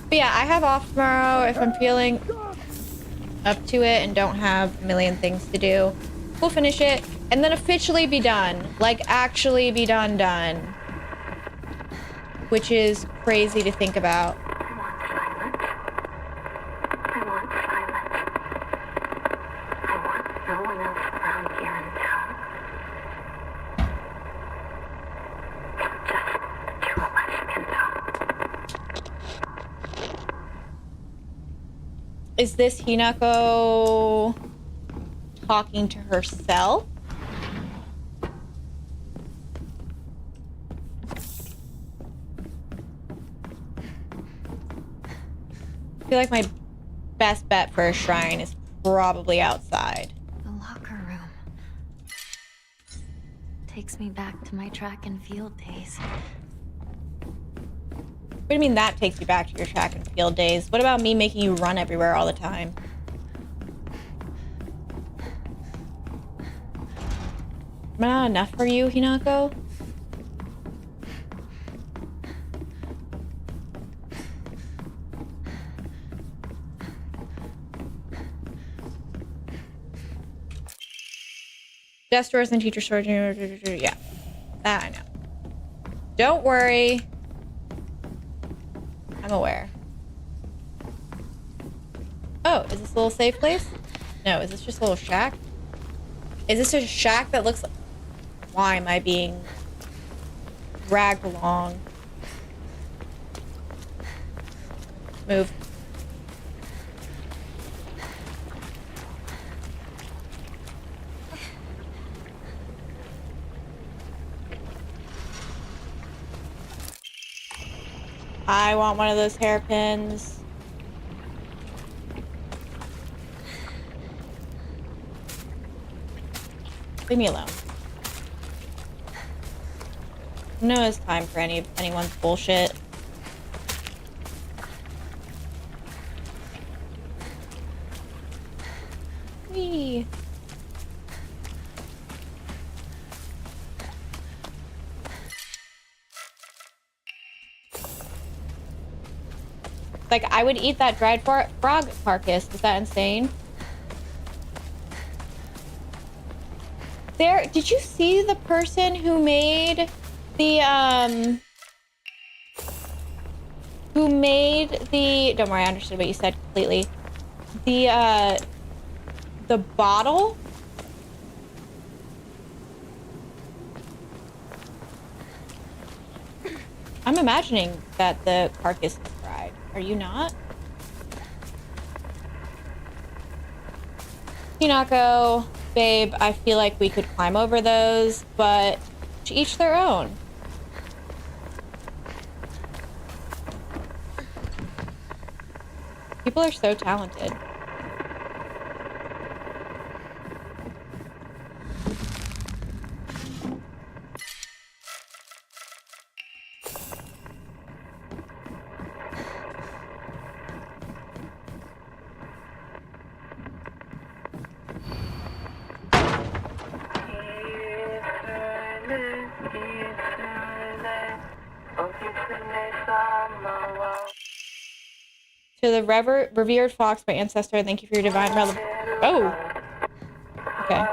But yeah, I have off tomorrow if I'm feeling up to it and don't have a million things to do. We'll finish it and then officially be done. Like, actually be done. Which is crazy to think about. Is this Hinako talking to herself? I feel like my best bet for a shrine is probably outside. The locker room. Takes me back to my track and field days. What do you mean that takes you back to your track and field days? What about me making you run everywhere all the time? Am I not enough for you, Hinako? Desk stores and teacher stores. Yeah, that I know. Don't worry. I'm aware. Oh, is this a little safe place? No, is this just a little shack? Is this a shack that looks like... Why am I being dragged along? Move. I want one of those hairpins. Leave me alone. No, it's time for anyone's bullshit. Whee. Like, I would eat that dried frog carcass. Is that insane? There, did you see the person who made the, don't worry, I understood what you said completely. The bottle? I'm imagining that the carcass is fried. Are you not? Hinako, babe, I feel like we could climb over those, but to each their own. People are so talented. To the revered fox, my ancestor, thank you for your divine Oh. Okay.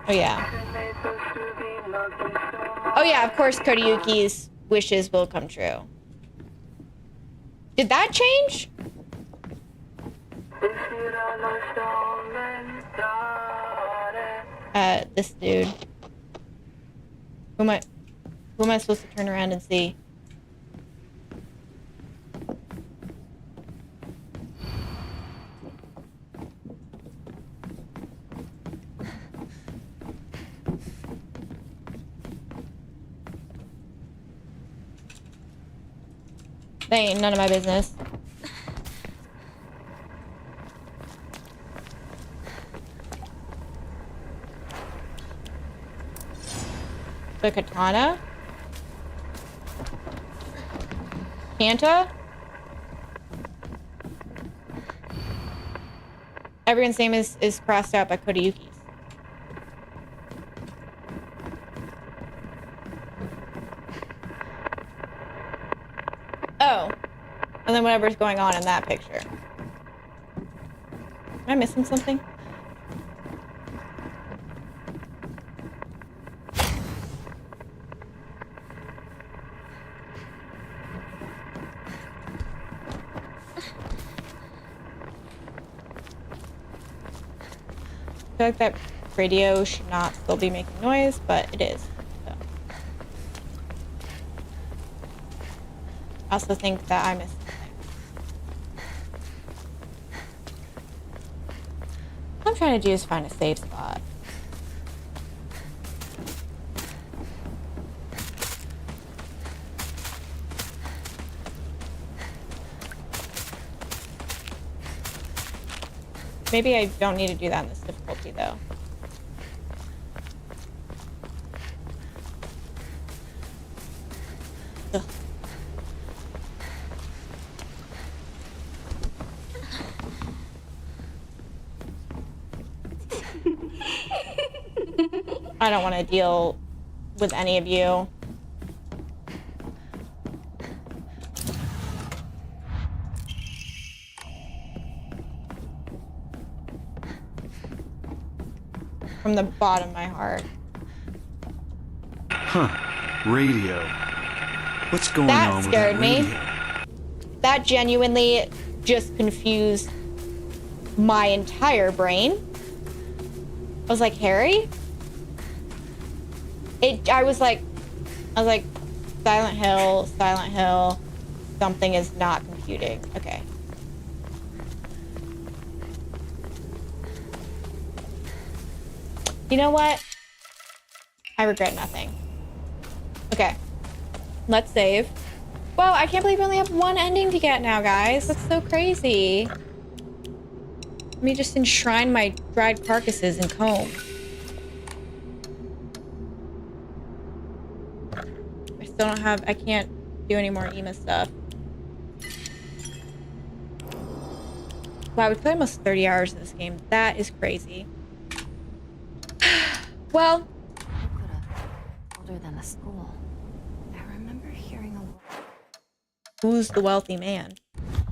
Oh yeah. Oh yeah, of course Kodayuki's wishes will come true. Did that change? This dude. Who am I supposed to turn around and see? That ain't none of my business. The katana? Kanta? Everyone's name is crossed out by Kodayuki's. Oh. And then whatever's going on in that picture. Am I missing something? I feel like that radio should not still be making noise, but it is. So. I also think that I missed something. What I'm trying to do is find a safe spot. Maybe I don't need to do that in this difficulty, though. Ugh. I don't want to deal with any of you. From the bottom of my heart. Huh. Radio. What's going That on with scared that me. radio? That genuinely just confused my entire brain. I was like, Harry? I was like, Silent Hill, something is not computing. Okay. You know what? I regret nothing. Okay. Let's save. Whoa, I can't believe we only have one ending to get now, guys. That's so crazy. Let me just enshrine my dried carcasses in comb. I still don't have... I can't do any more Ema stuff. Wow, we played almost 30 hours in this game. That is crazy. Well... Older than the school. I remember hearing a... Who's the wealthy man?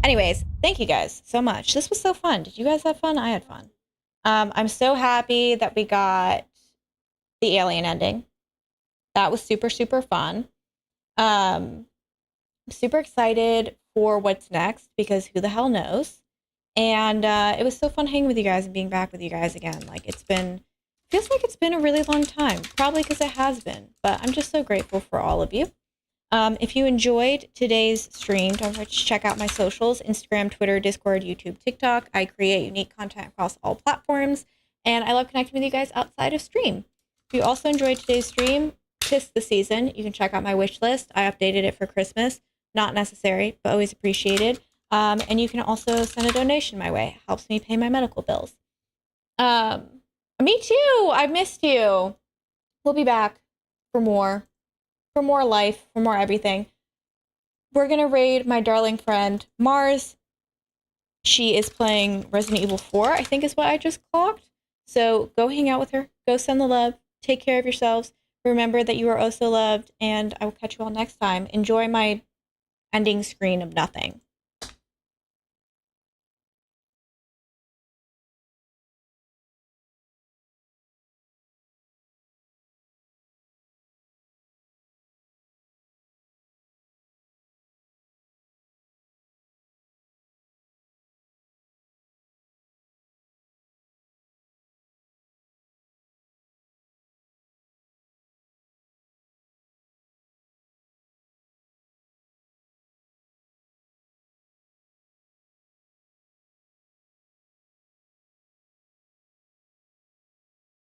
Anyways, thank you guys so much. This was so fun. Did you guys have fun? I had fun. I'm so happy that we got the alien ending. That was super, super fun. I'm super excited for what's next because who the hell knows? And it was so fun hanging with you guys and being back with you guys again. Like feels like it's been a really long time, probably because it has been, but I'm just so grateful for all of you. If you enjoyed today's stream, don't forget to check out my socials, Instagram, Twitter, Discord, YouTube, TikTok. I create unique content across all platforms, and I love connecting with you guys outside of stream. If you also enjoyed today's stream, 'tis the season, you can check out my wish list. I updated it for Christmas. Not necessary, but always appreciated. And you can also send a donation my way. It helps me pay my medical bills. Me too. I missed you. We'll be back for more life, for more everything. We're going to raid my darling friend, Mars. She is playing Resident Evil 4, I think is what I just clocked. So go hang out with her. Go send the love. Take care of yourselves. Remember that you are oh so loved, and I will catch you all next time. Enjoy my ending screen of nothing.